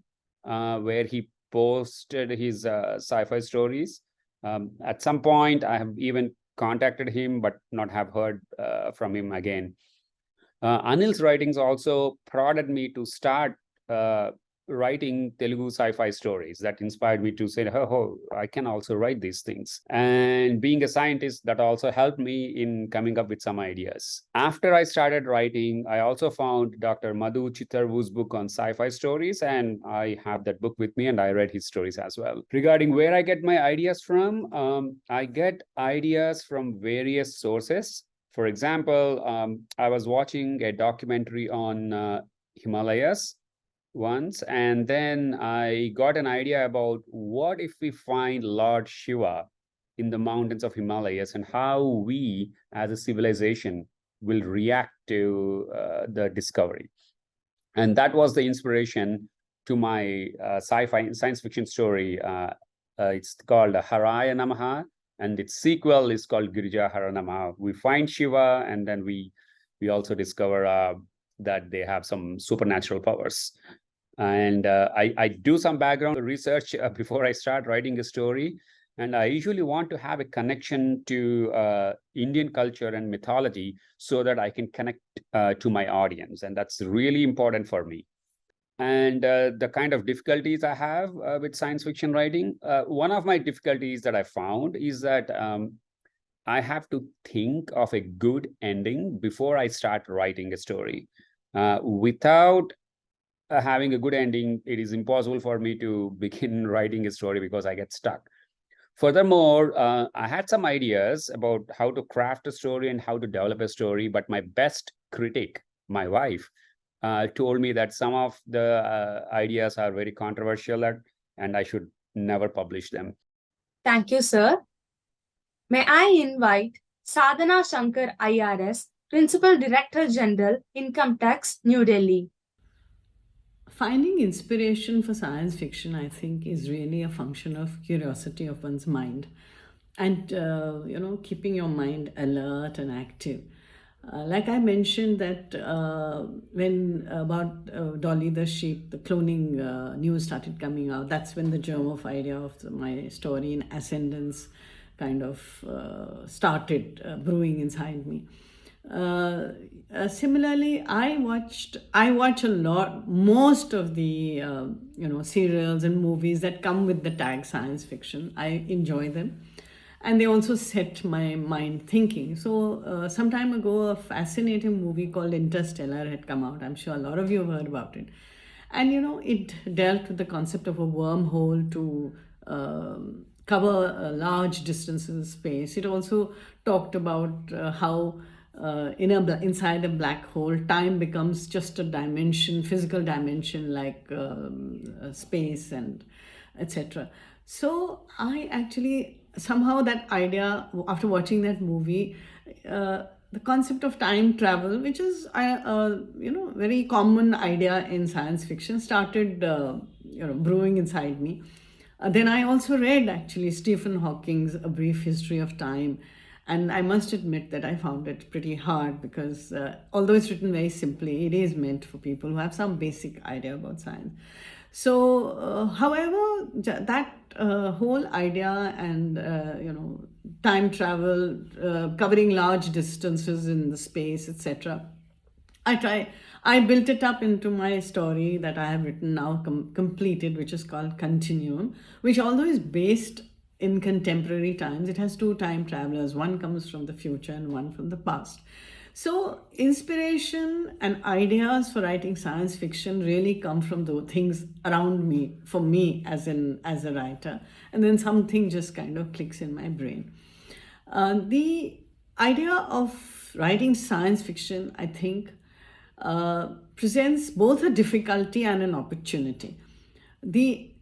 where he posted his sci-fi stories. At some point, I have even contacted him, but not have heard from him again. Anil's writings also prodded me to start writing Telugu sci-fi stories. That inspired me to say, oh, I can also write these things. And being a scientist, that also helped me in coming up with some ideas. After I started writing, I also found Dr. Madhu Chittarvu's book on sci-fi stories, and I have that book with me, and I read his stories as well. Regarding where I get my ideas from, I get ideas from various sources. For example, I was watching a documentary on Himalayas once, and then I got an idea about what if we find Lord Shiva in the mountains of Himalayas, and how we as a civilization will react to the discovery. And that was the inspiration to my sci-fi science fiction story. It's called Haraya Namaha, and its sequel is called Girija Hara Namaha. We find Shiva, and then we also discover that they have some supernatural powers. And I do some background research before I start writing a story. And I usually want to have a connection to Indian culture and mythology so that I can connect to my audience. And that's really important for me. And the kind of difficulties I have with science fiction writing, one of my difficulties that I found is that I have to think of a good ending before I start writing a story. Without having a good ending, it is impossible for me to begin writing a story because I get stuck. Furthermore, I had some ideas about how to craft a story and how to develop a story, but my best critic, my wife, told me that some of the ideas are very controversial and I should never publish them. Thank you, sir. May I invite Sadhana Shankar IRS, Principal Director General, Income Tax, New Delhi. Finding inspiration for science fiction, I think, is really a function of curiosity of one's mind, and keeping your mind alert and active. Like I mentioned that when about Dolly the sheep, the cloning news started coming out, that's when the germ of idea of my story in Ascendance kind of started brewing inside me. Similarly, I watch a lot, most of the serials and movies that come with the tag science fiction. I enjoy them, and they also set my mind thinking. So some time ago, a fascinating movie called Interstellar had come out. I'm sure a lot of you have heard about it. And it dealt with the concept of a wormhole to cover large distances in space. It also talked about how inside a black hole, time becomes just a dimension, physical dimension, like space and etc. So I actually, somehow that idea, after watching that movie, the concept of time travel, which is very common idea in science fiction, started brewing inside me. Then I also read actually Stephen Hawking's A Brief History of Time, and I must admit that I found it pretty hard because although it's written very simply, it is meant for people who have some basic idea about science. So, however, that whole idea and time travel, covering large distances in the space, etc. I built it up into my story that I have written now, completed, which is called Continuum, which although is based in contemporary times, it has two time travelers. One comes from the future and one from the past. So inspiration and ideas for writing science fiction really come from the things around me, for me as a writer, and then something just kind of clicks in my brain. The idea of writing science fiction, I think, presents both a difficulty and an opportunity. The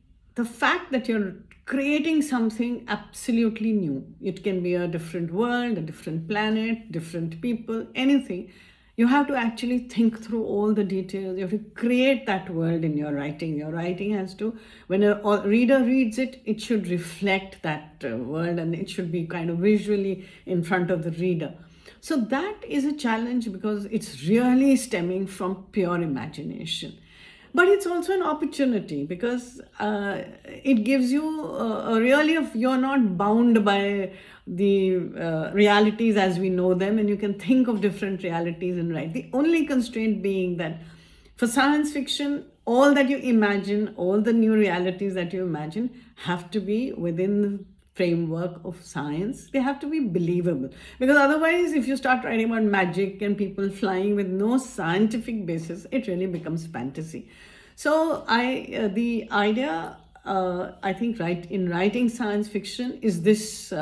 fact that you're creating something absolutely new, it can be a different world, a different planet, different people, anything. You have to actually think through all the details. You have to create that world in your writing. Your writing has to, when a reader reads it, it should reflect that world, and it should be kind of visually in front of the reader. So that is a challenge because it's really stemming from pure imagination. But it's also an opportunity because it gives you you're not bound by the realities as we know them, and you can think of different realities and write. The only constraint being that for science fiction, all that you imagine, all the new realities that you imagine have to be within the framework of science. They have to be believable. Because otherwise, if you start writing about magic and people flying with no scientific basis, it really becomes fantasy. So the idea, I think, in writing science fiction is this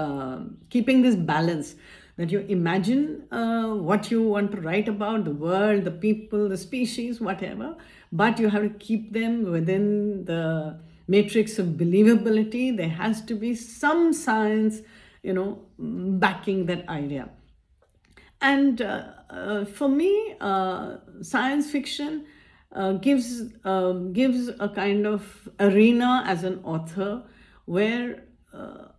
keeping this balance that you imagine what you want to write about, the world, the people, the species, whatever, but you have to keep them within the matrix of believability. There has to be some science, backing that idea. And for me, science fiction gives a kind of arena as an author where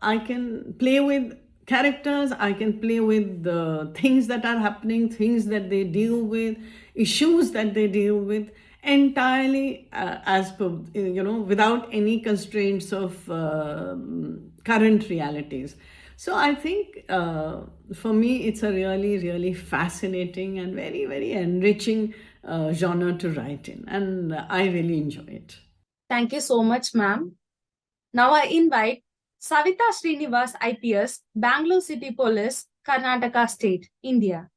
I can play with characters, I can play with the things that are happening, things that they deal with, issues that they deal with, entirely as per, without any constraints of current realities. So I think for me, it's a really, really fascinating and very, very enriching genre to write in, and I really enjoy it. Thank you so much, ma'am. Now I invite Savita Srinivas IPS, Bangalore City Police, Karnataka State, India.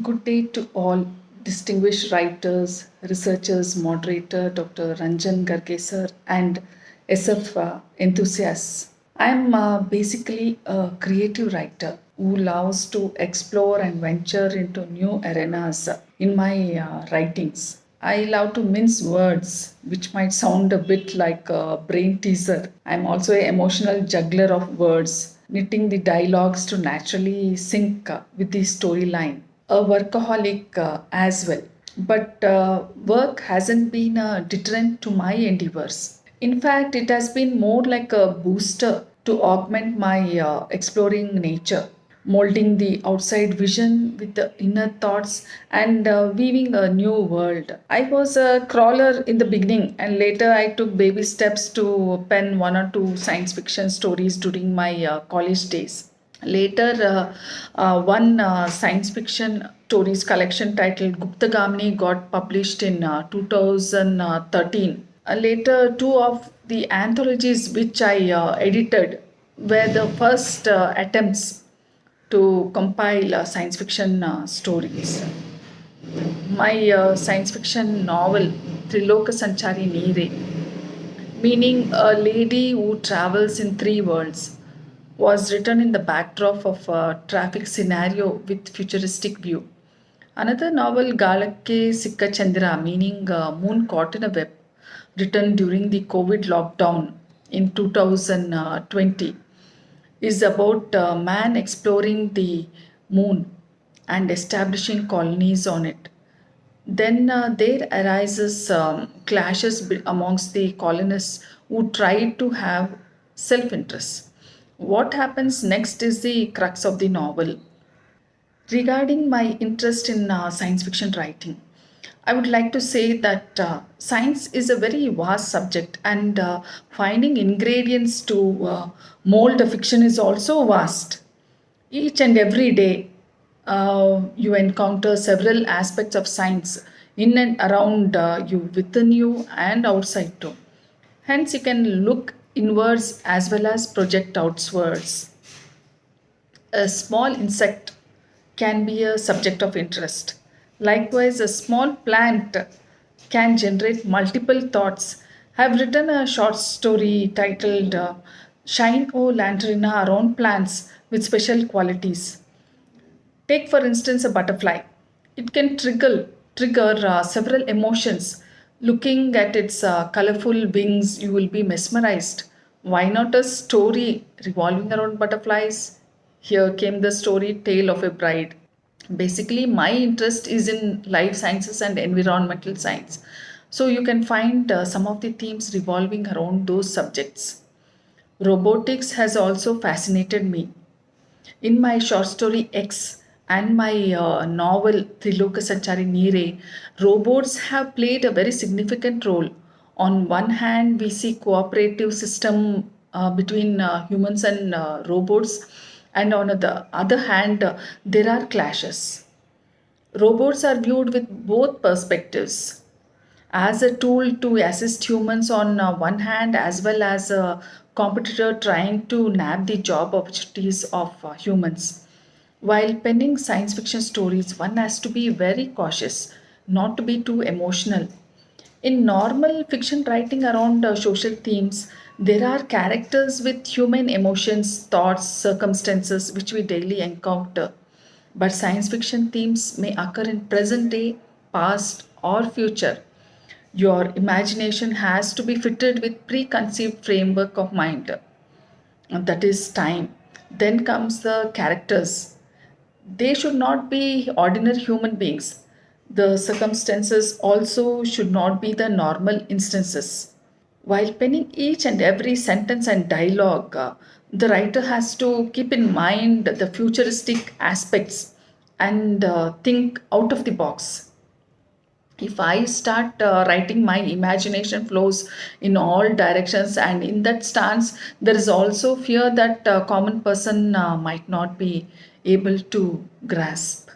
Good day to all distinguished writers, researchers, moderator Dr. Ranjan Garge sir, and SF enthusiasts. I am basically a creative writer who loves to explore and venture into new arenas in my writings. I love to mince words, which might sound a bit like a brain teaser. I'm also an emotional juggler of words, knitting the dialogues to naturally sync with the storyline. A workaholic as well. But work hasn't been a deterrent to my endeavors. In fact, it has been more like a booster to augment my exploring nature, molding the outside vision with the inner thoughts and weaving a new world. I was a crawler in the beginning, and later I took baby steps to pen one or two science fiction stories during my college days. Later, one science fiction stories collection titled Guptagamini got published in 2013. Later, two of the anthologies which I edited were the first attempts to compile science fiction stories. My science fiction novel, Triloka Sanchari Neere, meaning a lady who travels in three worlds, was written in the backdrop of a traffic scenario with futuristic view. Another novel, Galakke Sikka Chandra, meaning Moon Caught in a Web, written during the COVID lockdown in 2020, is about a man exploring the moon and establishing colonies on it. Then there arises clashes amongst the colonists who try to have self-interest. What happens next is the crux of the novel. Regarding my interest in science fiction writing, I would like to say that science is a very vast subject, and finding ingredients to mold a fiction is also vast. Each and every day, you encounter several aspects of science in and around you, within you, and outside too. Hence, you can look inwards as well as project outwards. A small insect can be a subject of interest. Likewise, a small plant can generate multiple thoughts. I've written a short story titled Shine O Lanternina Around Plants with Special Qualities. Take, for instance, a butterfly. It can trigger several emotions. Looking at its colorful wings, you will be mesmerized. Why not a story revolving around butterflies? Here came the story Tale of a Bride. Basically, my interest is in life sciences and environmental science. So you can find some of the themes revolving around those subjects. Robotics has also fascinated me. In my short story X, and my novel Triloka Sanchari Nire, robots have played a very significant role. On one hand, we see cooperative system between humans and robots, and on the other hand, there are clashes. Robots are viewed with both perspectives as a tool to assist humans on one hand, as well as a competitor trying to nab the job opportunities of humans. While penning science fiction stories, one has to be very cautious not to be too emotional. In normal fiction writing around social themes, there are characters with human emotions, thoughts, circumstances which we daily encounter. But science fiction themes may occur in present day, past, or future. Your imagination has to be fitted with preconceived framework of mind, and that is time. Then comes the characters. They should not be ordinary human beings. The circumstances also should not be the normal instances. While penning each and every sentence and dialogue, the writer has to keep in mind the futuristic aspects and think out of the box. If I start writing, my imagination flows in all directions, and in that stance, there is also fear that a common person might not be able to grasp.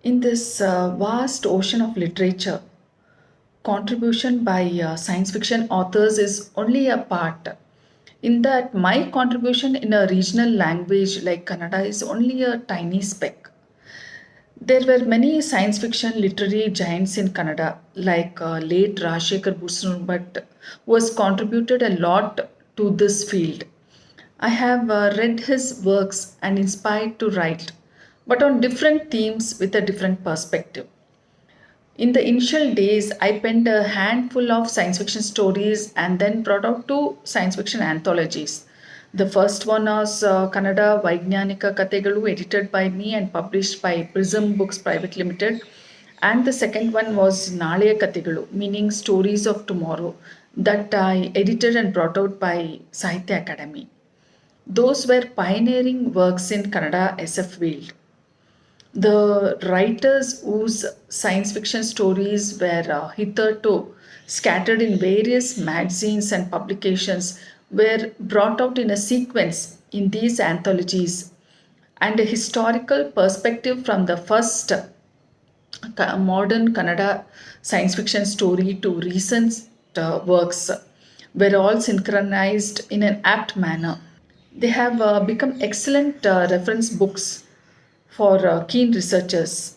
In this vast ocean of literature, contribution by science fiction authors is only a part. In that, my contribution in a regional language like Kannada is only a tiny speck. There were many science fiction literary giants in Kannada, like late Rajshekar Busnur, who has contributed a lot to this field. I have read his works and inspired to write, but on different themes with a different perspective. In the initial days, I penned a handful of science fiction stories and then brought out two science fiction anthologies. The first one was Kannada Vaignanika Kategalu, edited by me and published by Prism Books Private Limited. And the second one was Naleya Kategalu, meaning Stories of Tomorrow, that I edited and brought out by Sahitya Academy. Those were pioneering works in Kannada SF field. The writers whose science fiction stories were hitherto scattered in various magazines and publications were brought out in a sequence in these anthologies, and a historical perspective from the first modern Kannada science fiction story to recent works were all synchronized in an apt manner. They have become excellent reference books for keen researchers.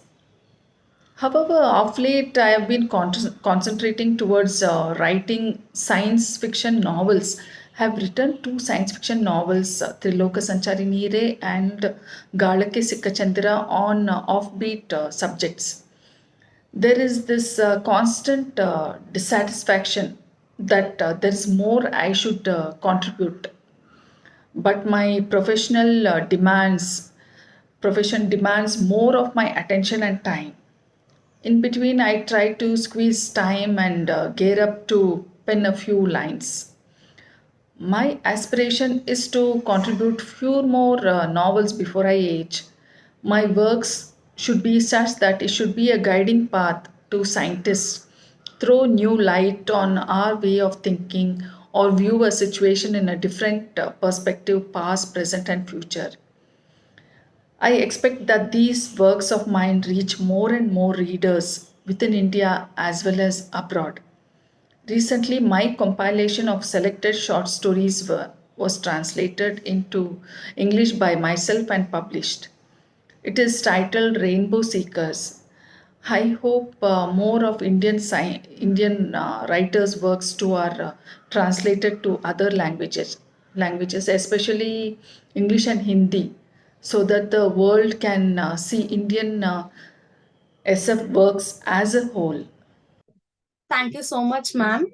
However, of late I have been concentrating towards writing science fiction novels. Have written two science fiction novels, Triloka Sanchari Nire and Galake Sikkachandra, on offbeat subjects. There is this constant dissatisfaction that there is more I should contribute, but my profession demands more of my attention and time. In between, I try to squeeze time and gear up to pen a few lines. My aspiration is to contribute few more novels before I age. My works should be such that it should be a guiding path to scientists, throw new light on our way of thinking, or view a situation in a different perspective, past, present, and future. I expect that these works of mine reach more and more readers within India as well as abroad. Recently, my compilation of selected short stories was translated into English by myself and published. It is titled Rainbow Seekers. I hope more of Indian writers' works too are translated to other languages, especially English and Hindi, so that the world can see Indian SF works as a whole. Thank you so much, ma'am.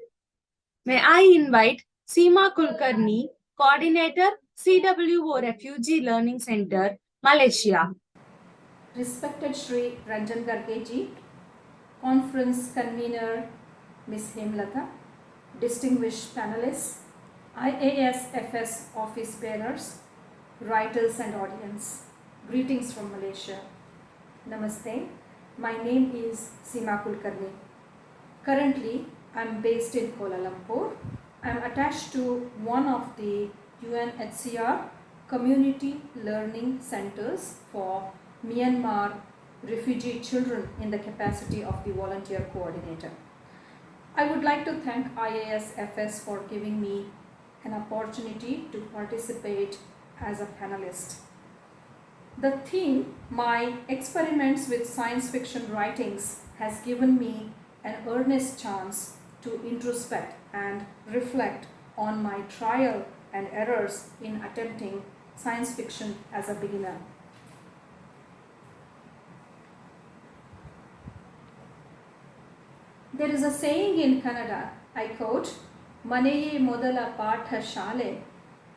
May I invite Seema Kulkarni, Coordinator, CWO Refugee Learning Center, Malaysia. Respected Shri Ranjan Gargeji, Conference Convener Ms. Hemlata, distinguished panelists, IASFS office bearers, writers and audience. Greetings from Malaysia. Namaste. My name is Seema Kulkarni. Currently, I'm based in Kuala Lumpur. I'm attached to one of the UNHCR Community Learning Centers for Myanmar refugee children in the capacity of the volunteer coordinator. I would like to thank IASFS for giving me an opportunity to participate as a panelist. The theme, my experiments with science fiction writings, has given me an earnest chance to introspect and reflect on my trial and errors in attempting science fiction as a beginner. There is a saying in Kannada, I quote, "Maneye modala patha shale,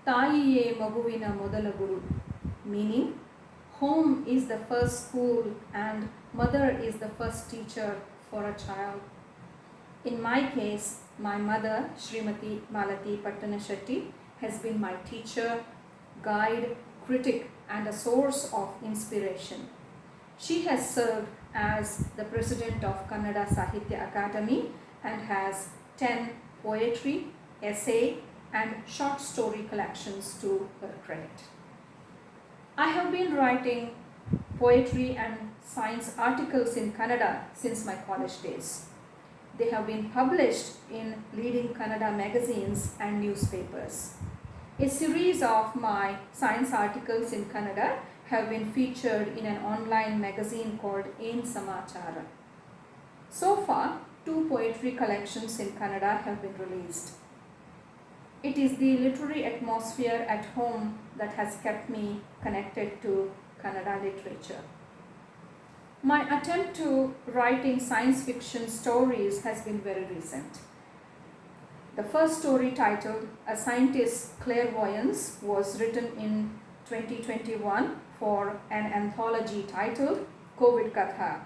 taiye maguvina modala guru," meaning home is the first school and mother is the first teacher for a child. In my case, my mother, Srimati Malati Pattanashetty, has been my teacher, guide, critic, and a source of inspiration. She has served as the president of Kannada Sahitya Academy and has 10 poetry, essay, and short story collections to her credit. I have been writing poetry and science articles in Kannada since my college days. They have been published in leading Kannada magazines and newspapers. A series of my science articles in Kannada have been featured in an online magazine called Ain Samachara. So far, 2 poetry collections in Kannada have been released. It is the literary atmosphere at home that has kept me connected to Kannada literature. My attempt to writing science fiction stories has been very recent. The first story, titled A Scientist's Clairvoyance, was written in 2021 for an anthology titled COVID Katha.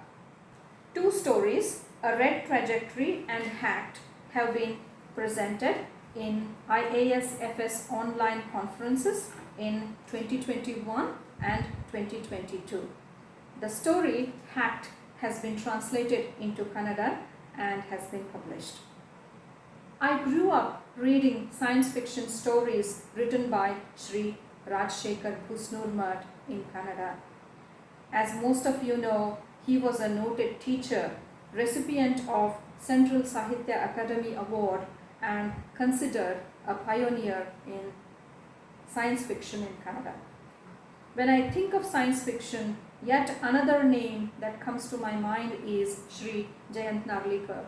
2 stories, A Red Trajectory and Hacked, have been presented in IASFS online conferences in 2021 and 2022. The story, Hacked, has been translated into Kannada and has been published. I grew up reading science fiction stories written by Sri Rajshekhar Bhusnurmat in Kannada. As most of you know, he was a noted teacher, recipient of Central Sahitya Academy Award, and considered a pioneer in science fiction in Kannada. When I think of science fiction, yet another name that comes to my mind is Sri Jayant Narlikar.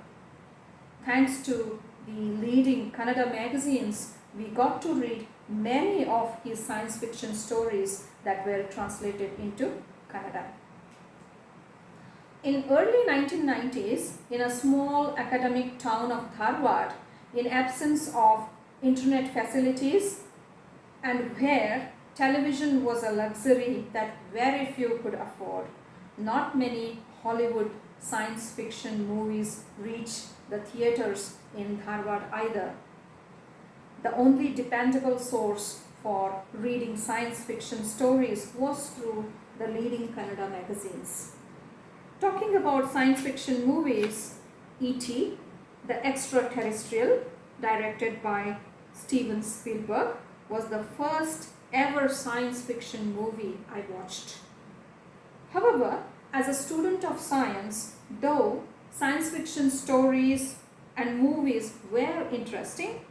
Thanks to the leading Kannada magazines, we got to read many of his science fiction stories that were translated into Kannada. In early 1990s, in a small academic town of Dharwad, in absence of internet facilities and where television was a luxury that very few could afford, not many Hollywood science fiction movies reached the theaters in Dharwad either. The only dependable source for reading science fiction stories was through the leading Kannada magazines. Talking about science fiction movies, E.T., the Extraterrestrial, directed by Steven Spielberg, was the first ever science fiction movie I watched. However, as a student of science, though science fiction stories and movies were interesting,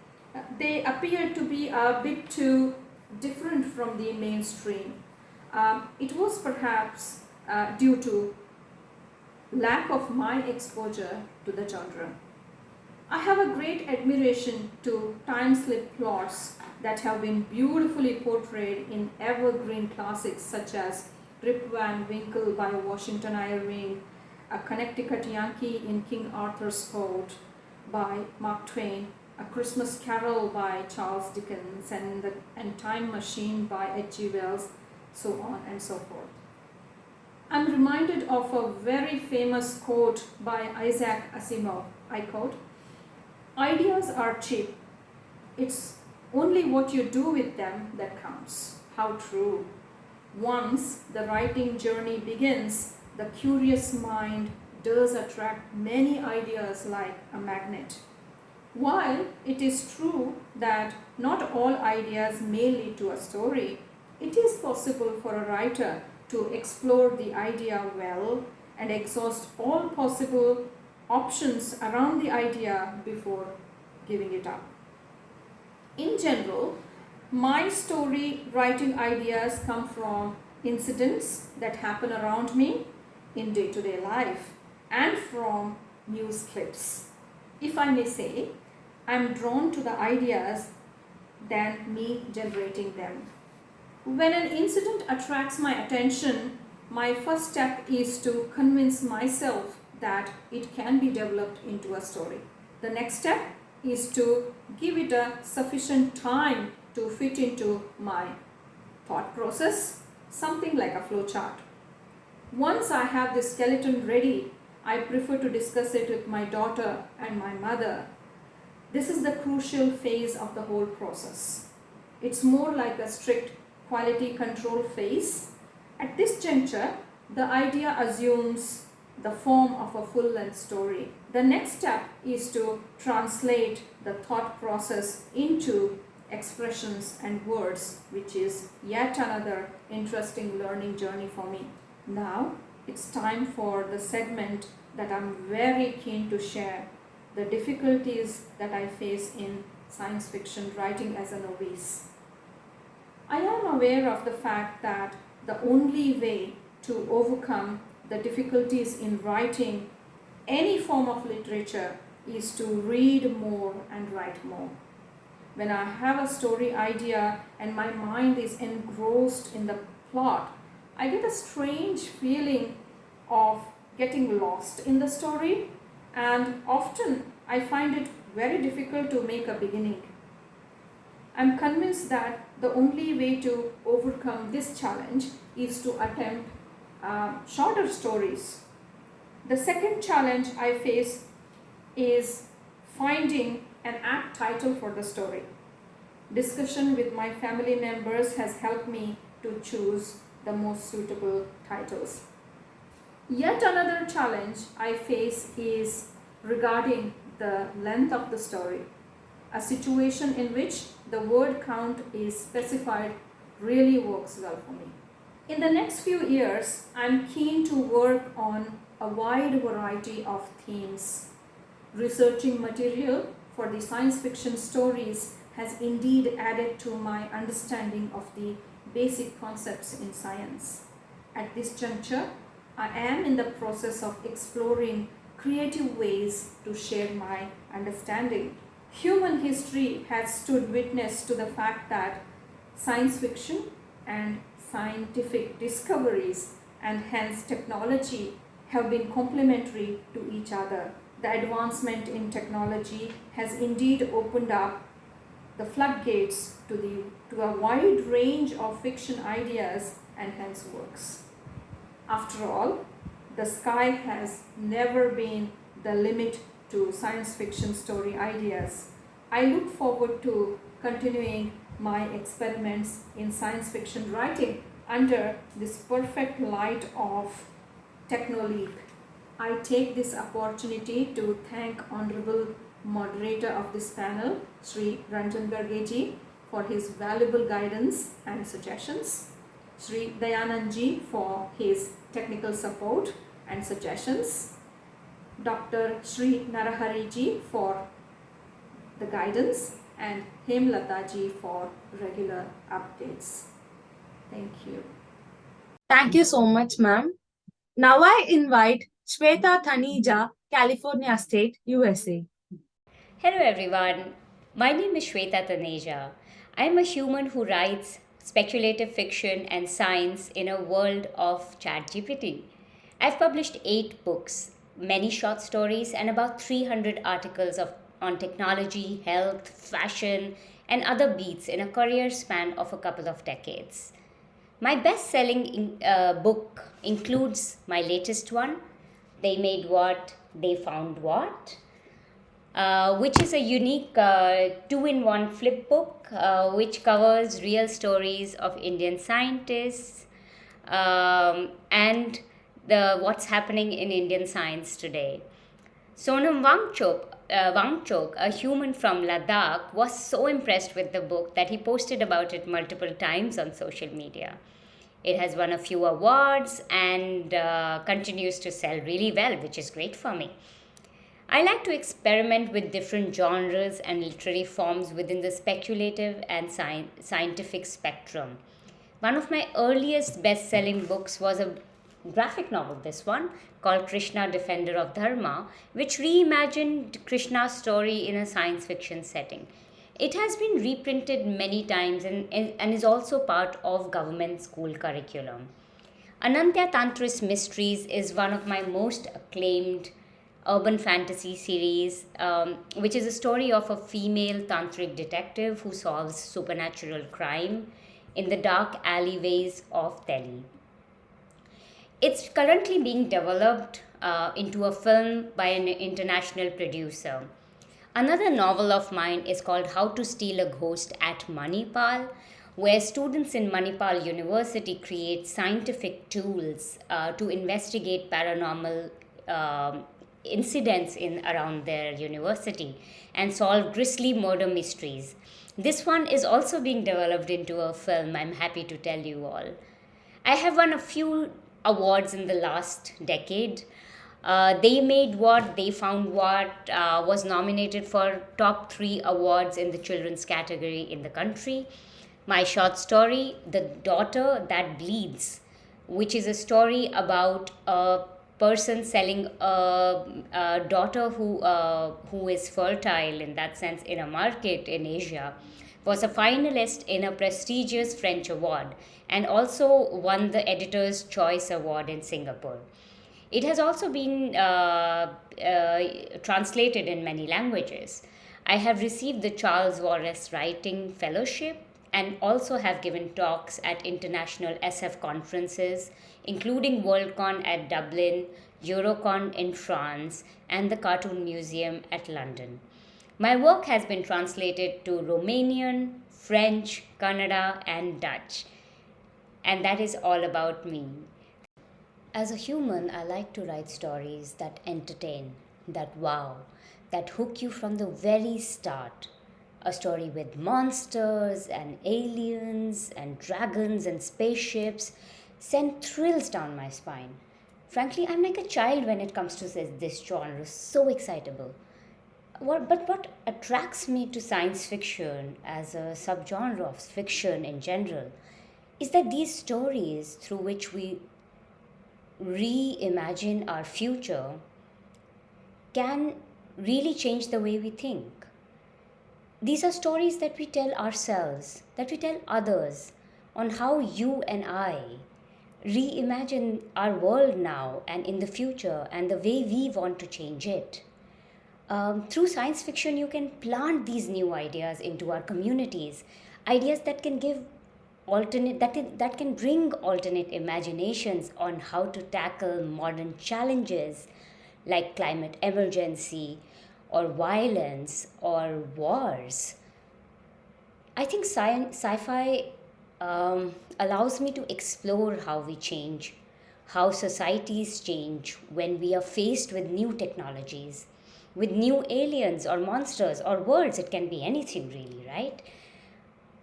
they appeared to be a bit too different from the mainstream. It was perhaps due to lack of my exposure to the genre. I have a great admiration to time-slip plots that have been beautifully portrayed in evergreen classics such as Rip Van Winkle by Washington Irving, A Connecticut Yankee in King Arthur's Court by Mark Twain, A Christmas Carol by Charles Dickens, and Time Machine by H.G. Wells, so on and so forth. I'm reminded of a very famous quote by Isaac Asimov. I quote, "Ideas are cheap. It's only what you do with them that counts." How true. Once the writing journey begins, the curious mind does attract many ideas like a magnet. While it is true that not all ideas may lead to a story, it is possible for a writer to explore the idea well and exhaust all possible options around the idea before giving it up. In general, my story writing ideas come from incidents that happen around me in day to day life and from news clips. If I may say, I'm drawn to the ideas than me generating them. When an incident attracts my attention, my first step is to convince myself that it can be developed into a story. The next step is to give it a sufficient time to fit into my thought process, something like a flow chart. Once I have the skeleton ready, I prefer to discuss it with my daughter and my mother. This is the crucial phase of the whole process. It's more like a strict quality control phase. At this juncture, the idea assumes the form of a full-length story. The next step is to translate the thought process into expressions and words, which is yet another interesting learning journey for me. Now, it's time for the segment that I'm very keen to share, the difficulties that I face in science fiction writing as a novice. I am aware of the fact that the only way to overcome the difficulties in writing any form of literature is to read more and write more. When I have a story idea and my mind is engrossed in the plot, I get a strange feeling of getting lost in the story, and often I find it very difficult to make a beginning. I'm convinced that the only way to overcome this challenge is to attempt shorter stories. The second challenge I face is finding an apt title for the story. Discussion with my family members has helped me to choose the most suitable titles. Yet another challenge I face is regarding the length of the story. A situation in which the word count is specified really works well for me. In the next few years, I'm keen to work on a wide variety of themes. Researching material for the science fiction stories has indeed added to my understanding of the basic concepts in science. At this juncture, I am in the process of exploring creative ways to share my understanding. Human history has stood witness to the fact that science fiction and scientific discoveries and hence technology have been complementary to each other. The advancement in technology has indeed opened up the floodgates to a wide range of fiction ideas and hence works. After all, the sky has never been the limit to science fiction story ideas. I look forward to continuing my experiments in science fiction writing under this perfect light of TechnoLeap. I take this opportunity to thank Honorable Moderator of this panel, Sri Ranjan Gargeji, for his valuable guidance and suggestions, Sri Dayanandji for his technical support and suggestions, Dr. Srinarahari ji for the guidance, and Hemlata ji for regular updates. Thank you. Thank you so much, ma'am. Now I invite Shweta Thaneja, California State, USA. Hello everyone, my name is Shweta Taneja. I am a human who writes speculative fiction and science in a world of ChatGPT. I've published 8 books, many short stories, and about 300 articles on technology, health, fashion, and other beats in a career span of a couple of decades. My best selling book includes my latest one, They Made What, They Found What, which is a unique 2-in-1 flip book which covers real stories of Indian scientists and what's happening in Indian science today. Sonam Wangchuk, a human from Ladakh, was so impressed with the book that he posted about it multiple times on social media. It has won a few awards and continues to sell really well, which is great for me. I like to experiment with different genres and literary forms within the speculative and scientific spectrum. One of my earliest best selling books was a graphic novel, this one, called Krishna, Defender of Dharma, which reimagined Krishna's story in a science fiction setting. It has been reprinted many times and is also part of government school curriculum. Anantya Tantra's Mysteries is one of my most acclaimed urban fantasy series, which is a story of a female tantric detective who solves supernatural crime in the dark alleyways of Delhi. It's currently being developed into a film by an international producer. Another novel of mine is called How to Steal a Ghost at Manipal, where students in Manipal University create scientific tools to investigate paranormal incidents in around their university and solve grisly murder mysteries. This one is also being developed into a film, I'm happy to tell you all. I have won a few awards in the last decade. They Made What, They Found What was nominated for top 3 awards in the children's category in the country. My short story, The Daughter That Bleeds, which is a story about a person selling a daughter who is fertile in that sense in a market in Asia, was a finalist in a prestigious French award and also won the Editor's Choice Award in Singapore. It has also been translated in many languages. I have received the Charles Wallace Writing Fellowship and also have given talks at international SF conferences, including Worldcon at Dublin, Eurocon in France, and the Cartoon Museum at London. My work has been translated to Romanian, French, Kannada, and Dutch. And that is all about me. As a human, I like to write stories that entertain, that wow, that hook you from the very start. A story with monsters and aliens and dragons and spaceships send thrills down my spine. Frankly, I'm like a child when it comes to this genre, so excitable. But what attracts me to science fiction as a subgenre of fiction in general is that these stories through which we reimagine our future can really change the way we think. These are stories that we tell ourselves, that we tell others, on how you and I reimagine our world now and in the future and the way we want to change it. Through science fiction, you can plant these new ideas into our communities, ideas that can give that can bring alternate imaginations on how to tackle modern challenges like climate emergency or violence or wars. I think sci-fi allows me to explore how we change, how societies change when we are faced with new technologies, with new aliens or monsters or worlds. It can be anything really, right?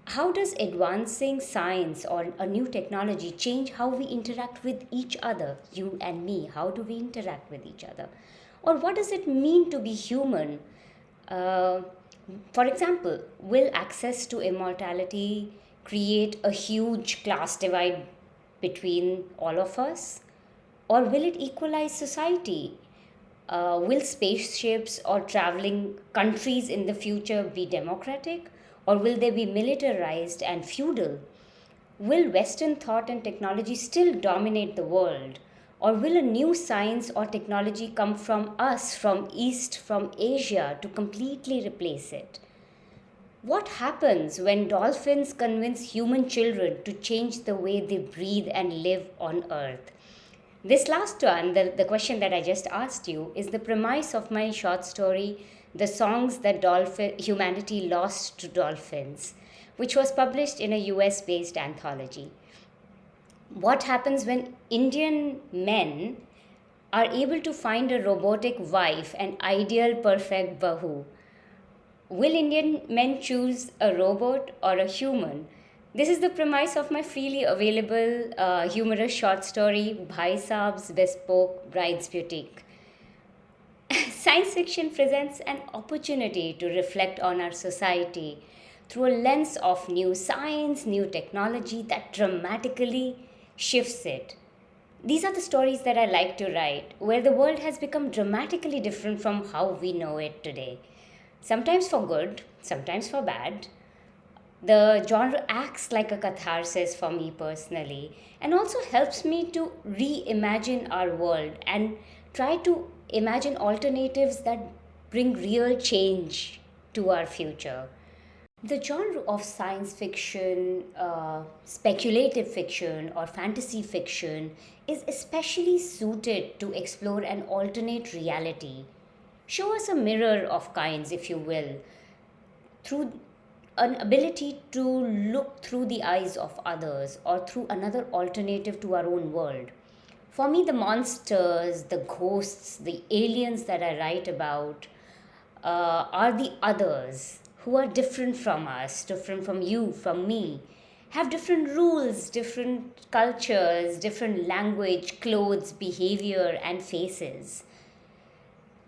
How does advancing science or a new technology change how we interact with each other, you and me? How do we interact with each other? Or what does it mean to be human? For example, will access to immortality create a huge class divide between all of us? Or will it equalize society? Will spaceships or traveling countries in the future be democratic? Or will they be militarized and feudal? Will Western thought and technology still dominate the world? Or will a new science or technology come from us, from East, from Asia, to completely replace it? What happens when dolphins convince human children to change the way they breathe and live on Earth? This last one, the question that I just asked you, is the premise of my short story, The Songs That Humanity Lost to Dolphins, which was published in a US based anthology. What happens when Indian men are able to find a robotic wife, an ideal perfect bahu? Will Indian men choose a robot or a human? This is the premise of my freely available humorous short story, Bhai Saab's Bespoke Bride's Boutique. Science fiction presents an opportunity to reflect on our society through a lens of new science, new technology that dramatically shifts it. These are the stories that I like to write, where the world has become dramatically different from how we know it today. Sometimes for good, sometimes for bad. The genre acts like a catharsis for me personally and also helps me to reimagine our world and try to imagine alternatives that bring real change to our future. The genre of science fiction, speculative fiction, or fantasy fiction is especially suited to explore an alternate reality. Show us a mirror of kinds, if you will, through an ability to look through the eyes of others or through another alternative to our own world. For me, the monsters, the ghosts, the aliens that I write about are the others who are different from us, different from you, from me, have different rules, different cultures, different language, clothes, behavior, and faces.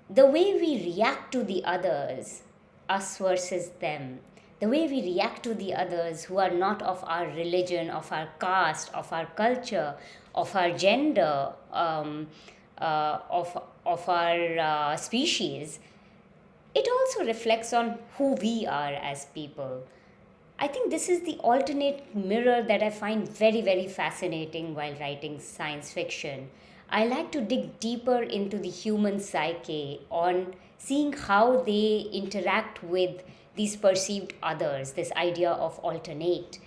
The way we react to the others, us versus them, the way we react to the others who are not of our religion, of our caste, of our culture, of our gender, of our species, it also reflects on who we are as people. I think this is the alternate mirror that I find very, very fascinating while writing science fiction. I like to dig deeper into the human psyche on seeing how they interact with these perceived others, this idea of alternate.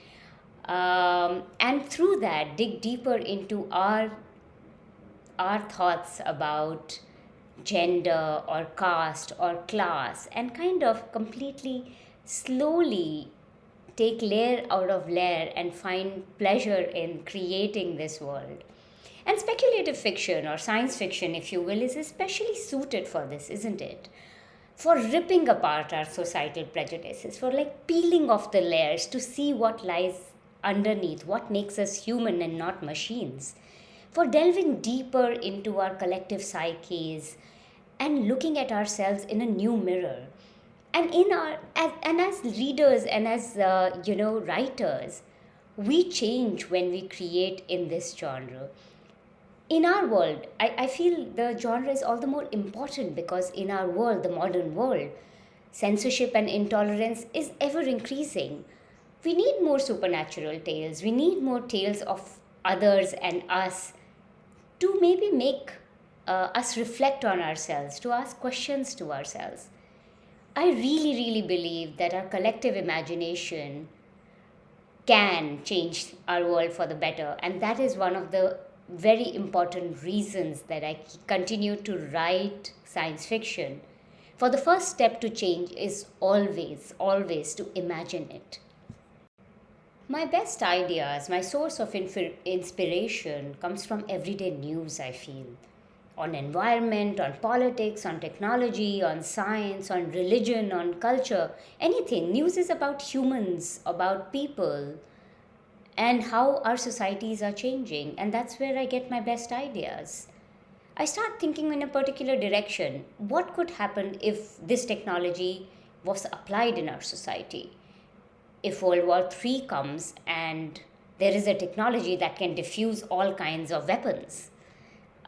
And through that, dig deeper into our thoughts about gender or caste or class and kind of completely slowly take layer out of layer and find pleasure in creating this world. And speculative fiction or science fiction, if you will, is especially suited for this, isn't it? For ripping apart our societal prejudices, for like peeling off the layers to see what lies underneath, what makes us human and not machines, for delving deeper into our collective psyches and looking at ourselves in a new mirror. And as readers and as writers, we change when we create in this genre. In our world, I feel the genre is all the more important because in our world, the modern world, censorship and intolerance is ever increasing. We need more supernatural tales. We need more tales of others and us to maybe make us reflect on ourselves, to ask questions to ourselves. I really, really believe that our collective imagination can change our world for the better. And that is one of the very important reasons that I continue to write science fiction. For the first step to change is always, always to imagine it. My best ideas, my source of inspiration comes from everyday news, I feel. On environment, on politics, on technology, on science, on religion, on culture, anything. News is about humans, about people, and how our societies are changing. And that's where I get my best ideas. I start thinking in a particular direction. What could happen if this technology was applied in our society? If World War III comes and there is a technology that can diffuse all kinds of weapons.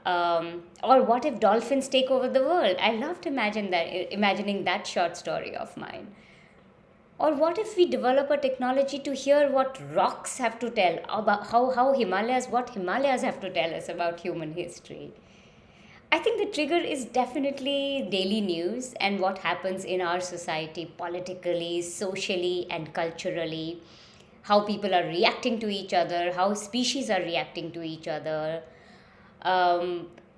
Or what if dolphins take over the world? I loved imagining that short story of mine. Or what if we develop a technology to hear what rocks have to tell about what Himalayas have to tell us about human history? I think the trigger is definitely daily news and what happens in our society politically, socially, and culturally. How people are reacting to each other, how species are reacting to each other,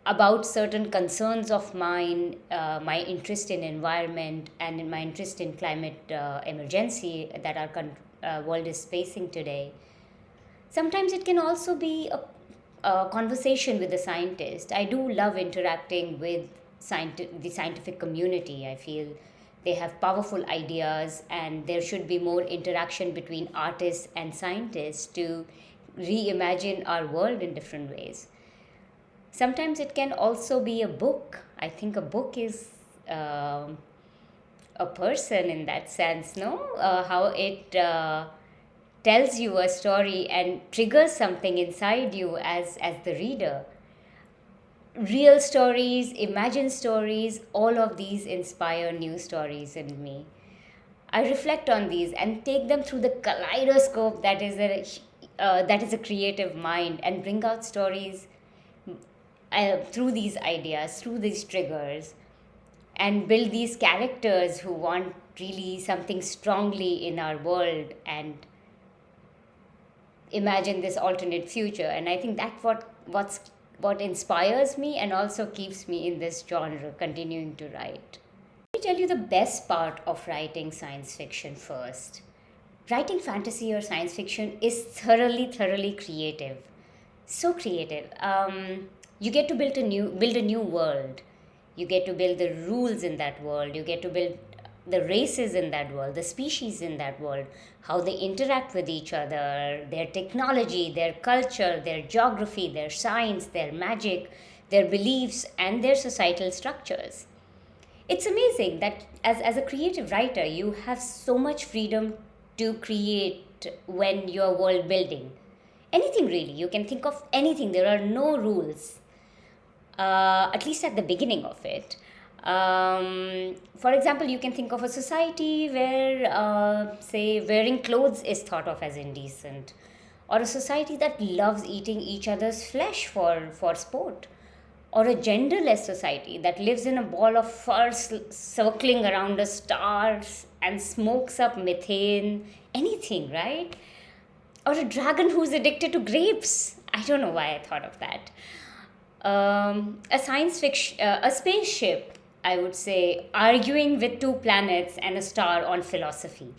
about certain concerns of mine, my interest in environment and in my interest in climate emergency that our world is facing today. Sometimes it can also be a conversation with a scientist. I do love interacting with the scientific community. I feel they have powerful ideas, and there should be more interaction between artists and scientists to reimagine our world in different ways. Sometimes it can also be a book. I think a book is a person in that sense, no? How it tells you a story and triggers something inside you as the reader. Real stories, imagined stories, all of these inspire new stories in me. I reflect on these and take them through the kaleidoscope that is a creative mind, and bring out stories through these ideas, through these triggers, and build these characters who want really something strongly in our world and imagine this alternate future. And I think that's what inspires me and also keeps me in this genre continuing to write. Let me tell you the best part of writing science fiction first. Writing fantasy or science fiction is thoroughly creative. So creative. You get to build a new world. You get to build the rules in that world. You get to build the races in that world, the species in that world, how they interact with each other, their technology, their culture, their geography, their science, their magic, their beliefs, and their societal structures. It's amazing that as a creative writer, you have so much freedom to create when you're world building. Anything really, you can think of anything, there are no rules, at least at the beginning of it. For example, you can think of a society where, say, wearing clothes is thought of as indecent, or a society that loves eating each other's flesh for sport, or a genderless society that lives in a ball of fur circling around a star and smokes up methane, anything, right? Or a dragon who's addicted to grapes. I don't know why I thought of that. A spaceship, I would say, arguing with two planets and a star on philosophy.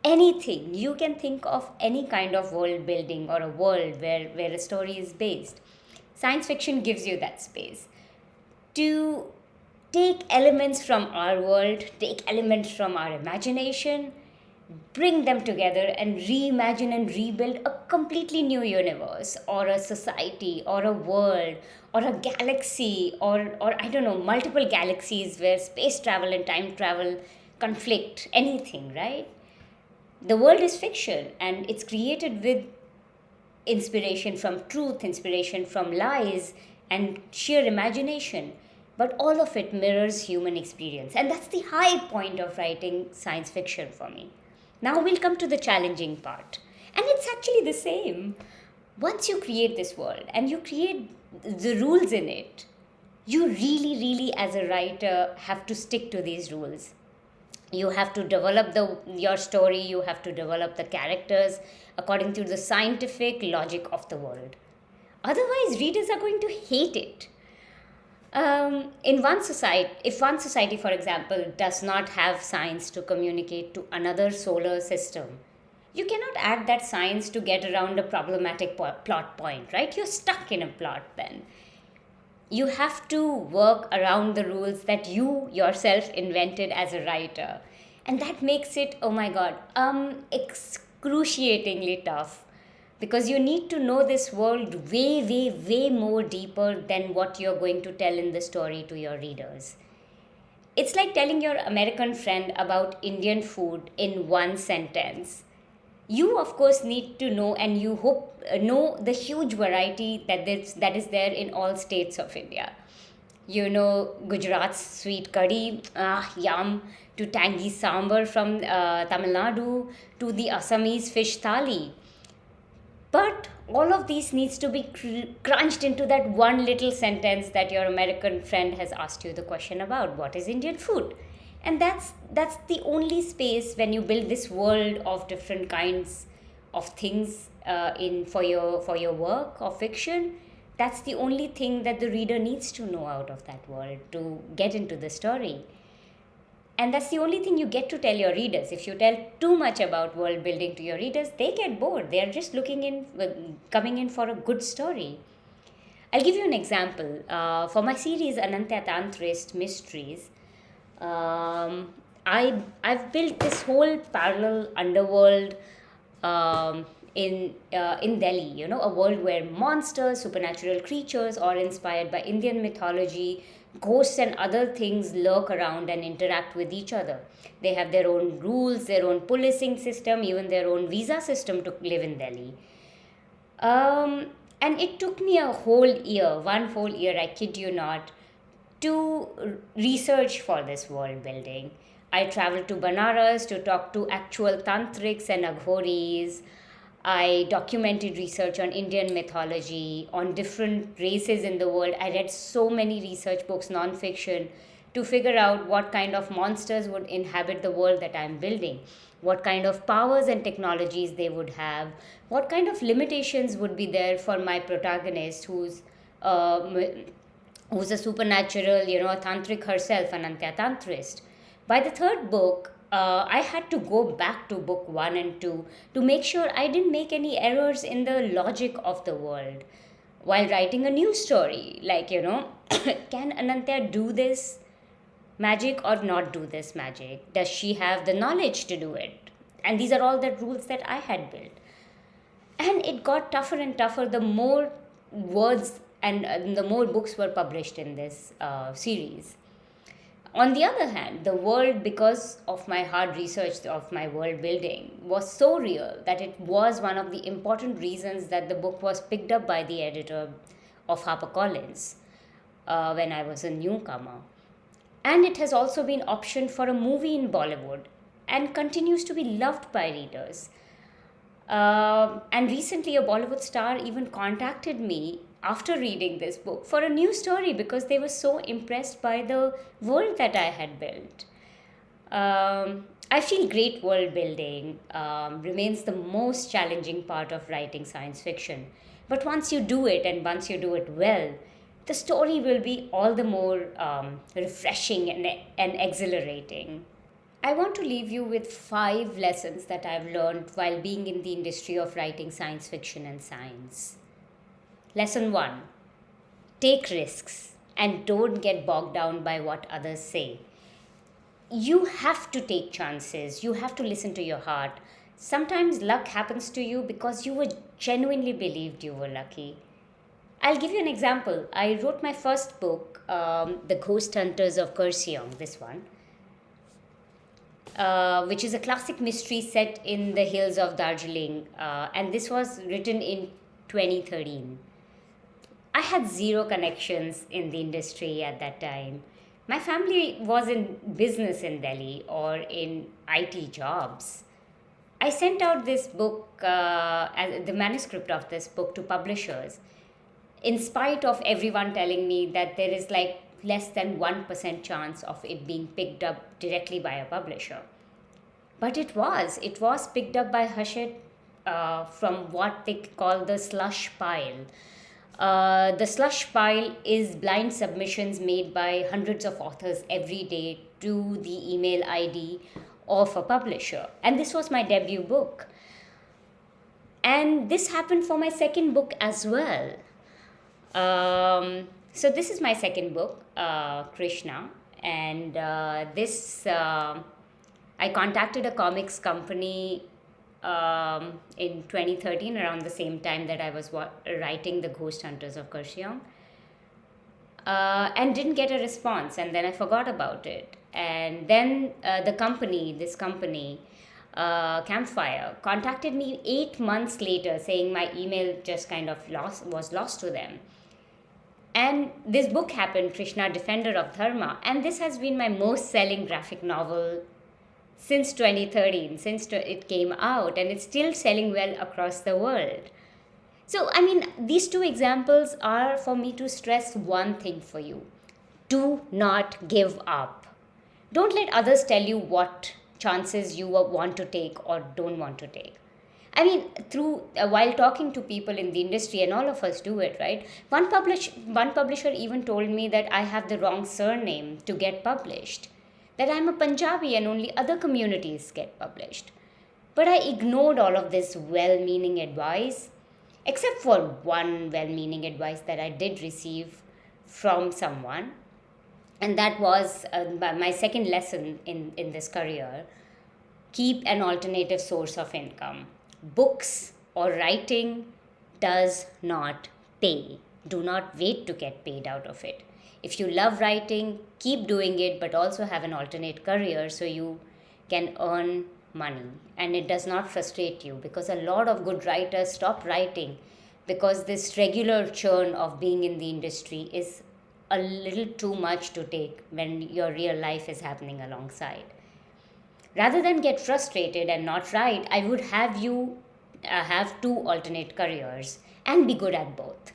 Anything. You can think of any kind of world building or a world where a story is based. Science fiction gives you that space to take elements from our world, take elements from our imagination, bring them together and reimagine and rebuild a completely new universe, or a society, or a world, or a galaxy, or I don't know, multiple galaxies where space travel and time travel conflict, anything, right? The world is fiction, and it's created with inspiration from truth, inspiration from lies, and sheer imagination. But all of it mirrors human experience. And that's the high point of writing science fiction for me. Now we'll come to the challenging part. And it's actually the same. Once you create this world and you create the rules in it, you really, as a writer, have to stick to these rules. You have to develop your story, you have to develop the characters according to the scientific logic of the world. Otherwise, readers are going to hate it. If one society, for example, does not have science to communicate to another solar system, you cannot add that science to get around a problematic plot point, right? You're stuck in a plot then. You have to work around the rules that you yourself invented as a writer. And that makes it, oh my God, excruciatingly tough. Because you need to know this world way more deeper than what you're going to tell in the story to your readers. It's like telling your American friend about Indian food in one sentence. You, of course, need to know, and you hope know the huge variety that is there in all states of India. You know, Gujarat's sweet curry, yum, to tangy sambar from Tamil Nadu, to the Assamese fish thali. But all of these needs to be crunched into that one little sentence that your American friend has asked you the question about. What is Indian food? And that's the only space when you build this world of different kinds of things for your work of fiction. That's the only thing that the reader needs to know out of that world to get into the story. And that's the only thing you get to tell your readers. If you tell too much about world building to your readers, they get bored. They're just coming in for a good story. I'll give you an example. For my series Anantya Tantrist Mysteries, I've built this whole parallel underworld in Delhi. You know, a world where monsters, supernatural creatures, are inspired by Indian mythology, ghosts and other things lurk around and interact with each other. They have their own rules, their own policing system, even their own visa system to live in Delhi. And it took me a whole year, one whole year, I kid you not, to research for this world building. I traveled to Banaras to talk to actual tantrics and aghoris. I documented research on Indian mythology, on different races in the world. I read so many research books, non-fiction, to figure out what kind of monsters would inhabit the world that I'm building, what kind of powers and technologies they would have, what kind of limitations would be there for my protagonist, who's a supernatural, a tantric herself, Anantya Tantrist. By the third book, I had to go back to book 1 and 2 to make sure I didn't make any errors in the logic of the world while writing a new story. Like, can Anantya do this magic or not do this magic? Does she have the knowledge to do it? And these are all the rules that I had built. And it got tougher and tougher the more words and the more books were published in this series. On the other hand, the world, because of my hard research of my world building, was so real that it was one of the important reasons that the book was picked up by the editor of HarperCollins when I was a newcomer. And it has also been optioned for a movie in Bollywood and continues to be loved by readers. And recently, a Bollywood star even contacted me after reading this book for a new story because they were so impressed by the world that I had built. I feel great world building remains the most challenging part of writing science fiction. But once you do it, and once you do it well, the story will be all the more refreshing and exhilarating. I want to leave you with 5 lessons that I've learned while being in the industry of writing science fiction and science. Lesson 1: take risks and don't get bogged down by what others say. You have to take chances, you have to listen to your heart. Sometimes luck happens to you because you were genuinely believed you were lucky. I'll give you an example. I wrote my first book, The Ghost Hunters of Kurseong, this one, which is a classic mystery set in the hills of Darjeeling, and this was written in 2013. I had 0 connections in the industry at that time. My family was in business in Delhi or in IT jobs. I sent out this book, the manuscript of this book, to publishers, in spite of everyone telling me that there is like less than 1% chance of it being picked up directly by a publisher. But it was picked up by Hachette from what they call the slush pile. The slush pile is blind submissions made by hundreds of authors every day to the email ID of a publisher. And this was my debut book. And this happened for my second book as well. So this is my second book, Krishna. And I contacted a comics company in 2013, around the same time that I was writing The Ghost Hunters of Kurseong, and didn't get a response, and then I forgot about it. And then this company, Campfire, contacted me 8 months later saying my email just kind of was lost to them. And this book happened, Krishna, Defender of Dharma, and this has been my most selling graphic novel since 2013, since it came out, and it's still selling well across the world. So, these 2 examples are for me to stress one thing for you. Do not give up. Don't let others tell you what chances you want to take or don't want to take. While talking to people in the industry, and all of us do it, right? One publisher even told me that I have the wrong surname to get published. that I'm a Punjabi and only other communities get published. But I ignored all of this well meaning advice, except for one well meaning advice that I did receive from someone. And that was my second lesson in this career: keep an alternative source of income. Books or writing does not pay. Do not wait to get paid out of it. If you love writing, keep doing it, but also have an alternate career so you can earn money and it does not frustrate you, because a lot of good writers stop writing because this regular churn of being in the industry is a little too much to take when your real life is happening alongside. Rather than get frustrated and not write, I would have you have two alternate careers and be good at both.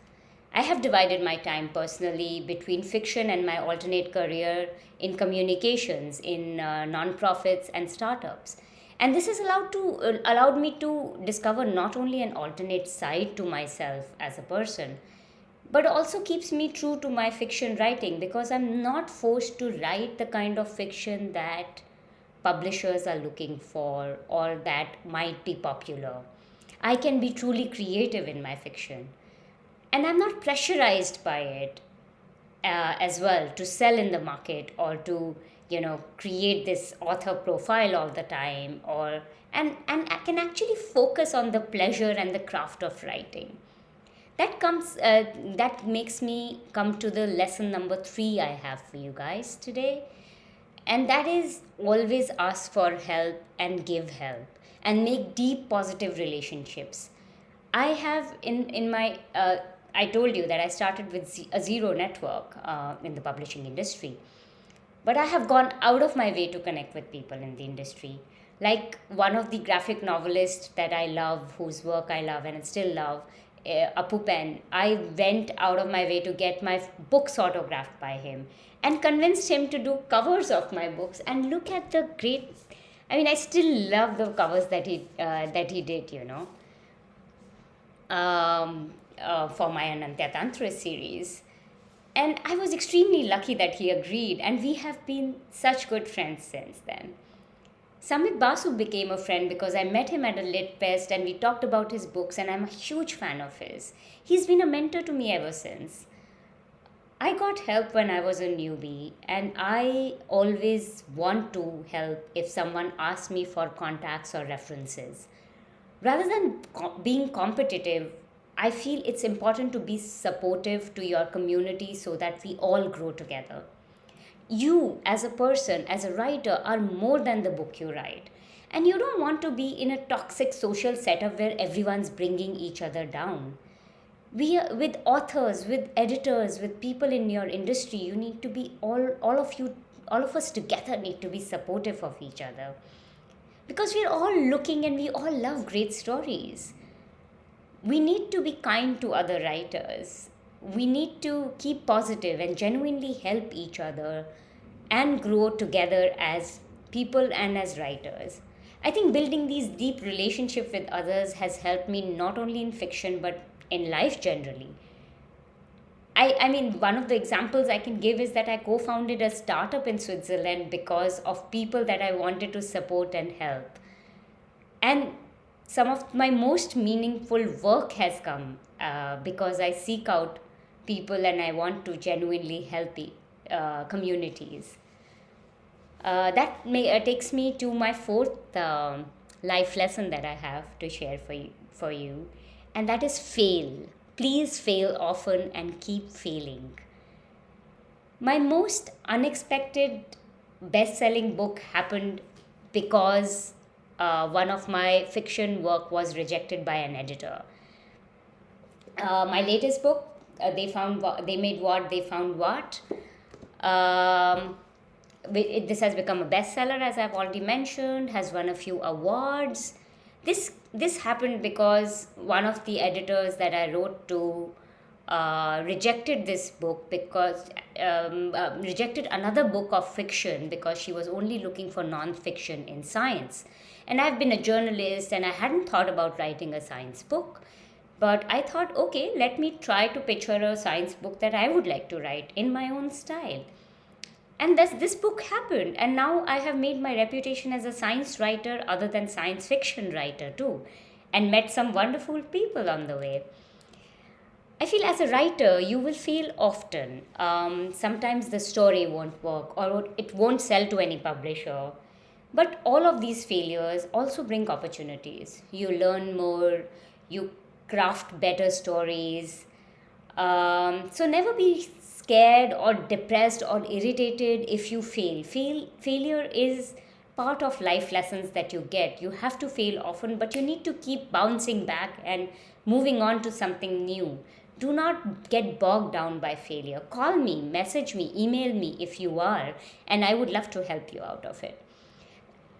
I have divided my time personally between fiction and my alternate career in communications, in nonprofits and startups. And this has allowed me to discover not only an alternate side to myself as a person, but also keeps me true to my fiction writing, because I'm not forced to write the kind of fiction that publishers are looking for or that might be popular. I can be truly creative in my fiction. And I'm not pressurized by it as well to sell in the market or to, create this author profile all the time, and I can actually focus on the pleasure and the craft of writing. That makes me come to the lesson number 3 I have for you guys today, and that is always ask for help and give help and make deep positive relationships. I have in my I told you that I started with a zero network in the publishing industry, but I have gone out of my way to connect with people in the industry. Like one of the graphic novelists that I love, whose work I love and still love, Apu Pen, I went out of my way to get my books autographed by him and convinced him to do covers of my books. And look at the great, I mean, I still love the covers that he did, for my Anantya Tantra series. And I was extremely lucky that he agreed, and we have been such good friends since then. Samit Basu became a friend because I met him at a lit fest and we talked about his books, and I'm a huge fan of his. He's been a mentor to me ever since. I got help when I was a newbie, and I always want to help if someone asks me for contacts or references. Rather than being competitive, I feel it's important to be supportive to your community so that we all grow together. You, as a person, as a writer, are more than the book you write. And you don't want to be in a toxic social setup where everyone's bringing each other down. With authors, with editors, with people in your industry, you need to be all of us together need to be supportive of each other. Because we're all looking and we all love great stories. We need to be kind to other writers. We need to keep positive and genuinely help each other and grow together as people and as writers. I think building these deep relationships with others has helped me not only in fiction but in life generally. I mean, one of the examples I can give is that I co founded a startup in Switzerland because of people that I wanted to support and help. And some of my most meaningful work has come because I seek out people and I want to genuinely help communities. Takes me to my fourth life lesson that I have to share for you, and that is fail. Please fail often and keep failing. My most unexpected best-selling book happened because one of my fiction work was rejected by an editor. My latest book, they made what they found what. This has become a bestseller, as I've already mentioned, has won a few awards. This happened because one of the editors that I wrote to rejected this book because rejected another book of fiction because she was only looking for non-fiction in science. And I've been a journalist and I hadn't thought about writing a science book. But I thought, okay, let me try to pitch her a science book that I would like to write in my own style. And this book happened, and now I have made my reputation as a science writer other than science fiction writer too, and met some wonderful people on the way. I feel as a writer, you will feel often. Sometimes the story won't work or it won't sell to any publisher. But all of these failures also bring opportunities. You learn more, you craft better stories. So never be scared or depressed or irritated if you fail. Failure is part of life lessons that you get. You have to fail often, but you need to keep bouncing back and moving on to something new. Do not get bogged down by failure. Call me, message me, email me if you are, and I would love to help you out of it.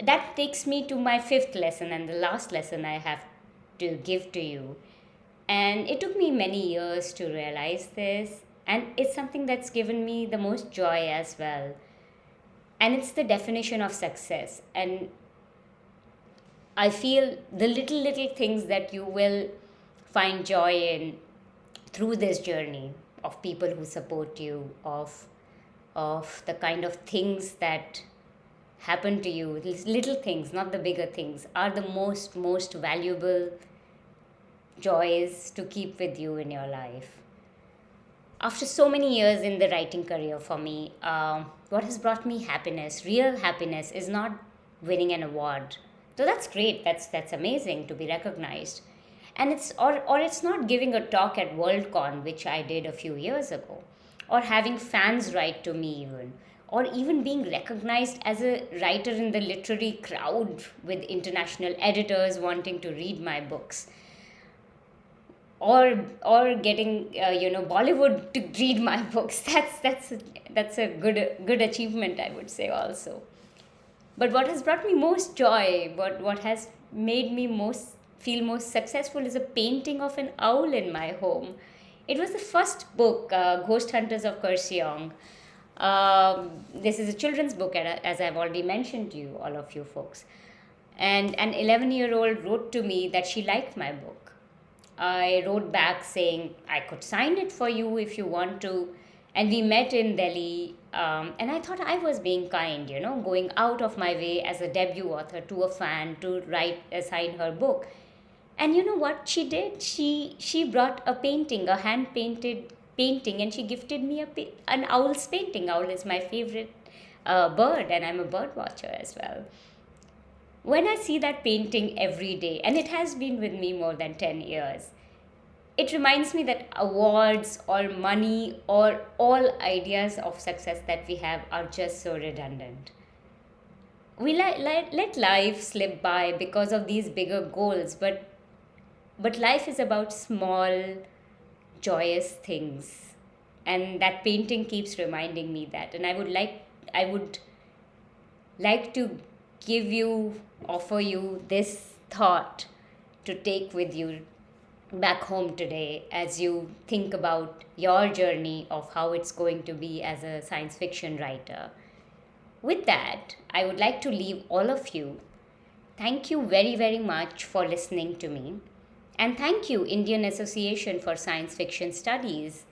That takes me to my fifth lesson and the last lesson I have to give to you. And it took me many years to realize this, and it's something that's given me the most joy as well. And it's the definition of success. And I feel the little things that you will find joy in through this journey of people who support you, of the kind of things that happen to you, these little things, not the bigger things, are the most valuable joys to keep with you in your life. After so many years in the writing career for me, what has brought me happiness, real happiness, is not winning an award. So that's great. That's amazing to be recognized. And it's not giving a talk at Worldcon, which I did a few years ago, or having fans write to me even, or even being recognized as a writer in the literary crowd with international editors wanting to read my books, or getting Bollywood to read my books. That's a good achievement, I would say also. But what has brought me most joy, what has made me feel most successful, is a painting of an owl in my home. It was the first book, Ghost Hunters of Kurseong. This is a children's book, as I've already mentioned to you, all of you folks. And an 11-year-old wrote to me that she liked my book. I wrote back saying I could sign it for you if you want to. And we met in Delhi, and I thought I was being kind, going out of my way as a debut author to a fan to sign her book. And you know what she did? She brought a painting, a hand-painted painting, and she gifted me an owl's painting. Owl is my favorite bird, and I'm a bird watcher as well. When I see that painting every day, and it has been with me more than 10 years, it reminds me that awards or money or all ideas of success that we have are just so redundant. We let life slip by because of these bigger goals, but life is about small, joyous things. And that painting keeps reminding me that. And I would like to offer you this thought to take with you back home today as you think about your journey of how it's going to be as a science fiction writer. With that, I would like to leave all of you. Thank you very, very much for listening to me. And thank you, Indian Association for Science Fiction Studies,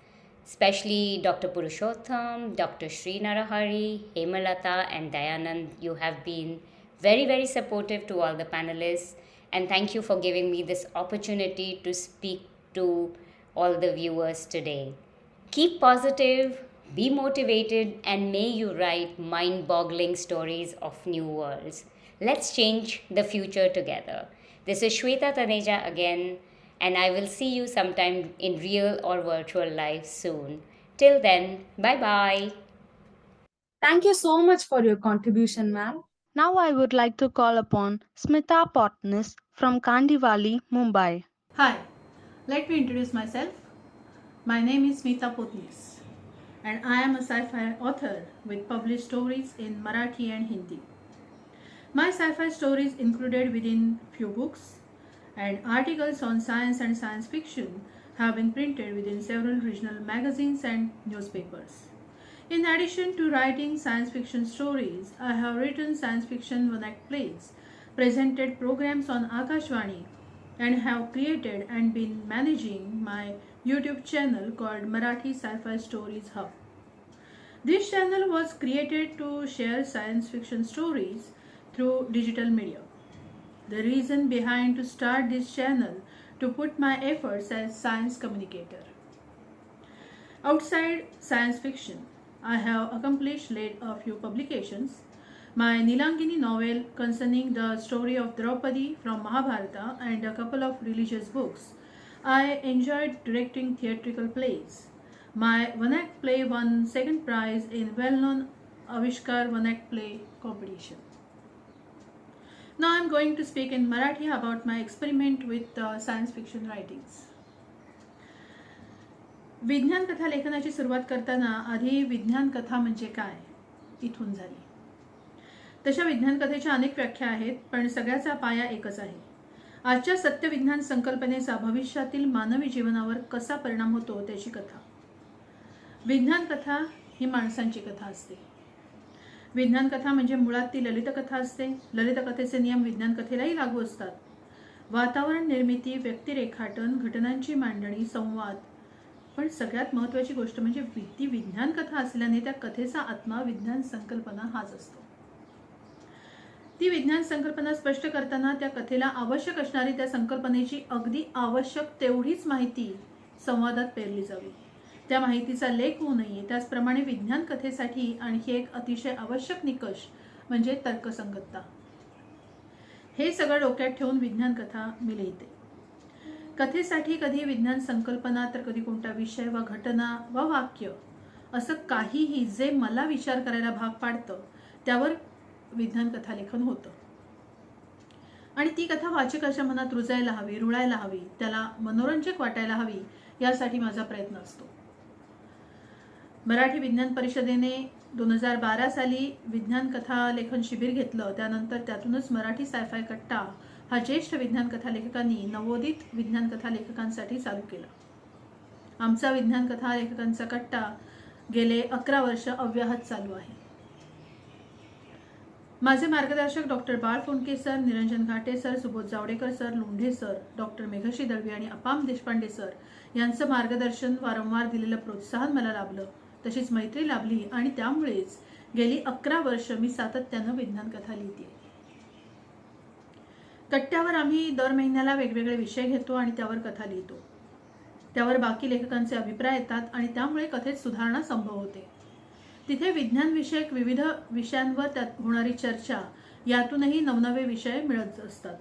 especially Dr. Purushottam, Dr. Srinarahari, Hemalata, and Dayanand. You have been very, very supportive to all the panelists. And thank you for giving me this opportunity to speak to all the viewers today. Keep positive, be motivated, and may you write mind-boggling stories of new worlds. Let's change the future together. This is Shweta Taneja again, and I will see you sometime in real or virtual life soon. Till then, bye-bye. Thank you so much for your contribution, ma'am. Now I would like to call upon Smita Potnis from Kandivali, Mumbai. Hi, let me introduce myself. My name is Smita Potnis, and I am a sci-fi author with published stories in Marathi and Hindi. My sci-fi stories included within few books, and articles on science and science fiction have been printed within several regional magazines and newspapers. In addition to writing science fiction stories, I have written science fiction one-act plays, presented programs on Akashvani, and have created and been managing my YouTube channel called Marathi Sci-Fi Stories Hub. This channel was created to share science fiction stories through digital media. The reason behind to start this channel to put my efforts as science communicator. Outside science fiction, I have accomplished led a few publications. My Nilangini novel concerning the story of Draupadi from Mahabharata and a couple of religious books. I enjoyed directing theatrical plays. My one-act play won second prize in well-known Avishkar one-act play competition. Now I am going to speak in Marathi about my experiment with science fiction writings. विज्ञान कथा लेखनाची सुरुवात करताना आधी विज्ञान कथा म्हणजे काय इथून झाली. तशा विज्ञान कथेच्या अनेक व्याख्या आहेत, पण सगळ्याचा पाया एकच आहे. आजच्या सत्य विज्ञान संकल्पनेचा भविष्यातील मानवी जीवनावर कसा परिणाम होतो त्याची कथा. विज्ञान कथा ही माणसांची कथा असते. विज्ञान कथा म्हणजे मुळात ती ललित कथा असते. ललित कथेचे नियम विज्ञान कथेलाही लागू असतात. वातावरण निर्मिती, व्यक्तिरेखाटन, घटनांची मांडणी, संवाद. पण सगळ्यात महत्त्वाची गोष्ट म्हणजे ती विज्ञान कथा असल्याने त्या कथेचा आत्मा विज्ञान संकल्पना हाच असतो. ती विज्ञान संकल्पना स्पष्ट करताना त्या कथेला आवश्यक असणारी त्या संकल्पनेची अगदी आवश्यक तेवढीच माहिती संवादात पेरली जावी. त्या माहितीचा लेख होऊ नये. त्याचप्रमाणे विज्ञान कथेसाठी आणखी एक अतिशय आवश्यक निकष म्हणजे तर्कसंगतता. हे सगळं डोक्यात ठेवून विज्ञान कथा मी लिहिते. कथेसाठी कधी विज्ञान संकल्पना तर कधी कोणता विषय वा घटना वा वाक्य असं काहीही जे मला विचार करायला भाग पाडतं त्यावर विज्ञान कथा लेखन होतं. आणि ती कथा वाचकाच्या मनात रुजायला हवी, रुळायला हवी, त्याला मनोरंजक वाटायला हवी यासाठी माझा प्रयत्न असतो. मराठी विज्ञान परिषदेने 2012 साली विज्ञान कथा लेखन शिबिर घेतलं. त्यानंतर त्यातूनच मराठी सायफाय कट्टा हा ज्येष्ठ विज्ञान कथा लेखकांनी नवोदित विज्ञान कथा लेखकांसाठी चालू केला. आमचा विज्ञान कथा लेखकांचा कट्टा गेले 11 वर्ष अव्याहत चालू आहे. माझे मार्गदर्शक डॉक्टर बाळ Phondke sir, Niranjan Ghate sir, Subodh Javadekar sir, Londhe sir, doctor Meghashri Dalvi आणि अपाम देशपांडे सर यांचं मार्गदर्शन, वारंवार दिलेलं प्रोत्साहन मला लाभलं. तशीच मैत्री लाभली आणि त्यामुळेच गेली 11 वर्ष मी सातत्यानं विज्ञान कथा लिहिते. कट्ट्यावर आम्ही दर महिन्याला वेगवेगळे विषय घेतो आणि त्यावर कथा लिहितो. त्यावर बाकी लेखकांचे अभिप्राय येतात आणि त्यामुळे कथेत सुधारणा संभव होते. तिथे विज्ञान विषयक विविध विषयांवर त्यात होणारी चर्चा, यातूनही नवनवे विषय मिळत असतात.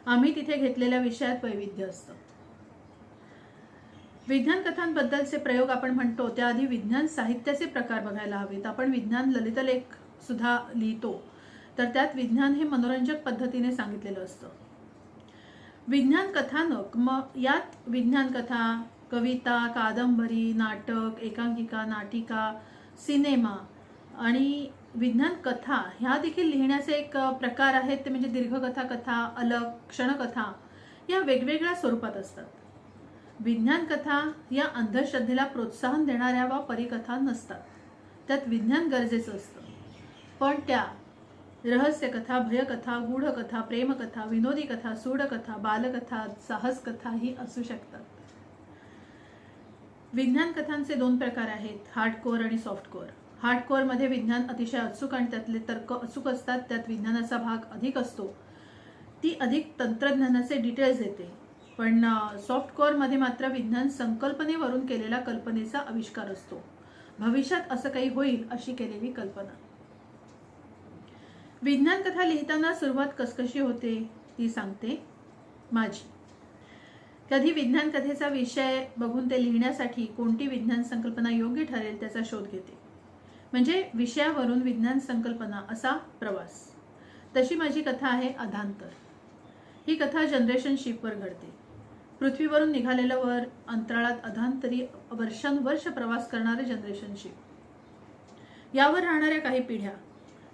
आम्ही तिथे घेतलेल्या विषयात वैविध्य असतं. विज्ञान कथांबद्दलचे प्रयोग आपण म्हणतो त्याआधी विज्ञान साहित्याचे प्रकार बघायला हवेत. आपण विज्ञान ललितलेख सुद्धा लिहितो तर त्यात विज्ञान हे मनोरंजक पद्धतीने सांगितलेलं असतं. विज्ञान कथानक, मग यात विज्ञान कथा, कविता, कादंबरी, नाटक, एकांकिका, नाटिका, सिनेमा आणि विज्ञान कथा ह्या देखील लिहिण्याचे एक प्रकार आहेत. ते म्हणजे दीर्घकथा, कथा, अलग, क्षणकथा या वेगवेगळ्या स्वरूपात असतात. विज्ञान कथा या अंधश्रद्धेला प्रोत्साहन देणाऱ्या वा परिकथा नसतात. त्यात विज्ञान गरजेचं असतं. पण त्या रहस्यकथा, भयकथा, गूढकथा, प्रेमकथा, विनोदी कथा, सूडकथा, बालकथा, साहस कथा ही असू शकतात. विज्ञान कथांचे 2 प्रकार आहेत, हार्डकोअर आणि सॉफ्टकोअर. हार्डकोअरमध्ये विज्ञान अतिशय अचूक आणि त्यातले तर्क अचूक असतात. त्यात विज्ञानाचा भाग अधिक असतो. ती अधिक तंत्रज्ञानाचे डिटेल्स देते. पण सॉफ्टकोअरमध्ये मात्र विज्ञान संकल्पनेवरून केलेला कल्पनेचा आविष्कार असतो. भविष्यात असं काही होईल अशी केलेली कल्पना. विज्ञान कथा लिहिताना सुरुवात कशी होते ती सांगते माझी. कधी विज्ञान कथेचा विषय बघून ते लिहिण्यासाठी कोणती विज्ञान संकल्पना योग्य ठरेल त्याचा शोध घेते. म्हणजे विषयावरून विज्ञान संकल्पना असा प्रवास. तशी माझी कथा आहे अधांतर. ही कथा जनरेशन शिपवर घडते. पृथ्वीवरून निघालेलं वर अंतराळात अधांतरी वर्षानुवर्ष प्रवास करणारे जनरेशन शिप. यावर राहणाऱ्या काही पिढ्या,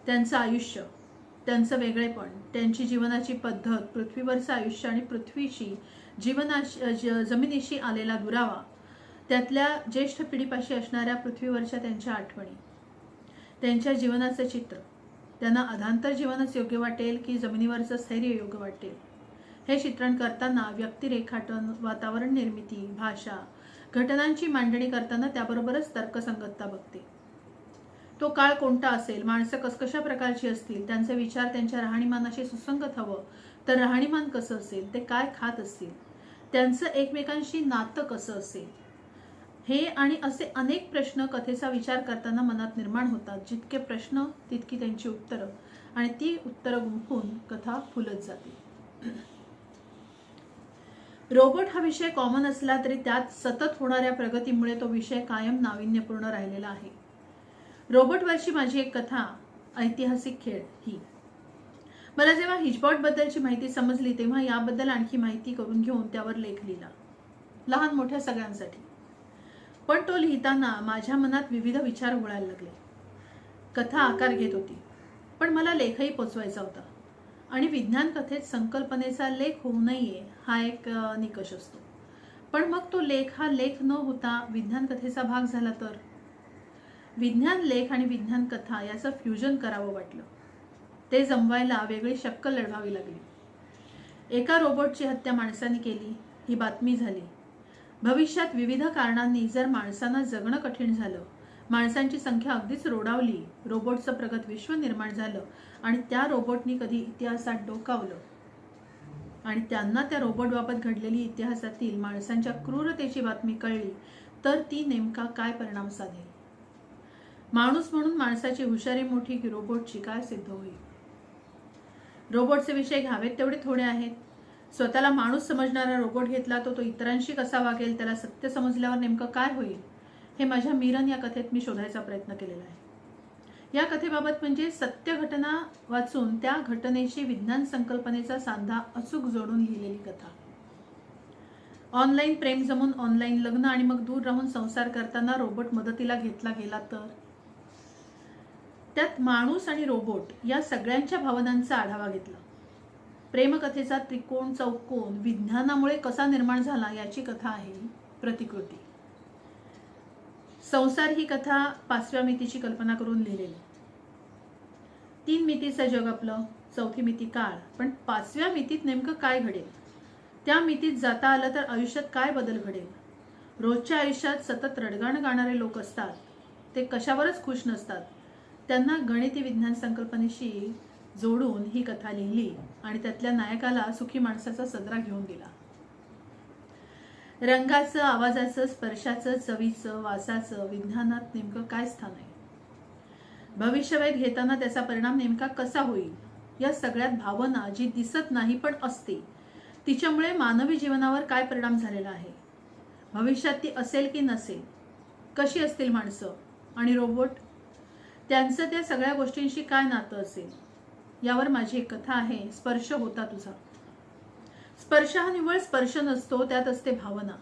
त्यांचं आयुष्य, त्यांचं वेगळेपण, त्यांची जीवनाची पद्धत, पृथ्वीवरचं आयुष्य आणि पृथ्वीशी जमिनीशी आलेला दुरावा, त्यातल्या ज्येष्ठ पिढीपाशी असणाऱ्या पृथ्वीवरच्या त्यांच्या आठवणी, त्यांच्या जीवनाचं चित्र, त्यांना अधांतर जीवनच योग्य वाटेल की जमिनीवरचं स्थैर्य योग्य वाटेल, हे चित्रण करताना व्यक्तिरेखाटन, वातावरण निर्मिती, भाषा, घटनांची मांडणी करताना त्याबरोबरच तर्कसंगतता बघते. तो काळ कोणता असेल, माणसं कशा प्रकारची असतील, त्यांचे विचार त्यांच्या राहणीमानाशी सुसंगत हवं तर राहणीमान कसं असेल, ते काय खात असतील, त्यांचं एकमेकांशी नातं कसं असेल, हे आणि असे अनेक प्रश्न कथेचा विचार करताना मनात निर्माण होतात. जितके प्रश्न तितकी त्यांची उत्तरं, आणि ती उत्तरं गुंफून कथा फुलत जाते. रोबोट हा विषय कॉमन असला तरी त्यात सतत होणाऱ्या प्रगतीमुळे तो विषय कायम नाविन्यपूर्ण राहिलेला आहे. रोबोटवरची माझी एक कथा, ऐतिहासिक खेळ ही. मला जेव्हा हिजबॉट बद्दलची माहिती समजली तेव्हा याबद्दल आणखी माहिती करून घेऊन त्यावर लेख लिहिला, लहान मोठ्या सगळ्यांसाठी. पण तो लिहिताना माझ्या मनात विविध विचार घोळायला लागले. कथा आकार घेत होती, पण मला लेखही पोचवायचा होता. आणि विज्ञान कथेत संकल्पनेचा लेख होऊ नये हा एक निकष असतो. पण मग तो लेख हा लेख न होता विज्ञान कथेचा भाग झाला तर? विज्ञान लेख आणि विज्ञान कथा याचं फ्युजन करावं वाटलं. ते जमवायला वेगळी शक्कल लढवावी लागली. एका रोबोटची हत्या माणसाने केली ही बातमी झाली. भविष्यात विविध कारणांनी जर माणसांना जगणं कठीण झालं, माणसांची संख्या अगदीच रोडावली, रोबोटचं प्रगत विश्व निर्माण झालं आणि त्या रोबोटनी कधी इतिहासात डोकावलं आणि त्यांना त्या रोबोटबाबत घडलेली इतिहासातील माणसांच्या क्रूरतेची बातमी कळली, तर ती नेमका काय परिणाम साधेल? माणूस म्हणून माणसाची हुशारी मोठी की रोबोटची काय सिद्ध होईल? रोबोटचे विषय घ्यावेत तेवढे थोडे आहेत. स्वतःला माणूस समजणारा रोबोट घेतला तो इतरांशी कसा वागेल, त्याला सत्य समजल्यावर नेमकं काय होईल, हे माझ्या मीरन या कथेत मी शोधायचा प्रयत्न केलेला आहे. या कथेबाबत म्हणजे सत्य घटना वाचून त्या घटनेशी विज्ञान संकल्पनेचा सांधा अचूक जोडून लिहिलेली कथा. ऑनलाईन प्रेम जमून ऑनलाईन लग्न आणि मग दूर राहून संसार करताना रोबोट मदतीला घेतला गेला तर? त्यात माणूस आणि रोबोट या सगळ्यांच्या भावनांचा आढावा घेतला. प्रेमकथेचा त्रिकोण चौकोन विज्ञानामुळे कसा निर्माण झाला याची कथा आहे प्रतिकृती. संसार ही कथा 5व्या मितीची कल्पना करून लिहिलेली. 3 मितीचं जग आपलं, 4थी मिती काळ. पण 5व्या मितीत नेमकं काय घडेल? त्या मितीत जाता आलं तर आयुष्यात काय बदल घडेल? रोजच्या आयुष्यात सतत रडगाणं गाणारे लोक असतात, ते कशावरच खुश नसतात. त्यांना गणिती विज्ञान संकल्पनेशी जोडून ही कथा लिहिली आणि त्यातल्या नायकाला सुखी माणसाचा सदरा घेऊन दिला. रंगाचं, आवाजाचं, स्पर्शाचं, चवीचं, वासाचं विज्ञानात नेमकं काय स्थान आहे? भविष्यवेध घेताना त्याचा परिणाम नेमका कसा होईल? या सगळ्यात भावना जी दिसत नाही पण असते, तिच्यामुळे मानवी जीवनावर काय परिणाम झालेला आहे? भविष्यात ती असेल की नसेल? कशी असतील माणसं आणि रोबोट? त्यांचं त्या सगळ्या गोष्टींशी काय नातं असेल? यावर माझी एक कथा आहे, स्पर्श होता तुझा. स्पर्श हा निव्वळ स्पर्श नसतो, त्यात असते भावना.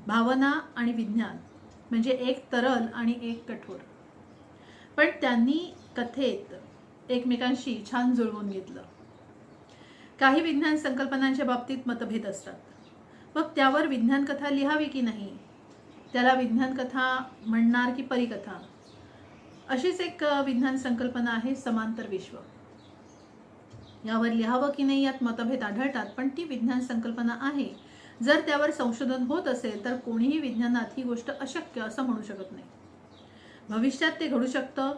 भावना आणि विज्ञान म्हणजे एक तरल आणि एक कठोर. पण त्यांनी कथेत एकमेकांशी छान जुळवून घेतलं. काही विज्ञान संकल्पनांच्या बाबतीत मतभेद असतात, मग त्यावर विज्ञान कथा लिहावी की नाही, त्याला विज्ञान कथा म्हणणार की परिकथा? अशीच एक विज्ञान संकल्पना आहे समांतर विश्व. यावर लिहावं की नाही यात मतभेद आढळतात, पण ती विज्ञान संकल्पना आहे. जर त्यावर संशोधन होत असेल तर कोणीही विज्ञानात ही गोष्ट अशक्य असं म्हणू शकत नाही. भविष्यात ते घडू शकतं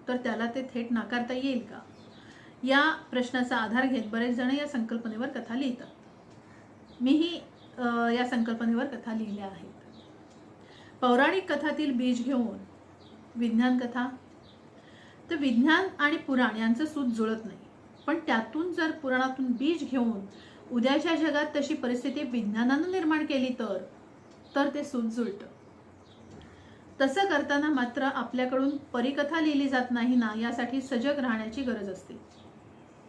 तर त्याला ते थेट नाकारता येईल का, या प्रश्नाचा आधार घेत बरेच जण या संकल्पनेवर कथा लिहितात. मीही या संकल्पनेवर कथा लिहिल्या आहेत. पौराणिक कथातील बीज घेऊन विज्ञान कथा, तर विज्ञान आणि पुराण यांचं सूत जुळत नाही. पण त्यातून जर पुराणातून बीज घेऊन उद्याच्या जगात तशी परिस्थिती विज्ञानानं निर्माण केली तर ते सूत जुळतं. तसं करताना मात्र आपल्याकडून परिकथा लिहिली जात नाही ना, यासाठी सजग राहण्याची गरज असते.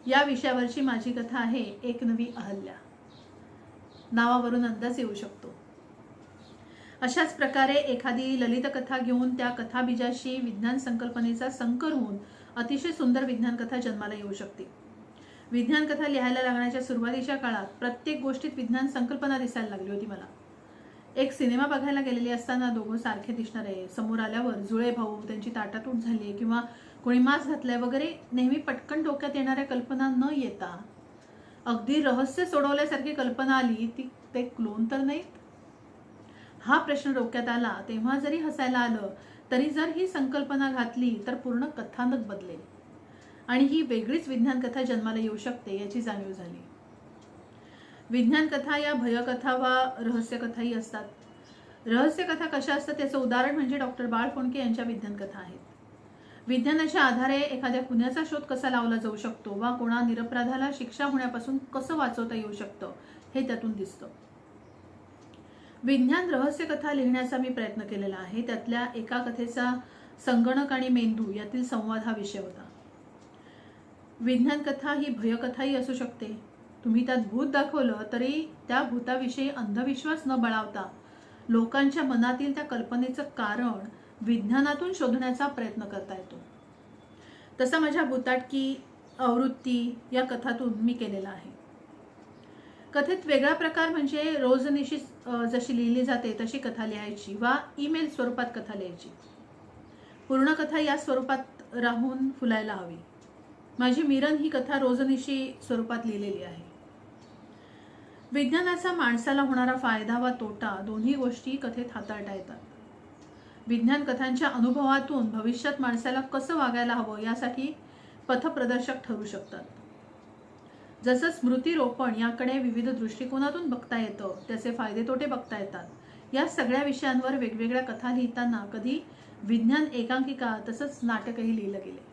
या विषयावरची माझी कथा आहे एक नवी अहल्या. नावावरून अंदाज येऊ शकतो. अशाच प्रकारे एखादी ललित कथा घेऊन त्या कथाबीजाशी विज्ञान संकल्पनेचा संकर होऊन अतिशय सुंदर विज्ञान कथा जन्माला येऊ शकते. विज्ञान कथा लिहायला लागण्याच्या सुरुवातीच्या काळात प्रत्येक गोष्टीत विज्ञान संकल्पना दिसायला लागली होती मला. एक सिनेमा बघायला गेलेली असताना दोघं सारखे दिसणारे समोर आल्यावर जुळे भाऊ, त्यांची ताटातूट झाली किंवा कोणी मास्क घातलाय वगैरे नेहमी पटकन डोक्यात येणाऱ्या कल्पना न येता अगदी रहस्य सोडवल्यासारखी कल्पना आली, ते क्लोन तर नाहीत? हा प्रश्न डोक्यात आला तेव्हा जरी हसायला आलं तरी जर ही संकल्पना घातली तर पूर्ण कथानक बदलेल आणि ही वेगळीच विज्ञान कथा जन्माला येऊ शकते याची जाणीव झाली. विज्ञान कथा या भयकथा वा रहस्यकथाही असतात. रहस्यकथा कशा असतात याचं उदाहरण म्हणजे डॉक्टर बाळ फोंडके यांच्या विज्ञान कथा आहेत. विज्ञानाच्या आधारे एखाद्या गुन्ह्याचा शोध कसा लावला जाऊ शकतो वा कोणा निरपराधाला शिक्षा होण्यापासून कसं वाचवता येऊ शकतं हे त्यातून दिसतं. विज्ञान रहस्यकथा लिहिण्याचा मी प्रयत्न केलेला आहे. त्यातल्या एका कथेचा संगणक आणि मेंदू यातील संवाद हा विषय होता. विज्ञान कथा ही भयकथाही असू शकते. तुम्ही त्यात भूत दाखवलं तरी त्या भूताविषयी अंधविश्वास न बळावता लोकांच्या मनातील त्या कल्पनेचं कारण विज्ञानातून शोधण्याचा प्रयत्न करता येतो. तसा माझ्या भूताटकी आवृत्ती या कथातून मी केलेला आहे. कथेत वेगळा प्रकार म्हणजे रोजनिशी जशी लिहिली जाते तशी कथा लिहायची वा ईमेल स्वरूपात कथा लिहायची. पूर्ण कथा या स्वरूपात राहून फुलायला हवी. माझी मिरन ही कथा रोजनिशी स्वरूपात लिहिलेली आहे. विज्ञानाचा माणसाला होणारा फायदा वा तोटा दोन्ही गोष्टी कथेत हाताळता येतात. विज्ञान कथांच्या अनुभवातून भविष्यात माणसाला कसं वागायला हवं यासाठी पथप्रदर्शक ठरू शकतात. जसं स्मृतिरोपण याकडे विविध दृष्टिकोनातून बघता येतं, त्याचे फायदे तोटे बघता येतात. या सगळ्या विषयांवर वेगवेगळ्या कथा लिहिताना कधी विज्ञान एकांकिका तसंच नाटकही लिहिलं गेले.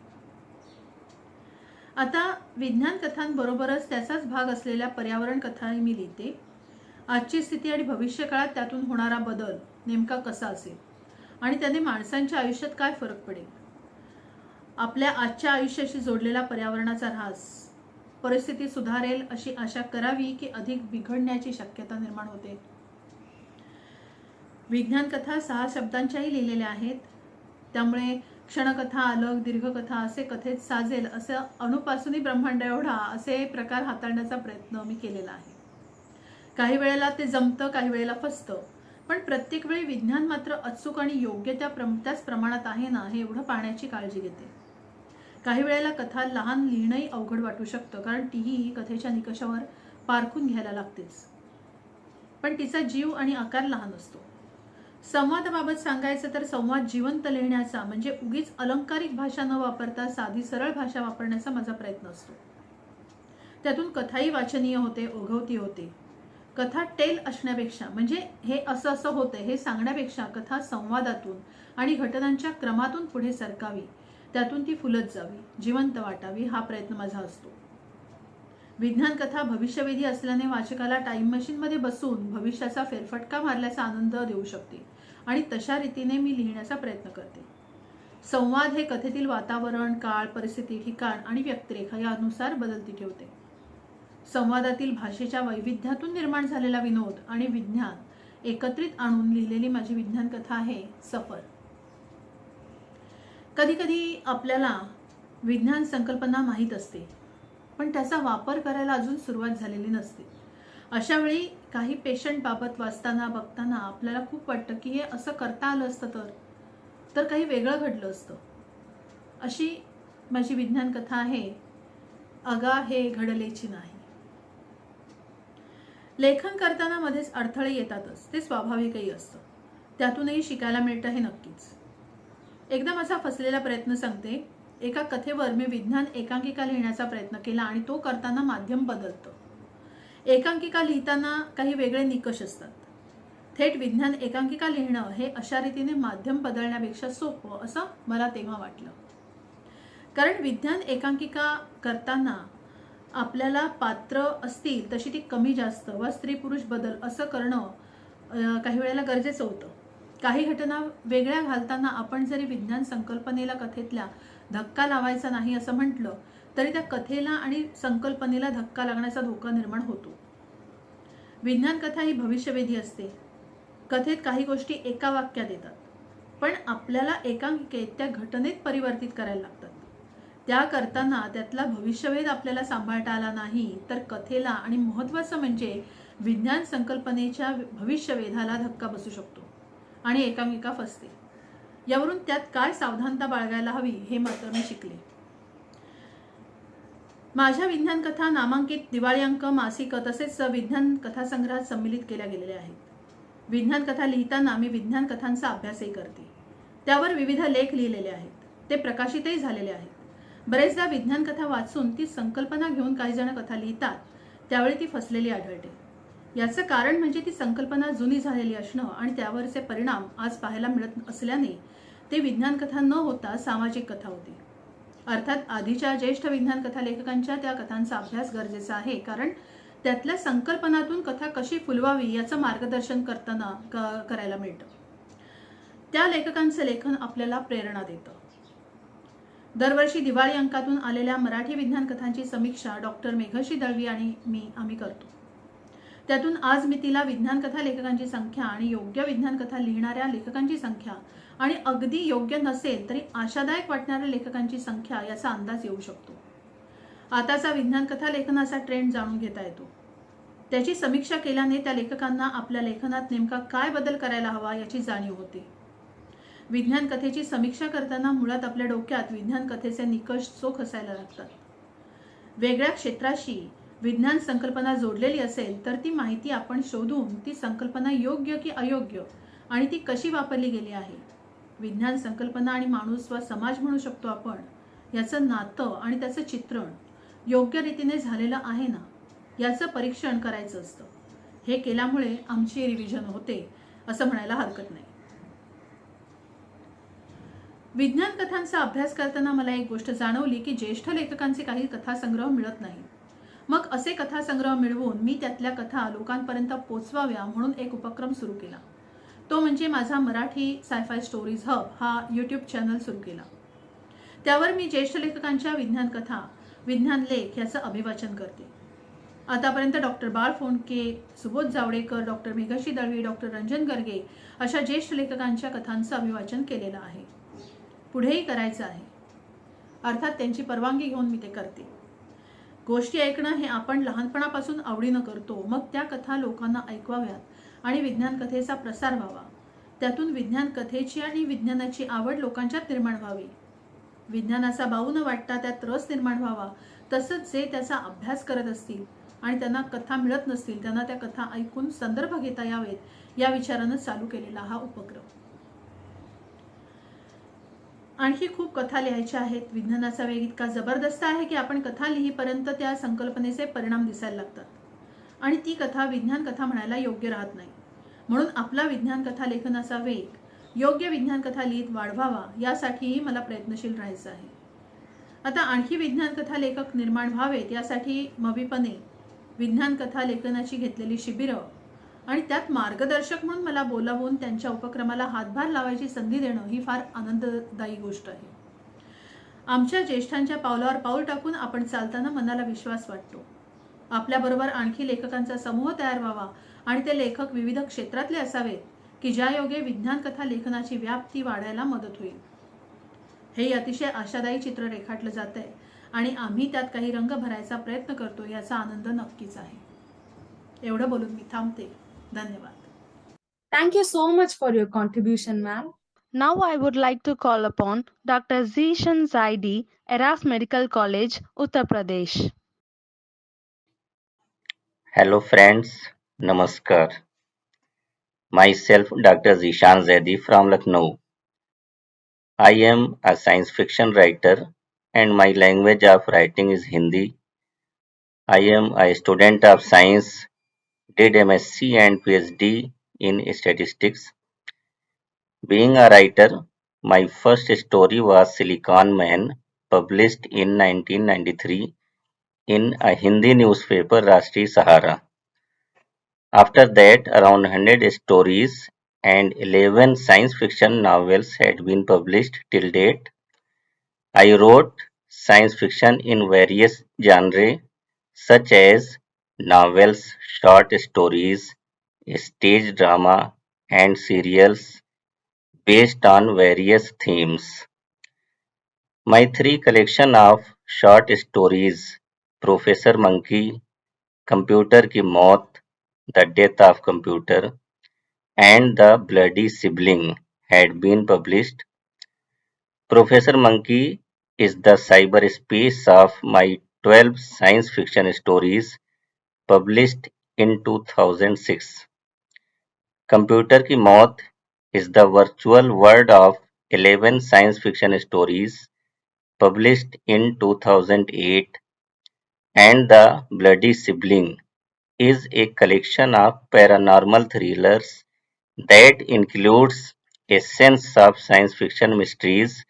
आता विज्ञान कथांबरोबरच त्याचाच भाग असलेल्या पर्यावरण कथाही मी लिहिते. आजची स्थिती आणि भविष्यकाळात त्यातून होणारा बदल नेमका कसा असेल आणि त्याने माणसांच्या आयुष्यात काय फरक पडेल. आपल्या आजच्या आयुष्याशी जोडलेला पर्यावरणाचा ऱ्हास परिस्थिती सुधारेल अशी आशा करावी की अधिक बिघडण्याची शक्यता निर्माण होते. विज्ञान कथा 6 शब्दांच्याही लिहिलेल्या आहेत. त्यामुळे क्षणकथा, अलग, दीर्घकथा असे कथेत साजेल असं अणुपासूनही ब्रह्मांड एवढा असे प्रकार हाताळण्याचा प्रयत्न मी केलेला आहे. काही वेळेला ते जमतं, काही वेळेला फसतं, पण प्रत्येक वेळी विज्ञान मात्र अचूक आणि योग्य त्याच प्रमाणात आहे ना हे एवढं पाहण्याची काळजी घेते. काही वेळेला कथा लहान लिहिणंही अवघड वाटू शकतं, कारण तीही कथेच्या निकषावर पारखून घ्यायला लागतेच, पण तिचा जीव आणि आकार लहान असतो. संवादाबाबत सांगायचं तर संवाद जिवंत लिहिण्याचा म्हणजे उगीच अलंकारिक भाषा न वापरता साधी सरळ भाषा वापरण्याचा माझा प्रयत्न असतो. त्यातून कथाही वाचनीय होते, ओघवती होते. कथा टेल असण्यापेक्षा म्हणजे हे असं असं होते हे सांगण्यापेक्षा कथा संवादातून आणि घटनांच्या क्रमातून पुढे सरकावी, त्यातून ती फुलत जावी, जिवंत वाटावी हा प्रयत्न माझा असतो. विज्ञान कथा भविष्यवेधी असल्याने वाचकाला टाइम मशीनमध्ये बसून भविष्याचा फेरफटका मारल्याचा आनंद देऊ शकते आणि तशा रीतीने मी लिहिण्याचा प्रयत्न करते. संवाद हे कथेतील वातावरण, काळ, परिस्थिती, ठिकाण आणि व्यक्तिरेखा यानुसार बदलती ठेवते. संवादातील भाषेच्या वैविध्यातून निर्माण झालेला विनोद आणि विज्ञान एकत्रित आणून लिहिलेली माझी विज्ञान कथा आहे सफर. कधी कधी आपल्याला विज्ञान संकल्पना माहीत असते, पण त्याचा वापर करायला अजून सुरुवात झालेली नसते. अशा वेळी काही पेशंट बाबत वाचताना बघताना आपल्याला खूप वाटतं की हे असं करता आलं असतं तर काही वेगळं घडलं असतं. अशी माझी विज्ञान कथा आहे अगा हे घडलेची नाही. लेखन करताना मध्येच अडथळे येतातच, ते स्वाभाविकही असतं. त्यातूनही शिकायला मिळतं हे नक्कीच. एकदा माझा फसलेला प्रयत्न सांगते. एका कथेवर मी विज्ञान एकांकिका लिहिण्याचा प्रयत्न केला आणि तो करताना माध्यम बदलतं. एकांकिका लिहिताना काही वेगळे निकष असतात. थेट विज्ञान एकांकिका लिहिणं हे अशा रीतीने माध्यम बदलण्यापेक्षा सोपं असं मला तेव्हा वाटलं. कारण विज्ञान एकांकिका करताना आपल्याला पात्र असतील तशी ती कमी जास्त वा स्त्री पुरुष बदल असं करणं काही वेळेला गरजेचं होतं. काही घटना वेगळ्या घालताना आपण जरी विज्ञान संकल्पनेला कथेतल्या धक्का लावायचा नाही असं म्हटलं तरी त्या कथेला आणि संकल्पनेला धक्का लागण्याचा धोका निर्माण होतो. विज्ञान कथा ही भविष्यवेधी असते. कथेत काही गोष्टी एका वाक्यात येतात, पण आपल्याला एकांकिकेत त्या घटनेत परिवर्तित करायला लागतात. त्या करताना त्यातला भविष्यवेध आपल्याला सांभाळता आला नाही तर कथेला आणि महत्त्वाचं म्हणजे विज्ञान संकल्पनेच्या भविष्यवेधाला धक्का बसू शकतो आणि एकांकिका फसते. यावरून त्यात काय सावधानता बाळगायला हवी हे मात्र मी शिकले. माझ्या विज्ञान कथा नामांकित दिवाळी अंक, मासिक तसेच विज्ञान कथासंग्रहात सम्मिलित केल्या गेलेल्या आहेत. विज्ञान कथा लिहिताना मी विज्ञान कथांचा अभ्यासही करते. त्यावर विविध लेख लिहिलेले आहेत. ते प्रकाशितही झालेले आहेत. बरेचदा विज्ञान कथा वाचून ती संकल्पना घेऊन काही जण कथा लिहितात, त्यावेळी ती फसलेली आढळते. याचं कारण म्हणजे ती संकल्पना जुनी झालेली असणं आणि त्यावरचे परिणाम आज पाहायला मिळत असल्याने ते विज्ञान कथा न होता सामाजिक कथा होती. अर्थात आधीच्या ज्येष्ठ विज्ञान कथा लेखकांच्या त्या कथांचा अभ्यास गरजेचा आहे, कारण त्यातल्या संकल्पनातून कथा कशी फुलवावी याचं मार्गदर्शन करताना करायला मिळतं. त्या लेखकांचं लेखन आपल्याला प्रेरणा देतं. दरवर्षी दिवाळी अंकातून आलेल्या मराठी विज्ञान कथांची समीक्षा डॉक्टर मेघश्री दळवी आणि आम्ही करतो. त्यातून आज मी तिला विज्ञान कथा लेखकांची संख्या आणि योग्य विज्ञान कथा लिहिणाऱ्या लेखकांची संख्या आणि अगदी योग्य नसेल तरी आशादायक वाटणाऱ्या लेखकांची संख्या याचा अंदाज येऊ शकतो. आताचा विज्ञान कथा लेखनाचा ट्रेंड जाणून घेता येतो. त्याची समीक्षा केल्याने त्या लेखकांना आपल्या लेखनात नेमका काय बदल करायला हवा याची जाणीव होते. विज्ञान कथेची समीक्षा करताना मुळात आपल्या डोक्यात विज्ञान कथेचे निकष चोख असायला लागतात. वेगळ्या क्षेत्राशी विज्ञान संकल्पना जोडलेली असेल तर ती माहिती आपण शोधून ती संकल्पना योग्य की अयोग्य आणि ती कशी वापरली गेली आहे, विज्ञान संकल्पना आणि माणूस वा समाज म्हणू शकतो आपण, याचं नातं आणि त्याचं चित्रण योग्य रीतीने झालेलं आहे ना याचं परीक्षण करायचं असतं. हे केल्यामुळे आमची रिव्हिजन होते असं म्हणायला हरकत नाही. विज्ञान कथांचा अभ्यास करताना मला एक गोष्ट जाणवली की ज्येष्ठ लेखकांचे काही कथासंग्रह मिळत नाही. मग असे कथासंग्रह मिळवून मी त्यातल्या कथा लोकांपर्यंत पोचवाव्या म्हणून एक उपक्रम सुरू केला. तो म्हणजे माझा मराठी सायफाय स्टोरीज हब हा यूट्यूब चॅनल सुरू केला. त्यावर मी ज्येष्ठ लेखकांच्या विज्ञान कथा, विज्ञान लेख याचं अभिवाचन करते. आतापर्यंत डॉक्टर बाळ फोंडके, सुबोध जावडेकर, डॉक्टर मेघश्री दळवी, डॉक्टर रंजन गर्गे अशा ज्येष्ठ लेखकांच्या कथांचं अभिवाचन केलेलं आहे. पुढेही करायचं आहे. अर्थात त्यांची परवानगी घेऊन मी ते करते. गोष्टी ऐकणं हे आपण लहानपणापासून आवडीनं करतो. मग त्या कथा लोकांना ऐकवाव्यात आणि विज्ञान कथेचा प्रसार व्हावा. त्यातून विज्ञान कथेची आणि विज्ञानाची आवड लोकांच्यात निर्माण व्हावी. विज्ञानाचा बाऊ न वाटता त्यात रस निर्माण व्हावा. तसंच जे त्याचा अभ्यास करत असतील आणि त्यांना कथा मिळत नसतील त्यांना त्या कथा ऐकून संदर्भ घेता यावेत या विचारानं चालू केलेला हा उपक्रम. आणखी खूप कथा लिहायच्या आहेत. विज्ञानाचा वेग इतका जबरदस्त आहे की आपण कथा लिहीपर्यंत त्या संकल्पनेचे परिणाम दिसायला लागतात आणि ती कथा विज्ञान कथा म्हणायला योग्य राहत नाही. म्हणून आपला विज्ञान कथा लेखनाचा वेग योग्य विज्ञान कथा लिहित वाढवावा यासाठीही मला प्रयत्नशील राहायचं आहे. आता आणखी विज्ञान कथा लेखक निर्माण व्हावेत यासाठी मवीपणे विज्ञान कथा लेखनाची घेतलेली शिबिरं आणि त्यात मार्गदर्शक म्हणून मला बोलावून त्यांच्या उपक्रमाला हातभार लावायची संधी देणं ही फार आनंददायी गोष्ट आहे. आमच्या ज्येष्ठांच्या पावलावर पाऊल टाकून आपण चालताना मनाला विश्वास वाटतो. आपल्याबरोबर आणखी लेखकांचा समूह तयार व्हावा आणि ते लेखक विविध क्षेत्रातले असावेत की ज्यायोगे विज्ञान कथा लेखनाची व्याप्ती वाढायला मदत होईल. हे अतिशय आशादायी चित्र रेखाटलं जात आहे आणि आम्ही त्यात काही रंग भरायचा प्रयत्न करतो याचा आनंद नक्कीच आहे. एवढं बोलून मी थांबते. धन्यवाद. Thank you so much for your contribution, ma'am. Now I would like to call upon Dr. Zishan Zaidi, Eras Medical College, Uttar Pradesh. Hello friends, Namaskar. Myself Dr. Zishan Zaidi from Lucknow. I am a science fiction writer and my language of writing is Hindi. I am a student of science, did MSc and PhD in statistics. Being a writer, my first story was Silicon Man, published in 1993 in a Hindi newspaper Rashtriya Sahara. After that, around 100 stories and 11 science fiction novels had been published till date. I wrote science fiction in various genres such as novels, short stories, stage drama, and serials based on various themes. My three collection of short stories, Professor Monkey, Computer की मौत, The Death of Computer, and The Bloody Sibling had been published. Professor Monkey is the cyberspace of my 12 science fiction stories published in 2006. Computer की मौत is the virtual world of 11 science fiction stories published in 2008, and The Bloody Sibling is a collection of paranormal thrillers that includes a sense of science fiction mysteries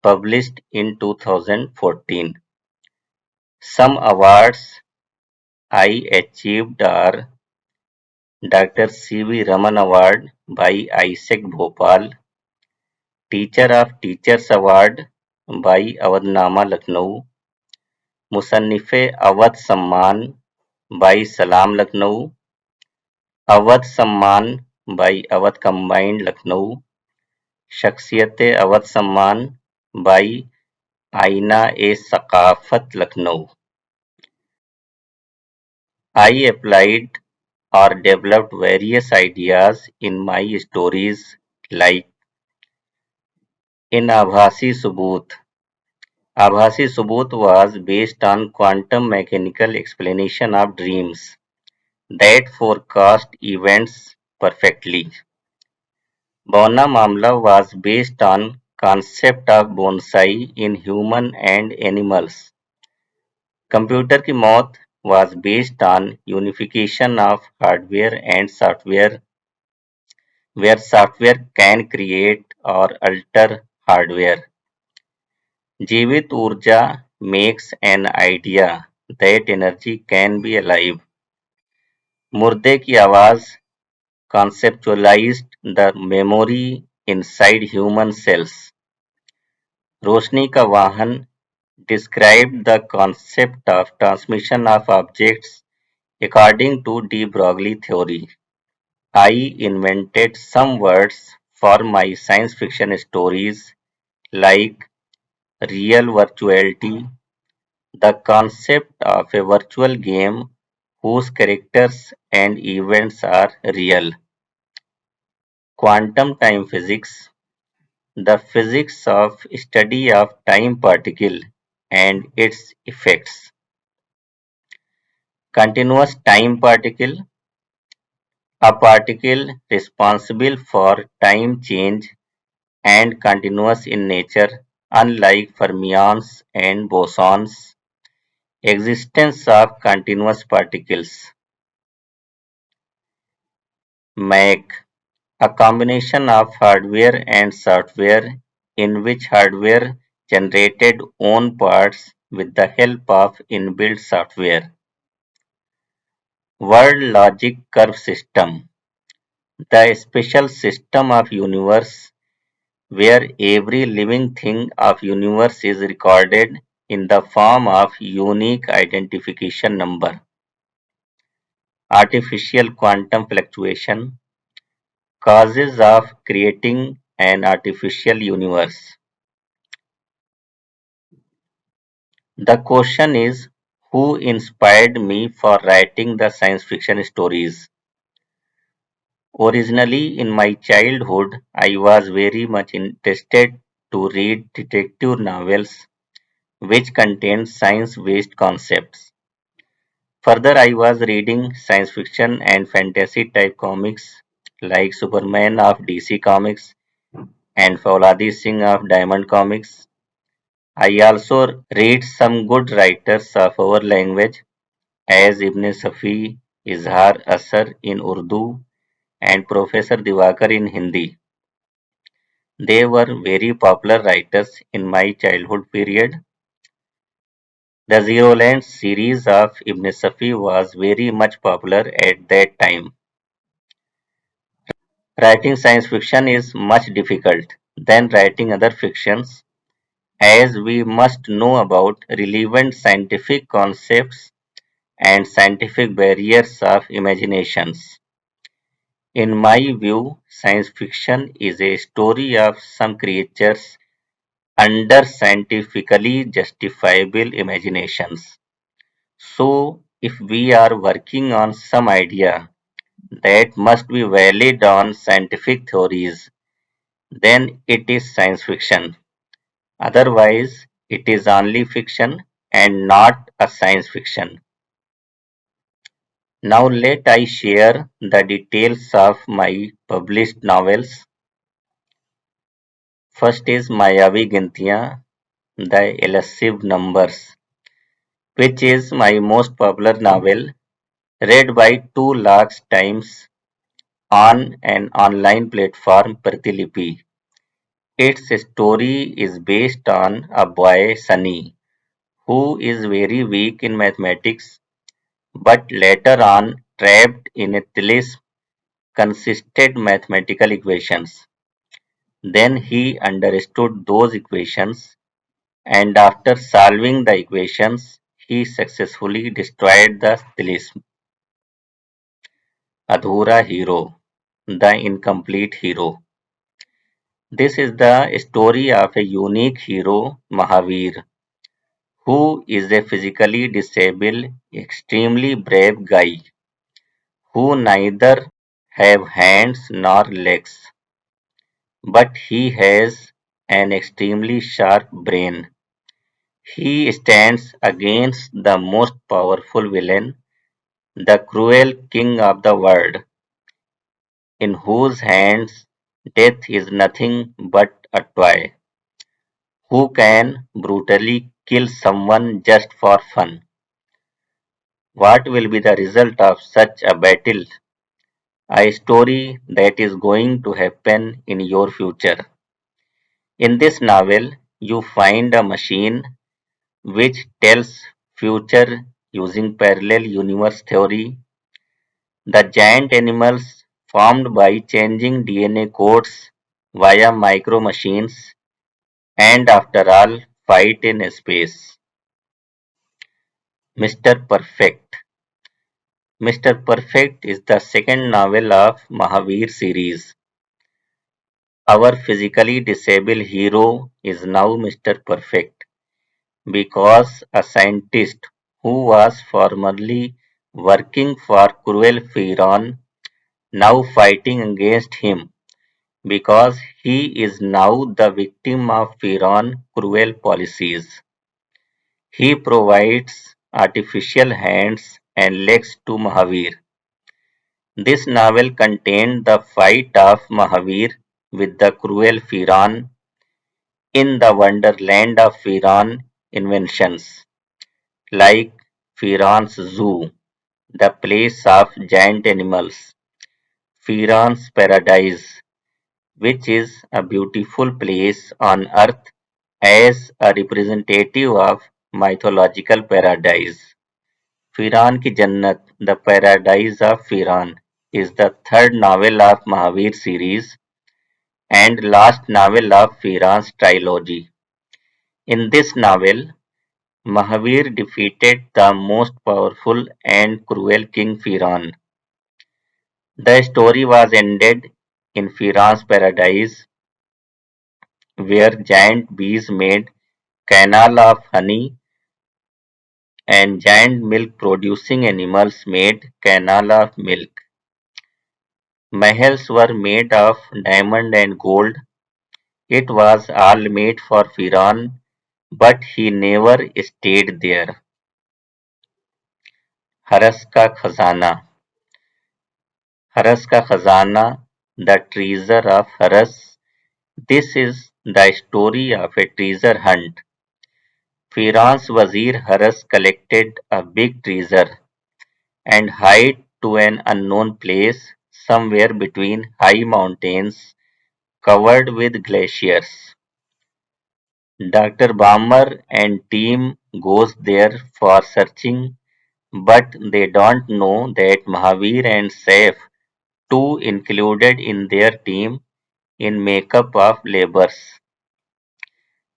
published in 2014. Some awards I achieved are Dr. C.V. Raman Award by Isaac Bhopal, Teacher of Teachers Award by Awadhnama Lucknow, Musannif-e Awadh Samman by Salam Lucknow, Awadh Samman by Awadh Combined Lucknow, Shakhsiyat-e Awadh Samman by Aina-e-Saqafat Lucknow. I applied or developed various ideas in my stories like in Abhasi Subut. Abhasi Subut was based on quantum mechanical explanation of dreams that forecast events perfectly. Bona Mamla was based on concept of bonsai in human and animals. Computer Ki Maut was based on unification of hardware and software, where software can create or alter hardware. Jeevit Urja makes an idea that energy can be alive. Murde Ki Awaaz conceptualized the memory inside human cells. Roshni Ka Vahan described the concept of transmission of objects according to de Broglie theory. I invented some words for my science fiction stories like real virtuality, the concept of a virtual game whose characters and events are real. Quantum time physics, the physics of study of time particle and its effects. Continuous time particle, a particle responsible for time change and continuous in nature, unlike fermions and bosons. Existence of continuous particles. Make a combination of hardware and software in which hardware generated own parts with the help of inbuilt software. Word logic curve system, the special system of universe where every living thing of universe is recorded in the form of unique identification number. Artificial quantum fluctuation, causes of creating an artificial universe. The question is, who inspired me for writing the science fiction stories? Originally, in my childhood, I was very much interested to read detective novels which contained science-based concepts. Further, I was reading science fiction and fantasy type comics like Superman of DC Comics and Fauladi Singh of Diamond Comics. I also read some good writers of our language as Ibn Safi, Izhar Asar in Urdu, and Professor Divakar in Hindi. They were very popular writers in my childhood period. The Zero Land series of Ibn Safi was very much popular at that time. Writing science fiction is much difficult than writing other fictions as we must know about relevant scientific concepts and scientific barriers of imaginations. In my view, science fiction is a story of some creatures under scientifically justifiable imaginations. So, if we are working on some idea that must be valid on scientific theories, then it is science fiction. Otherwise, it is only fiction and not a science fiction. Now let I share the details of my published novels. First is Mayavi Gintiyan, The Elusive Numbers, which is my most popular novel, read by 2 lakh times on an online platform Pratilipi. Its story is based on a boy, Sunny, who is very weak in mathematics but later on trapped in a talisman consisted mathematical equations. Then he understood those equations, and after solving the equations, he successfully destroyed the talisman. Adhura Hero, the incomplete hero. This is the story of a unique hero, Mahavir, who is a physically disabled, extremely brave guy who neither have hands nor legs, but he has an extremely sharp brain. He stands against the most powerful villain, the cruel king of the world, in whose hands death is nothing but a toy, who can brutally kill someone just for fun. What will be the result of such a battle? A story that is going to happen in your future. In this novel, you find a machine which tells future using parallel universe theory. The giant animals formed by changing DNA codes via micro machines and after all fight in space. Mr. Perfect. Mr. Perfect is the second novel of Mahavir series. Our physically disabled hero is now Mr. Perfect because a scientist who was formerly working for cruel Firon now fighting against him because he is now the victim of Firon cruel policies. He provides artificial hands and legs to Mahavir. This novel contained the fight of Mahavir with the cruel Firon in the wonderland of Firon inventions, like Firon's Zoo, the place of giant animals, Firon's Paradise, which is a beautiful place on earth as a representative of mythological paradise. Firan ki Jannat, The Paradise of Firan, is the third novel of Mahavir series and last novel of Firan's trilogy. In this novel, Mahavir defeated the most powerful and cruel King Firan. The story was ended in Firan's paradise, where giant bees made canal of honey and giant milk producing animals made canal of milk. Mahals were made of diamond and gold. It was all made for Firan, but he never stayed there. हरस का खजाना हरस का खजाना The Treasure of Haras. This is the story of a treasure hunt. Firan's Wazir Haras collected a big treasure and hid to an unknown place somewhere between high mountains covered with glaciers. Dr. Balmer and team goes there for searching, but they don't know that Mahavir and Saif, too included in their team in makeup of labors.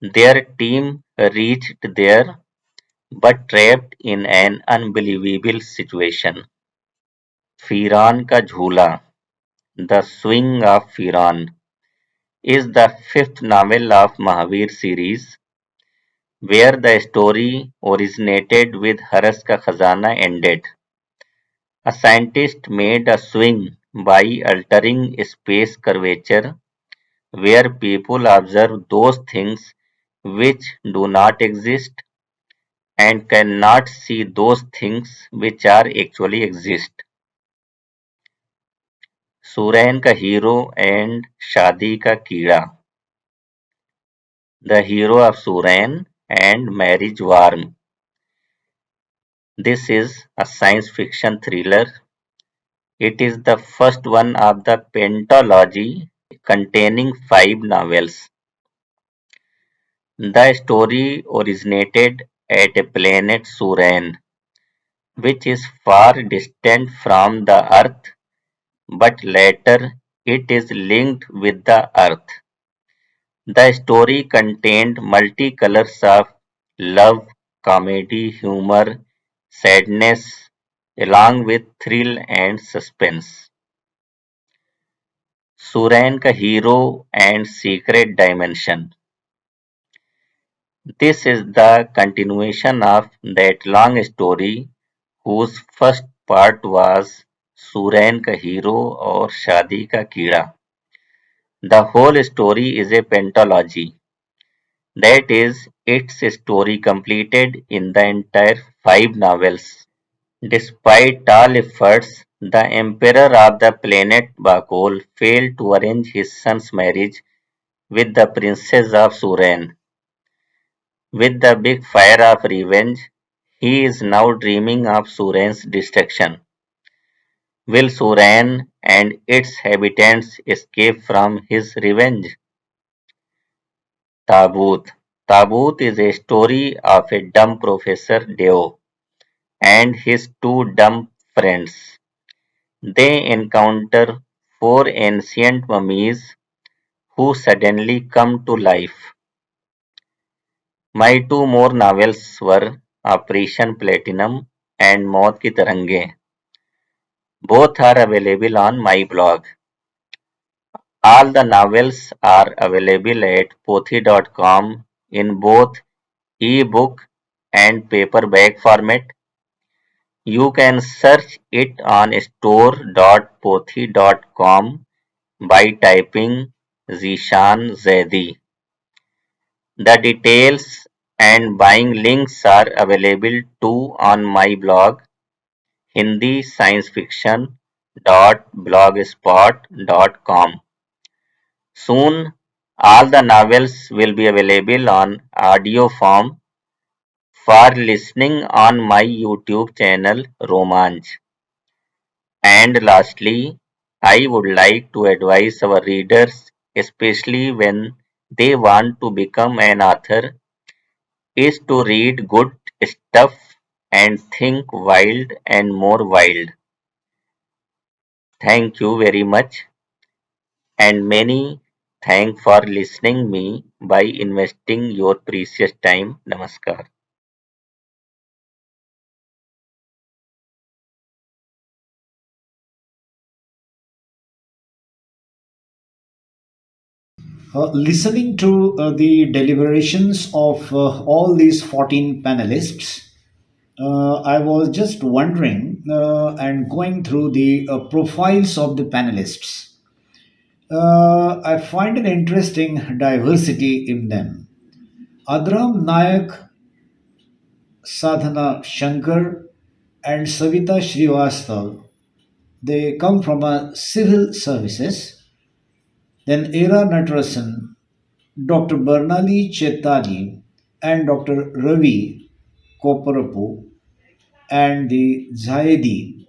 Their team reached there but trapped in an unbelievable situation. Firan Ka Jhula, The Swing of Firan, is the fifth novel of Mahavir series, where the story originated with Haras Ka Khazana ended. A scientist made a swing by altering space curvature, where people observe those things which do not exist and cannot see those things which are actually exist. सुरैन का hero and शादी का कीड़ा the hero of Suran, and Marriage Warm. This is a science fiction thriller. It is the first one of the pentalogy containing 5 novels. The story originated at a planet Suran, which is far distant from the Earth, but later it is linked with the Earth. The story contained multicolors of love, comedy, humor, sadness, along with thrill and suspense. Suran ka hero and secret dimension. This is the continuation of that long story whose first part was Suran ka hero or Shadi ka Kida. The whole story is a pentalogy. That is, its story completed in the entire 5 novels. Despite all efforts, the emperor of the planet Bakol failed to arrange his son's marriage with the princess of Suran. With the big fire of revenge, he is now dreaming of Suran's destruction. Will Suran and its inhabitants escape from his revenge? Tabut. Tabut is a story of a dumb Professor Deo and his two dumb friends. They encounter 4 ancient mummies who suddenly come to life. My two more novels were Operation Platinum and Maut Ki Tarange. Both are available on my blog. All the novels are available at pothi.com in both e-book and paperback format. You can search it on store.pothi.com by typing Zishan Zaidi. The details and buying links are available too on my blog Hindi Science Fiction .blogspot.com. Soon, all the novels will be available on audio form for listening on my YouTube channel Romanch. And lastly, I would like to advise our readers, especially when they want to become an author, is to read good stuff and think wild and more wild. Thank you very much and many thank for listening me by investing your precious time. Namaskar. Listening to the deliberations of all these 14 panelists, I was just wondering and going through the profiles of the panelists. I find an interesting diversity in them. Adram Nayak, Sadhana Shankar, and Savita Srivastav, they come from a civil services. Then Era Natarasan, Dr. Bernali Chetali, and Dr. Ravi Koparapu, and the Zaidi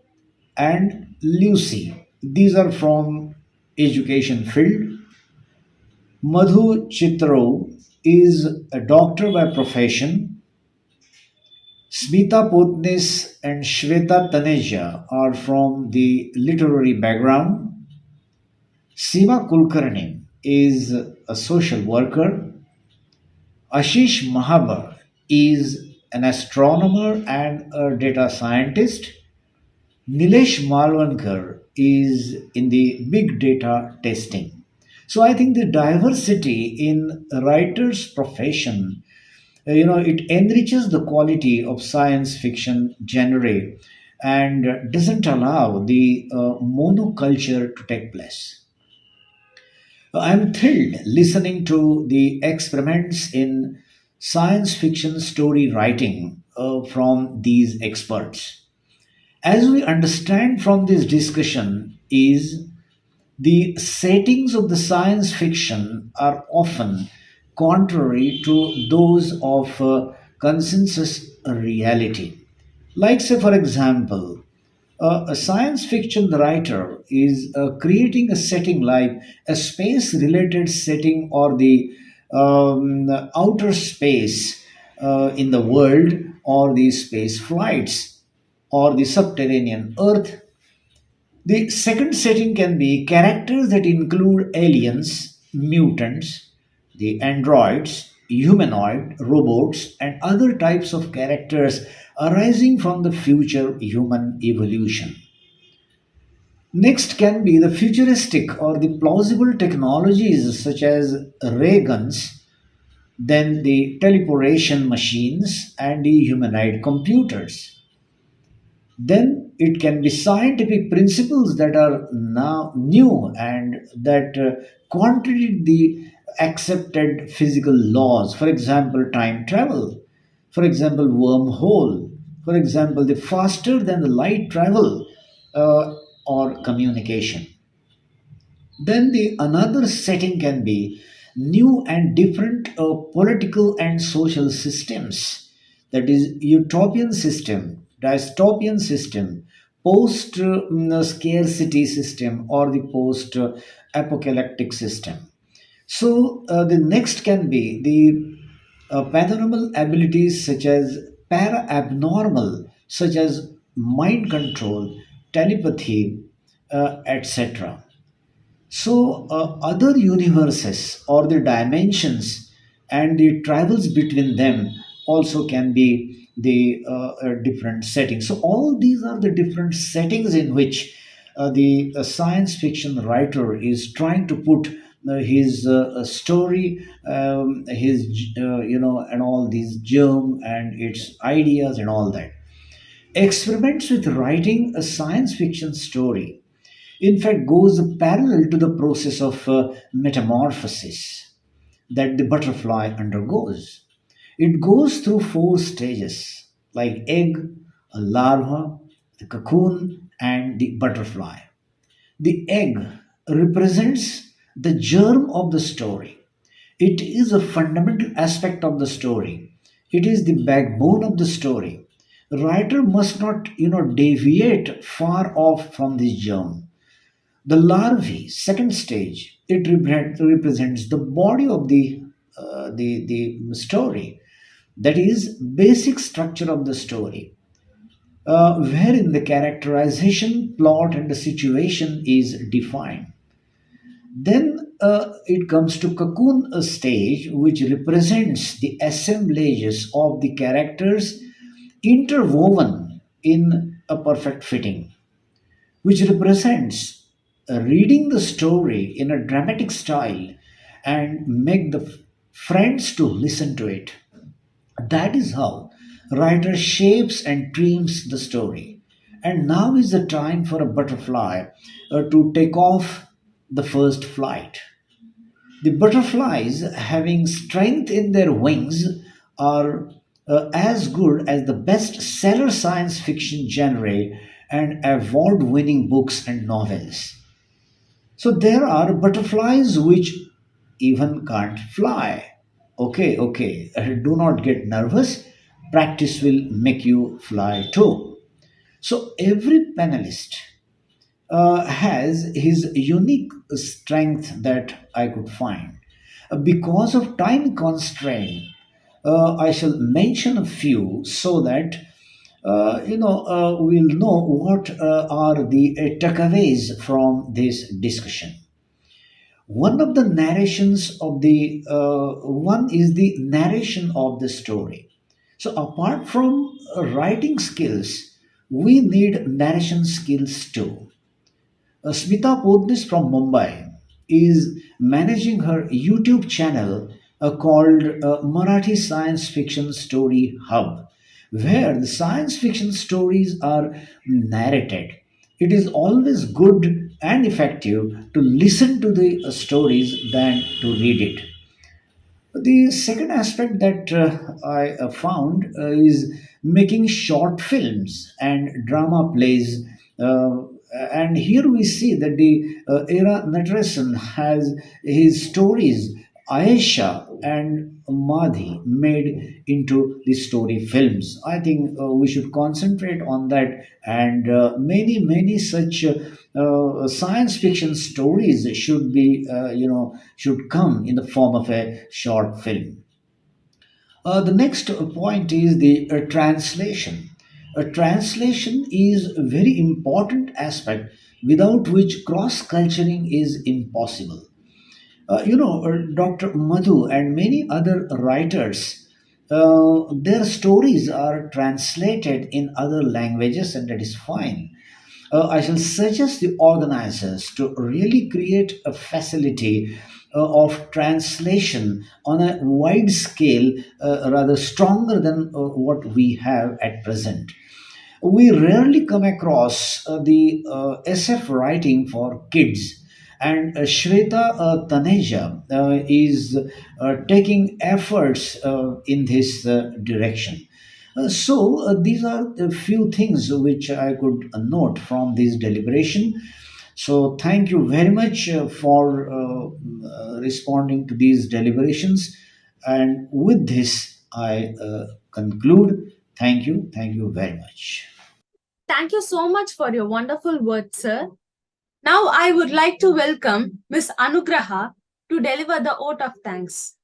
and Lucy. These are from education field. Madhu Chitrao is a doctor by profession. Smita Potnis and Shweta Taneja are from the literary background. Seema Kulkarni is a social worker. Ashish Mahabar is an astronomer and a data scientist. Nilesh Malwankar is in the big data testing. So I think the diversity in a writer's profession, it enriches the quality of science fiction genre and doesn't allow the monoculture to take place. I'm thrilled listening to the experiments in science fiction story writing from these experts. As we understand from this discussion is the settings of the science fiction are often contrary to those of consensus reality. Like, say, for example, a science fiction writer is creating a setting like a space related setting or the outer space in the world, or the space flights, or the subterranean earth. The second setting can be characters that include aliens, mutants, the androids, humanoid, robots, and other types of characters arising from the future human evolution. Next can be the futuristic or the plausible technologies such as ray guns, then the teleportation machines, and the humanoid computers. Then it can be scientific principles that are now new and that contradict the accepted physical laws. For example, time travel. For example, wormhole. For example, the faster than the light travel, or communication. Then the another setting can be new and different political and social systems. That is utopian system, dystopian system, post scarcity system, or the post apocalyptic system. So the next can be the paranormal abilities such as para abnormal, such as mind control, telepathy, etc. So, other universes or the dimensions and the travels between them also can be the different settings. So, all these are the different settings in which the science fiction writer is trying to put his story, his and all these germ and its ideas and all that. Experiments with writing a science fiction story in fact goes parallel to the process of metamorphosis that the butterfly undergoes. It goes through four stages like egg, a larva, the cocoon, and the butterfly. The egg represents the germ of the story. It is a fundamental aspect of the story. It is the backbone of the story. The writer must not, deviate far off from this germ. The larvae, second stage, it represents the body of the story. That is basic structure of the story, wherein the characterization, plot, and the situation is defined. Then it comes to cocoon stage, which represents the assemblages of the characters interwoven in a perfect fitting, which represents reading the story in a dramatic style and make the friends to listen to it. That is how writer shapes and dreams the story. And now is the time for a butterfly to take off the first flight. The butterflies, having strength in their wings, are as good as the best seller science fiction genre and award winning books and novels. So there are butterflies which even can't fly. Okay, okay, do not get nervous. Practice will make you fly too. So every panelist has his unique strength that I could find. Because of time constraint, I shall mention a few so that we'll know what are the takeaways from this discussion. One of the narrations of the one is the narration of the story. So apart from writing skills, we need narration skills too. Smita Podnis from Mumbai is managing her YouTube channel called Marathi Science Fiction Story Hub, where the science fiction stories are narrated. It is always good and effective to listen to the stories than to read it. The second aspect that I found is making short films and drama plays. And here we see that the Era Natarasan has his stories Aisha and Madhi made into the story films. I think we should concentrate on that, and many such science fiction stories should be should come in the form of a short film. The next point is the translation. A translation is a very important aspect without which cross culturing is impossible. Dr. Madhu and many other writers, their stories are translated in other languages, and that is fine. I shall suggest the organizers to really create a facility of translation on a wide scale, rather stronger than what we have at present. We rarely come across the SF writing for kids, and Shweta Taneja is taking efforts in this direction. These are a few things which I could note from this deliberation. So thank you very much for responding to these deliberations. And with this, I conclude. Thank you very much. Thank you so much for your wonderful words, sir. Now I would like to welcome Miss Anugraha to deliver the vote of thanks.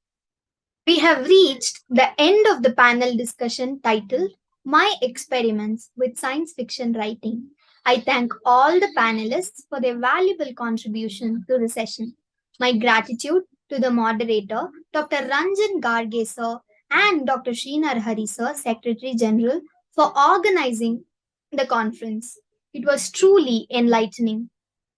We have reached the end of the panel discussion titled My Experiments with Science Fiction Writing. I thank all the panelists for their valuable contribution to the session. My gratitude to the moderator, Dr. Ranjan Garge sir, and Dr. Srinarahari sir, Secretary General, for organizing the conference. It was truly enlightening.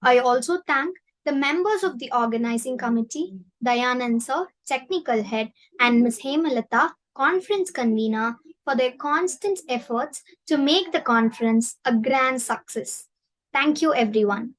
I also thank the members of the organizing committee, Dayanand sir, technical head, and Ms. Hemalata, conference convener, for their constant efforts to make the conference a grand success. Thank you, everyone.